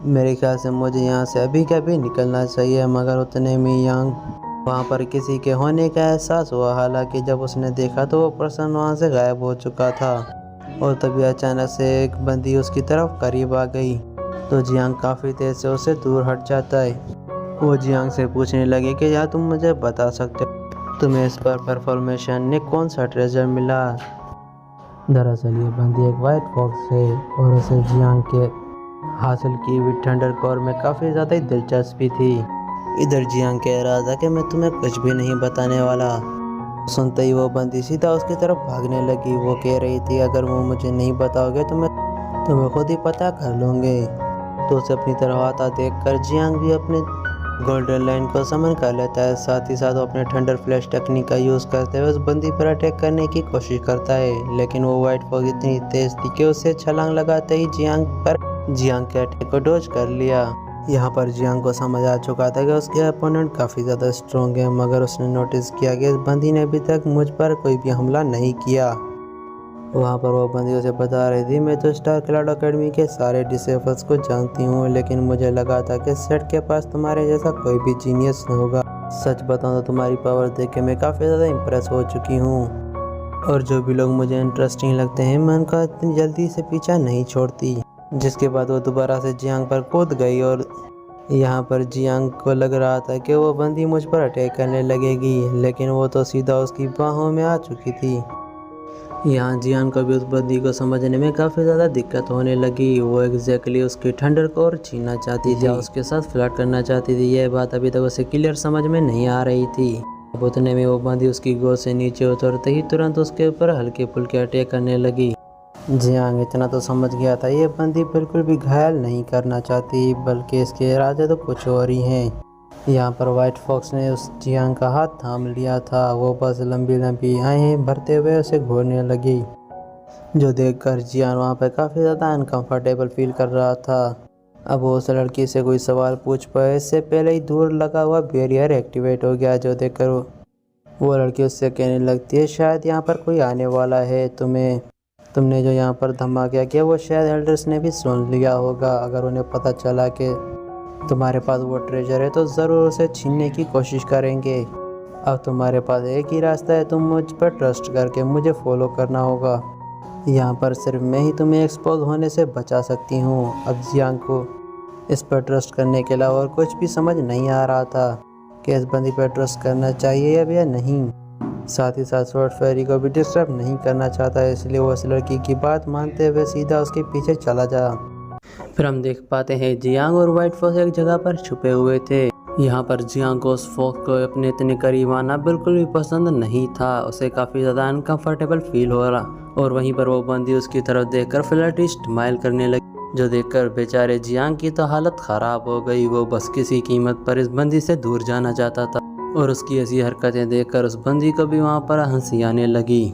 मेरे ख्याल से मुझे यहाँ से अभी के अभी निकलना चाहिए। मगर उतने में यांग वहाँ पर किसी के होने का एहसास हुआ। हालांकि जब उसने देखा तो वो पर्सन वहाँ से गायब हो चुका था और तभी अचानक से एक बंदी उसकी तरफ करीब आ गई तो जियांग काफ़ी तेज से उससे दूर हट जाता है। वो जियांग से पूछने लगे कि क्या तुम मुझे बता सकते हो तुम्हें इस पर परफॉर्मेशन ने कौन सा ट्रेजर मिला। दरअसल ये बंदी एक वाइट फॉक्स है और उसे जियांग के हासिल की हुई थंडर कोर में काफ़ी ज़्यादा ही दिलचस्पी थी। इधर जियांग कह रहा था कि मैं तुम्हें कुछ भी नहीं बताने वाला। सुनते ही वो बंदी सीधा उसकी तरफ भागने लगी। वो कह रही थी अगर वो मुझे नहीं बताओगे तो मैं तुम्हें खुद ही पता कर लूँगी। तो उसे अपनी तरफ आता देखकर जियांग भी अपने गोल्डन लाइन को समन कर लेता है। साथ ही साथ वो अपने थंडर फ्लैश टेक्निक का यूज़ करते हुए उस बंदी पर अटैक करने की कोशिश करता है। लेकिन वो वाइट फॉग इतनी तेज थी कि उसे छलांग लगाते ही जियांग के अटैक को डॉज कर लिया। यहाँ पर जियांग को समझ आ चुका था कि उसके अपोनेंट काफ़ी ज़्यादा स्ट्रॉन्ग है। मगर उसने नोटिस किया कि इस बंदी ने अभी तक मुझ पर कोई भी हमला नहीं किया। वहाँ पर वो बंदी उसे बता रही थी मैं तो स्टार क्लाउड एकेडमी के सारे डिसेबल्स को जानती हूँ, लेकिन मुझे लगा था कि सेट के पास तुम्हारे जैसा कोई भी जीनियस न होगा। सच बताऊँ तो तुम्हारी पावर देख के मैं काफ़ी ज़्यादा इम्प्रेस हो चुकी हूँ और जो भी लोग मुझे इंटरेस्टिंग लगते हैं मैं उनका इतनी जल्दी से पीछा नहीं छोड़ती। जिसके बाद वो दोबारा से जियांग पर कूद गई और यहाँ पर जियांग को लग रहा था कि वो बंदी मुझ पर अटैक करने लगेगी, लेकिन वो तो सीधा उसकी बाहों में आ चुकी थी। यहाँ जियांग को भी उस बंदी को समझने में काफ़ी ज़्यादा दिक्कत होने लगी। वो एग्जैक्टली उसकी थंडर कोर छीनना चाहती थी या उसके साथ फ्लर्ट करना चाहती थी। यह बात अभी तक उसे क्लियर समझ में नहीं आ रही थी। अब उतने में वो बंदी उसकी गोद से नीचे उतरते ही तुरंत उसके ऊपर हल्के फुल्के अटैक करने लगी। जियांग इतना तो समझ गया था ये बंदी बिल्कुल भी घायल नहीं करना चाहती, बल्कि इसके इरादे तो कुछ और ही हैं। यहाँ पर वाइट फॉक्स ने उस जियांग का हाथ थाम लिया था। वो बस लंबी लंबी आहें भरते हुए उसे घूरने लगी, जो देखकर जियांग वहाँ पर काफ़ी ज़्यादा अनकंफर्टेबल फील कर रहा था। अब वो उस लड़की से कोई सवाल पूछ पाए इससे पहले ही दूर लगा हुआ बैरियर एक्टिवेट हो गया, जो देखकर वो लड़की उससे कहने लगती है शायद यहाँ पर कोई आने वाला है। तुमने जो यहाँ पर धमाका किया वो शायद एल्डर्स ने भी सुन लिया होगा। अगर उन्हें पता चला कि तुम्हारे पास वो ट्रेजर है तो ज़रूर उसे छीनने की कोशिश करेंगे। अब तुम्हारे पास एक ही रास्ता है, तुम मुझ पर ट्रस्ट करके मुझे फॉलो करना होगा। यहाँ पर सिर्फ मैं ही तुम्हें एक्सपोज होने से बचा सकती हूँ। अब जियांग को इस पर ट्रस्ट करने के अलावा और कुछ भी समझ नहीं आ रहा था कि इस बंदी पर ट्रस्ट करना चाहिए या नहीं। साथ ही साथ स्वॉर्ड फेरी को भी डिस्टर्ब नहीं करना चाहता है, इसलिए वो उस लड़की की बात मानते हुए सीधा उसके पीछे चला जा। फिर हम देख पाते हैं जियांग और वाइट फॉक्स एक जगह पर छुपे हुए थे। यहाँ पर जियांग को उस फॉक्स को अपने इतने करीब आना बिल्कुल भी पसंद नहीं था। उसे काफ़ी ज़्यादा अनकंफर्टेबल फील हो रहा और वहीं पर वो बंदी उसकी तरफ देखकर फ्लर्टी स्माइल करने लगी, जो देखकर बेचारे जियांग की तो हालत ख़राब हो गई। वो बस किसी कीमत पर इस बंदी से दूर जाना चाहता था और उसकी ऐसी हरकतें देखकर उस बंदी को भी वहाँ पर हंसी आने लगी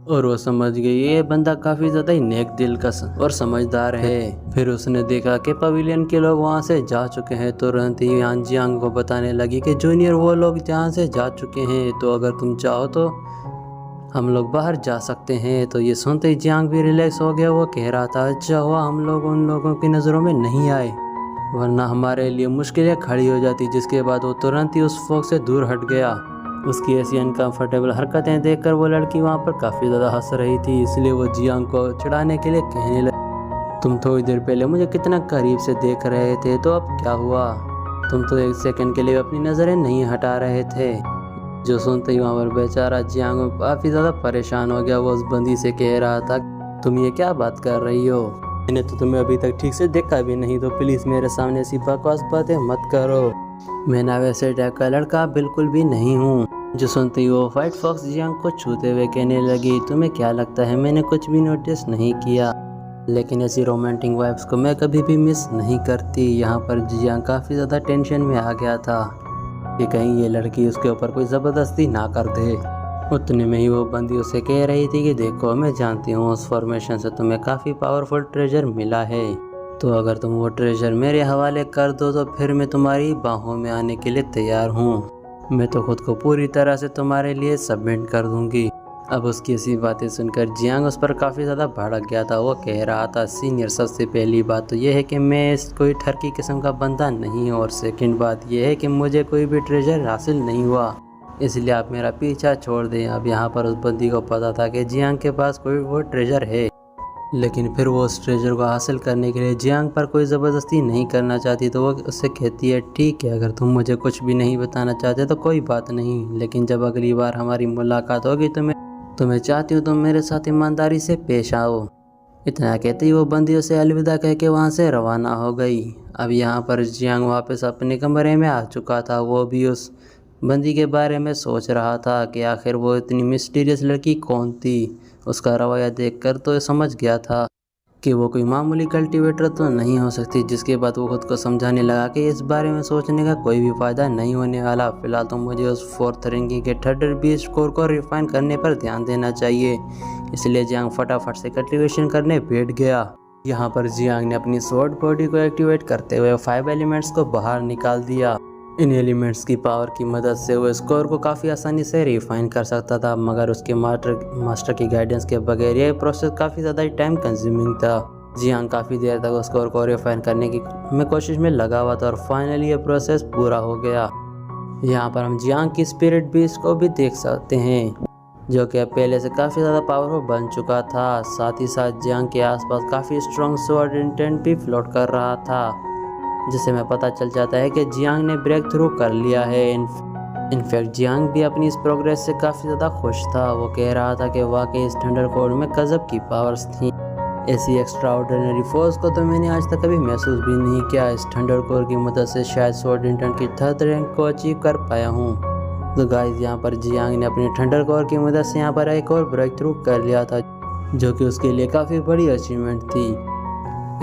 और वो समझ गई ये बंदा काफ़ी ज़्यादा ही नेक दिल का और समझदार है। फिर उसने देखा कि पवेलियन के लोग वहाँ से जा चुके हैं। तुरंत ही यान जियांग को बताने लगी कि जूनियर वो लोग जहाँ से जा चुके हैं, तो अगर तुम चाहो तो हम लोग बाहर जा सकते हैं। तो ये सुनते ही जियांग भी रिलैक्स हो गया। वो कह रहा था अच्छा हुआ हम लोग उन लोगों की नज़रों में नहीं आए, वरना हमारे लिए मुश्किलें खड़ी हो जाती। जिसके बाद वो तुरंत ही उस फॉक्स से दूर हट गया। उसकी ऐसी अनकंफर्टेबल हरकतें देखकर वो लड़की वहाँ पर काफ़ी ज़्यादा हंस रही थी, इसलिए वो जियांग को चिढ़ाने के लिए कहने लगी तुम थोड़ी देर पहले मुझे कितना करीब से देख रहे थे, तो अब क्या हुआ? तुम तो एक सेकंड के लिए अपनी नज़रें नहीं हटा रहे थे। जो सुनते ही वहाँ पर बेचारा जियांग काफ़ी ज़्यादा परेशान हो गया। वो उस बंदी से कह रहा था तुम ये क्या बात कर रही हो? मैंने तो तुम्हें अभी तक ठीक से देखा भी नहीं, तो प्लीज़ मेरे सामने ऐसी बकवास बातें मत करो। मैं ना वैसे टाइप का लड़का बिल्कुल भी नहीं हूँ। जो सुनते ही वो वाइट फॉक्स जियांग को छूते हुए कहने लगी तुम्हें क्या लगता है मैंने कुछ भी नोटिस नहीं किया? लेकिन ऐसी रोमांटिक वाइब्स को मैं कभी भी मिस नहीं करती। यहाँ पर जियांग काफ़ी ज़्यादा टेंशन में आ गया था कि कहीं ये लड़की उसके ऊपर कोई ज़बरदस्ती ना कर दे। उतने में ही वो बंदी उसे कह रही थी कि देखो मैं जानती हूँ उस फॉर्मेशन से तुम्हें काफ़ी पावरफुल ट्रेजर मिला है, तो अगर तुम वो ट्रेजर मेरे हवाले कर दो तो फिर मैं तुम्हारी बाहों में आने के लिए तैयार हूँ। मैं तो खुद को पूरी तरह से तुम्हारे लिए सबमिट कर दूंगी। अब उसकी ऐसी बातें सुनकर जियांग उस पर काफ़ी ज़्यादा भड़क गया था। वो कह रहा था, सीनियर, सबसे पहली बात तो ये है कि मैं कोई ठरकी किस्म का बंदा नहीं हूँ, और सेकंड बात यह है कि मुझे कोई भी ट्रेजर हासिल नहीं हुआ, इसलिए आप मेरा पीछा छोड़ दें। अब यहाँ पर उस बंदी को पता था कि जियांग के पास कोई वो ट्रेजर है, लेकिन फिर वो उस ट्रेजर को हासिल करने के लिए जियांग पर कोई ज़बरदस्ती नहीं करना चाहती। तो वो उससे कहती है, ठीक है, अगर तुम मुझे कुछ भी नहीं बताना चाहते तो कोई बात नहीं, लेकिन जब अगली बार हमारी मुलाकात होगी तो मैं चाहती हूँ तुम मेरे साथ ईमानदारी से पेश आओ। इतना कहते ही वो बंदी उसे अलविदा कह के वहाँ से रवाना हो गई। अब यहाँ पर जियांग वापस अपने कमरे में आ चुका था। वो भी उस बंदी के बारे में सोच रहा था कि आखिर वो इतनी मिस्टीरियस लड़की कौन थी। उसका रवैया देखकर तो समझ गया था कि वो कोई मामूली कल्टीवेटर तो नहीं हो सकती। जिसके बाद वो खुद को समझाने लगा कि इस बारे में सोचने का कोई भी फ़ायदा नहीं होने वाला। फिलहाल तो मुझे उस 4th रैंकिंग के 3rd स्कोर को रिफाइन करने पर ध्यान देना चाहिए। इसलिए जियांग फटाफट से कल्टीवेशन करने बैठ गया। यहाँ पर जियांग ने अपनी स्वॉर्ड बॉडी को एक्टिवेट करते हुए 5 एलिमेंट्स को बाहर निकाल दिया। इन एलिमेंट्स की पावर की मदद से वो स्कोर को काफ़ी आसानी से रिफाइन कर सकता था, मगर उसके मास्टर की गाइडेंस के बगैर यह प्रोसेस काफ़ी ज़्यादा टाइम कंज्यूमिंग था। जियांग काफ़ी देर तक उस स्कोर को रिफाइन करने की कोशिश में लगा हुआ था, और फाइनली ये प्रोसेस पूरा हो गया। यहाँ पर हम जियांग की स्पिरिट बीस्ट को भी देख सकते हैं, जो कि अब पहले से काफ़ी ज़्यादा पावरफुल बन चुका था। साथ ही साथ जियांग के आसपास काफ़ी स्ट्रॉन्ग स्वॉर्ड इंटेंट भी फ्लोट कर रहा था, जिससे हमें पता चल जाता है कि जियांग ने ब्रेक थ्रू कर लिया है। इनफैक्ट जियांग भी अपनी इस प्रोग्रेस से काफ़ी ज़्यादा खुश था। वो कह रहा था कि वाकई इस थंडर कोड में गजब की पावर्स थी। ऐसी एक्स्ट्रा ऑर्डिनरी फोर्स को तो मैंने आज तक कभी महसूस भी नहीं किया। इस थंडर कोड की मदद से शायद स्वॉर्ड इंटेंट की 3rd रैंक को अचीव कर पाया हूँ। तो गाइस, यहाँ पर जियांग ने अपनी थंडर कोड की मदद से यहाँ पर एक और ब्रेक थ्रू कर लिया था, जो कि उसके लिए काफ़ी बड़ी अचीवमेंट थी।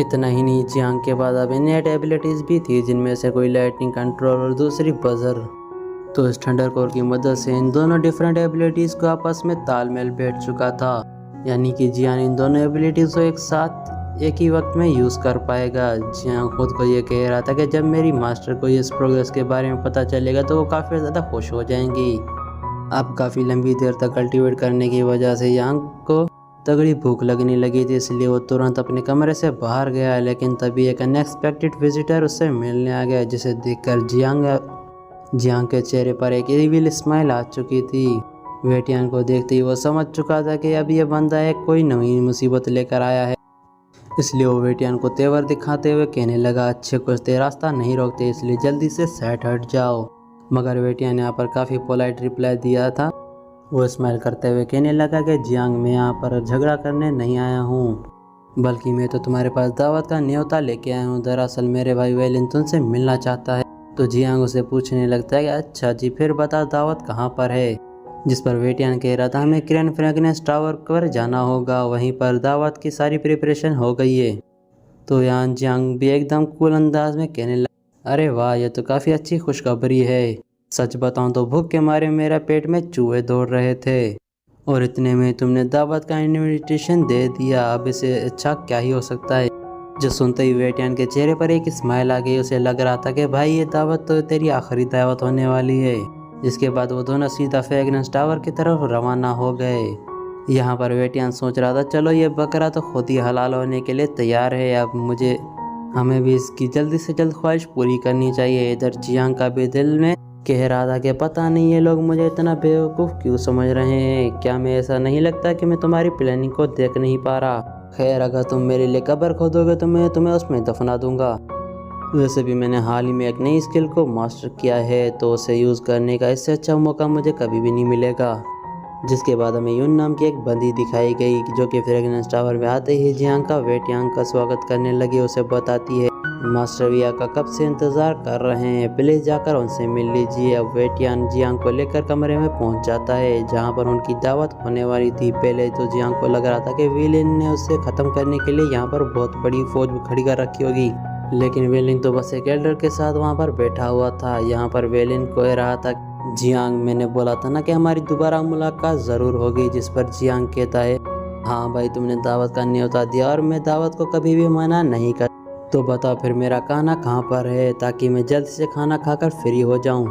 इतना ही नहीं, जियांग के बाद अब इननेट एबिलिटीज़ भी थी, जिनमें से कोई लाइटनिंग कंट्रोल और दूसरी बजर। तो इस थंडर कोर की मदद से इन दोनों डिफरेंट एबिलिटीज़ को आपस में तालमेल बैठ चुका था, यानी कि जियांग इन दोनों एबिलिटीज़ को एक साथ एक ही वक्त में यूज़ कर पाएगा। जियांग खुद को ये कह रहा था कि जब मेरी मास्टर को इस प्रोग्रेस के बारे में पता चलेगा तो वो काफ़ी ज़्यादा खुश हो जाएंगी। अब काफ़ी लंबी देर तक कल्टीवेट करने की वजह से जियांग को तगड़ी भूख लगने लगी थी, इसलिए वो तुरंत अपने कमरे से बाहर गया। लेकिन तभी एक अनएक्सपेक्टेड विजिटर उससे मिलने आ गया, जिसे देखकर जियांग के चेहरे पर एक इविल स्माइल आ चुकी थी। वेटियान को देखते ही वो समझ चुका था कि अब ये बंदा एक कोई नई मुसीबत लेकर आया है, इसलिए वो वेटियान को तेवर दिखाते हुए कहने लगा, अच्छे कुश्ते रास्ता नहीं रोकते, इसलिए जल्दी से सेट हट जाओ। मगर वेटियान ने यहाँ पर काफ़ी पोलाइट रिप्लाई दिया था। वो स्माइल करते हुए कहने लगा कि जियांग, मैं यहाँ पर झगड़ा करने नहीं आया हूँ, बल्कि मैं तो तुम्हारे पास दावत का न्योता लेके आया हूँ। दरअसल मेरे भाई वेलिन तुमसे मिलना चाहता है। तो जियांग उसे पूछने लगता है कि अच्छा जी, फिर बता दावत कहाँ पर है। जिस पर वेटियान कह रहा था, हमें क्रेन फ्रेगनेंस टावर पर जाना होगा, वहीं पर दावत की सारी प्रिपरेशन हो गई है। तो यहाँ जियांग भी एकदम कूल अंदाज में कहने लगा, अरे वाह, यह तो काफ़ी अच्छी खुशखबरी है। सच बताऊं तो भूख के मारे मेरा पेट में चूहे दौड़ रहे थे, और इतने में तुमने दावत का इनविटेशन दे दिया। अब इसे अच्छा क्या ही हो सकता है। जो सुनते ही वेटियान के चेहरे पर एक स्माइल आ गई। उसे लग रहा था कि भाई ये दावत तो तेरी आखिरी दावत होने वाली है। जिसके बाद वो दोनों सीधा फ्रेगनेंस टावर की तरफ रवाना हो गए। यहाँ पर वेटियान सोच रहा था, चलो ये बकरा तो खुद ही हलाल होने के लिए तैयार है, अब हमें भी इसकी जल्दी से जल्द ख्वाहिश पूरी करनी चाहिए। इधर जियांग का भी दिल में कह रहा था कि पता नहीं ये लोग मुझे इतना बेवकूफ़ क्यों समझ रहे हैं। क्या मैं ऐसा नहीं लगता कि मैं तुम्हारी प्लानिंग को देख नहीं पा रहा। खैर, अगर तुम मेरे लिए कब्र खोदोगे तो मैं तुम्हें उसमें दफना दूंगा। वैसे भी मैंने हाल ही में एक नई स्किल को मास्टर किया है, तो उसे यूज़ करने का इससे अच्छा मौका मुझे कभी भी नहीं मिलेगा। जिसके बाद हमें यून नाम की एक बंदी दिखाई गई, जो कि फ्रेगनेंस टावर में आते ही जियांग का वेटियांग का स्वागत करने लगी। उसे बताती है, मास्टर विया का कब से इंतज़ार कर रहे हैं, प्लीज़ जाकर उनसे मिल लीजिए। अब वेटियान जियांग को लेकर कमरे में पहुंच जाता है, जहां पर उनकी दावत होने वाली थी। पहले तो जियांग को लग रहा था कि विलेन ने उसे ख़त्म करने के लिए यहाँ पर बहुत बड़ी फौज खड़ी कर रखी होगी, लेकिन वेलिन तो बस एक एल्डर के साथ वहाँ पर बैठा हुआ था। यहाँ पर वेलिन कह रहा था, जियांग, मैंने बोला था ना कि हमारी दोबारा मुलाकात ज़रूर होगी। जिस पर जियांग कहता है, हाँ भाई, तुमने दावत का न्योता दिया और मैं दावत को कभी भी मना नहीं कर, तो बताओ फिर मेरा खाना कहाँ पर है, ताकि मैं जल्द से खाना खाकर फ्री हो जाऊं।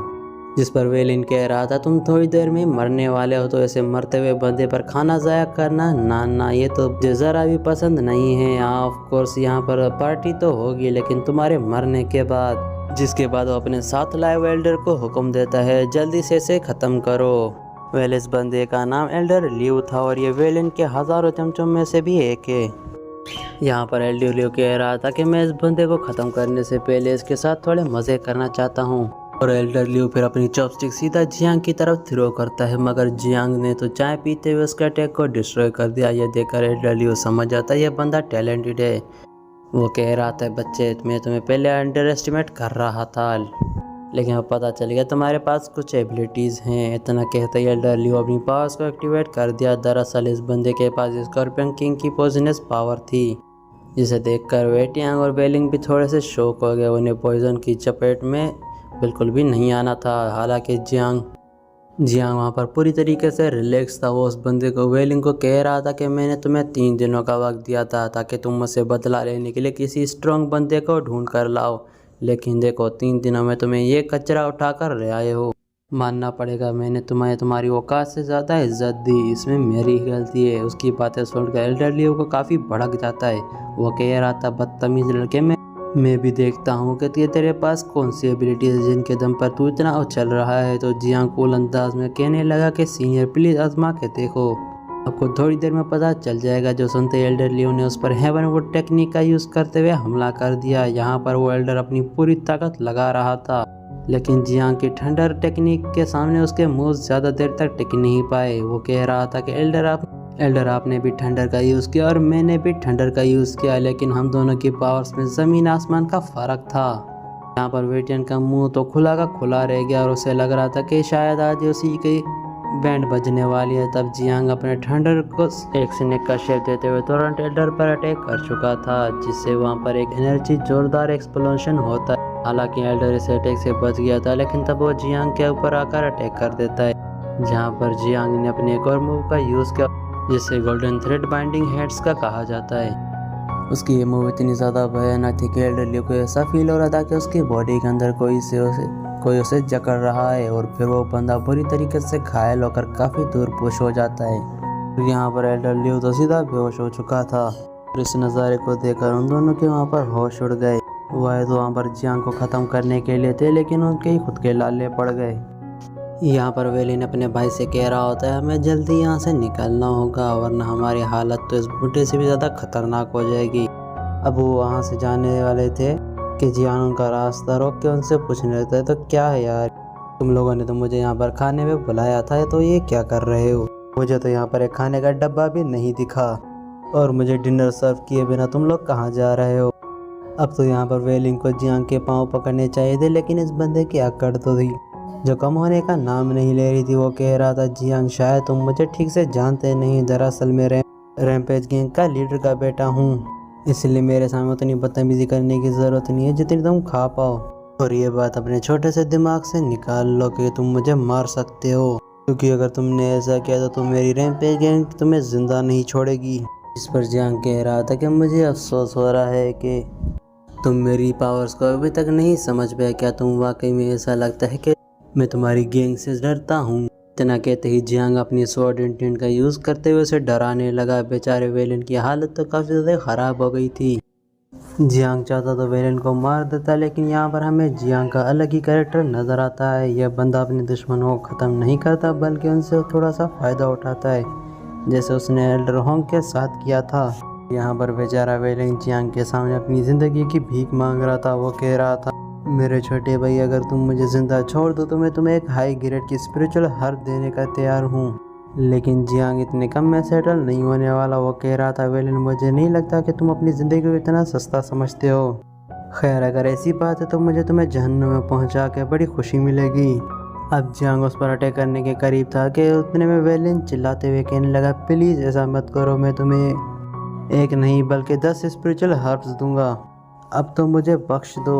जिस पर वेलिन कह रहा था तुम थोड़ी देर में मरने वाले हो, तो ऐसे मरते हुए बंदे पर खाना ज़ाया करना ना ना, ये तो मुझे ज़रा भी पसंद नहीं है। ऑफ कोर्स यहाँ पर पार्टी तो होगी, लेकिन तुम्हारे मरने के बाद। जिसके बाद वो अपने साथ लाए हुए एल्डर को हुक्म देता है जल्दी से इसे ख़त्म करो। वेल इस बंदे का नाम एल्डर लियो था और ये वेलिन के हज़ारों चमचों में से भी एक है। यहाँ पर एल्डर लियो कह रहा था कि मैं इस बंदे को ख़त्म करने से पहले इसके साथ थोड़े मज़े करना चाहता हूँ। और एल्डर लियो फिर अपनी चॉपस्टिक सीधा जियांग की तरफ थ्रो करता है, मगर जियांग ने तो चाय पीते हुए उसके अटैक को डिस्ट्रॉय कर दिया। यह देखकर एल्डर लियो समझ जाता है यह बंदा टैलेंटेड है। वो कह रहा था बच्चे मैं तुम्हें पहले अंडर एस्टिमेट कर रहा था, लेकिन अब पता चल गया तुम्हारे पास कुछ एबिलिटीज़ हैं। इतना कहते ही एल्डर लियो अपनी पावर्स को एक्टिवेट कर दिया। दरअसल इस बंदे के पास स्कॉर्पियन किंग की पॉइजनस पावर थी, जिसे देखकर वेटियांग और बेलिंग भी थोड़े से शॉक हो गए। उन्हें पॉइजन की चपेट में बिल्कुल भी नहीं आना था। हालांकि जियांग वहाँ पर पूरी तरीके से रिलैक्स था। वो उस बंदे को वेलिंग को कह रहा था कि मैंने तुम्हें 3 दिनों का वक्त दिया था ताकि तुम मुझसे बदला लेने के लिए किसी स्ट्रॉन्ग बंदे को ढूंढ कर लाओ, लेकिन देखो 3 दिनों में तुम्हें ये कचरा उठा कर ले आए हो। मानना पड़ेगा मैंने तुम्हें तुम्हारी औकात से ज़्यादा इज्जत दी, इसमें मेरी ही गलती है। उसकी बातें सुनकर एल्डर लियो को काफ़ी भड़क जाता है। वो कह रहा था बदतमीज लड़के, मैं भी देखता हूँ कि तेरे पास कौन सी एबिलिटी है जिनके दम पर तू इतना उछल रहा है। तो जियांग कूल अंदाज में कहने लगा कि सीनियर प्लीज़ आजमा के देखो, आपको थोड़ी देर में पता चल जाएगा। जो सुनते एल्डर लियो ने उस पर हेवनवुड टेक्निक का यूज़ करते हुए हमला कर दिया। यहाँ पर वो एल्डर अपनी पूरी ताकत लगा रहा था, लेकिन जियांग की ठंडर टेक्निक के सामने उसके मूव्स ज़्यादा देर तक टिक नहीं पाए। वो कह रहा था कि एल्डर आपने भी ठंडर का यूज़ किया और मैंने भी ठंडर का यूज़ किया, लेकिन हम दोनों की पावर्स में ज़मीन आसमान का फ़र्क था। यहाँ पर वेटियन का मुंह तो खुला का खुला रह गया और उसे लग रहा था कि शायद आज उसी की बैंड बजने वाली है। तब जियांग अपने ठंडर को एक स्नेक का शेप देते हुए तुरंत एल्डर पर अटैक कर चुका था, जिससे वहाँ पर एक एनर्जी जोरदार एक्सप्लोजन होता है। हालांकि एल्डर इस अटैक से बच गया था, लेकिन तब वो जियांग के ऊपर आकर अटैक कर देता है। जहाँ पर जियांग ने अपने एक और मूव का यूज़ किया, जिसे गोल्डन थ्रेड बाइंडिंग हेड्स का कहा जाता है। उसकी ये मूव इतनी ज़्यादा भयानक थी कि एल्डर लियो को ऐसा फील हो रहा था कि उसकी बॉडी के अंदर कोई उसे जकड़ रहा है, और फिर वो बंदा बुरी तरीके से घायल होकर काफ़ी दूर पुश हो जाता है। यहाँ पर एल्डर लियो तो सीधा बेहोश हो चुका था। और इस नज़ारे को देखकर उन दोनों के वहाँ पर होश उड़ गए। वह तो वहाँ पर जियांग को ख़त्म करने के लिए थे, लेकिन उनके ही खुद के लाले पड़ गए। यहाँ पर वेलिन अपने भाई से कह रहा होता है हमें जल्दी यहाँ से निकलना होगा, वरना हमारी हालत तो इस बूढ़े से भी ज़्यादा खतरनाक हो जाएगी। अब वो वहाँ से जाने वाले थे कि जियांग उनका रास्ता रोक के उनसे पूछने लगता है तो क्या है यार, तुम लोगों ने तो मुझे यहाँ पर खाने में बुलाया था, तो ये क्या कर रहे हो? मुझे तो यहाँ पर एक खाने का डब्बा भी नहीं दिखा, और मुझे डिनर सर्व किए बिना तुम लोग कहाँ जा रहे हो? अब तो यहाँ पर वेलिन को जियांग के पाँव पकड़ने चाहिए थे, लेकिन इस बंदे की अकड़ तो थी जो कम होने का नाम नहीं ले रही थी। वो कह रहा था जियांग शायद तुम मुझे ठीक से जानते नहीं, दरअसल मैं रैम्पेज गैंग का लीडर का बेटा हूँ, इसलिए मेरे सामने उतनी बदतमीजी करने की ज़रूरत नहीं है जितनी तुम खा पाओ। और ये बात अपने छोटे से दिमाग से निकाल लो कि तुम मुझे मार सकते हो, क्योंकि अगर तुमने ऐसा किया तो तुम मेरी रैम्पेज गैंग तुम्हें जिंदा नहीं छोड़ेगी। इस पर जियांग कह रहा था कि मुझे अफसोस हो रहा है कि तुम मेरी पावर्स को अभी तक नहीं समझ पाए। क्या तुम वाकई में ऐसा लगता है कि मैं तुम्हारी गैंग से डरता हूँ? इतना कहते ही जियांग अपनी स्वॉर्ड इंटेंट का यूज़ करते हुए उसे डराने लगा। बेचारे वेलिन की हालत तो काफ़ी ज़्यादा ख़राब हो गई थी। जियांग चाहता तो वेलिन को मार देता, लेकिन यहाँ पर हमें जियांग का अलग ही कैरेक्टर नज़र आता है। यह बंदा अपने दुश्मनों को ख़त्म नहीं करता, बल्कि उनसे थोड़ा सा फ़ायदा उठाता है, जैसे उसने एल्डर होंग के साथ किया था। यहाँ पर बेचारा वेलिन जियांग के सामने अपनी ज़िंदगी की भीख मांग रहा था। वो कह रहा था मेरे छोटे भाई, अगर तुम मुझे ज़िंदा छोड़ दो तो मैं तुम्हें एक हाई ग्रेड की स्पिरिचुअल हर्ब देने का तैयार हूँ, लेकिन जियांग इतने कम में सेटल नहीं होने वाला। वो कह रहा था वेलिन मुझे नहीं लगता कि तुम अपनी ज़िंदगी को इतना सस्ता समझते हो। खैर अगर ऐसी बात है तो मुझे तुम्हें जहन्नुम में पहुँचा के बड़ी खुशी मिलेगी। अब जियांग उस पर अटैक करने के करीब था कि उतने में वेलिन चिल्लाते हुए कहने लगा प्लीज़ ऐसा मत करो, मैं तुम्हें एक नहीं बल्कि 10 स्पिरिचुअल हर्ब्स दूंगा, अब तो मुझे बख्श दो।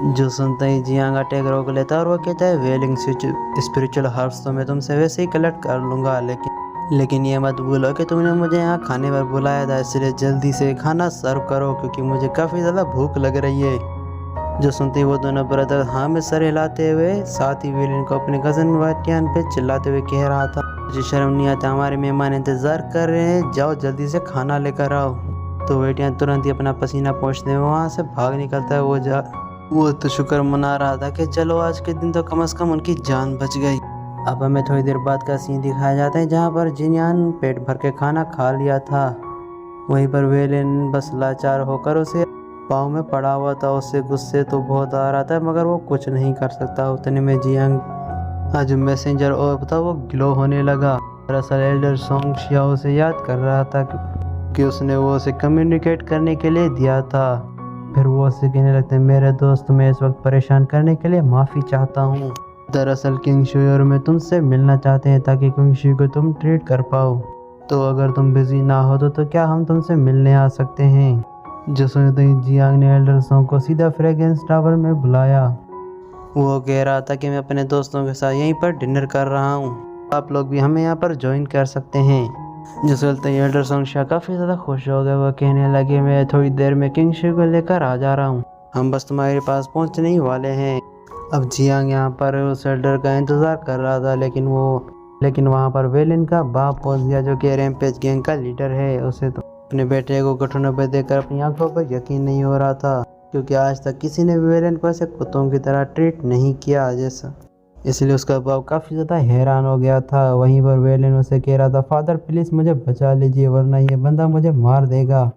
जो सुनता ही जियांग अटैक रोक लेता और वो कहता है वेलिंग स्पिरिचुअल हर्ब्स तो मैं तुमसे वैसे ही कलेक्ट कर लूँगा, लेकिन ये मत भूलो कि तुमने मुझे यहाँ खाने पर बुलाया था, इसलिए जल्दी से खाना सर्व करो क्योंकि मुझे काफ़ी ज़्यादा भूख लग रही है। जो सुनते ही वो दोनों ब्रदर हाँ में सर हिलाते हुए साथ ही विलेन को अपने कज़न वाटियान पे चिल्लाते हुए कह रहा था, मुझे शर्म नहीं आता, हमारे मेहमान इंतज़ार कर रहे हैं, जाओ जल्दी से खाना लेकर आओ। तो वेटियान तुरंत ही अपना पसीना पोंछते हुए वहाँ से भाग निकलता है। वो तो शुक्र मना रहा था कि चलो आज के दिन तो कम से कम उनकी जान बच गई। अब हमें थोड़ी देर बाद का सीन दिखाया जाता है जहाँ पर जिनियान पेट भर के खाना खा लिया था। वहीं पर वेलेन बस लाचार होकर उसे पाँव में पड़ा हुआ था। उससे गुस्से तो बहुत आ रहा था मगर वो कुछ नहीं कर सकता। उतने में जियांग आज मैसेंजर और था वो ग्लो होने लगा। दरअसल एल्डर सोंग शियाओ से याद कर रहा था कि उसने वो उसे कम्युनिकेट करने के लिए दिया था। फिर वो उससे कहने लगते हैं, मेरे दोस्त मैं इस वक्त परेशान करने के लिए माफ़ी चाहता हूँ। दरअसल किंग शुई और मैं तुमसे मिलना चाहते हैं ताकि किंग शुई को तुम ट्रीट कर पाओ। तो अगर तुम बिजी ना हो तो क्या हम तुमसे मिलने आ सकते हैं। जो सुनते ही जियांग ने एल्डर सोंग को सीधा फ्रेगरेंस टावर में बुलाया। वो कह रहा था कि मैं अपने दोस्तों के साथ यहीं पर डिनर कर रहा हूँ, आप लोग भी हमें यहाँ पर ज्वाइन कर सकते हैं। जो सुनते ही एल्डर सोंग शाह काफ़ी ज़्यादा खुश हो गए। वो कहने लगे, मैं थोड़ी देर में किंग शुई को लेकर आ जा रहा हूँ, हम बस तुम्हारे पास पहुँचने ही वाले हैं। अब जियांग यहाँ पर उस एल्डर का इंतज़ार कर रहा था लेकिन वहाँ पर वेलिन का बाप पहुँच गया जो कि रैम्पेज गैंग का लीडर है। उसे तो अपने बेटे को घुटनों पर देखकर अपनी आंखों पर यकीन नहीं हो रहा था, क्योंकि आज तक किसी ने वेलिन को ऐसे कुत्तों की तरह ट्रीट नहीं किया जैसा। इसलिए उसका बाप काफ़ी ज़्यादा हैरान हो गया था। वहीं पर वेलिन उसे कह रहा था, फादर प्लीज़ मुझे बचा लीजिए वरना ये बंदा मुझे मार देगा।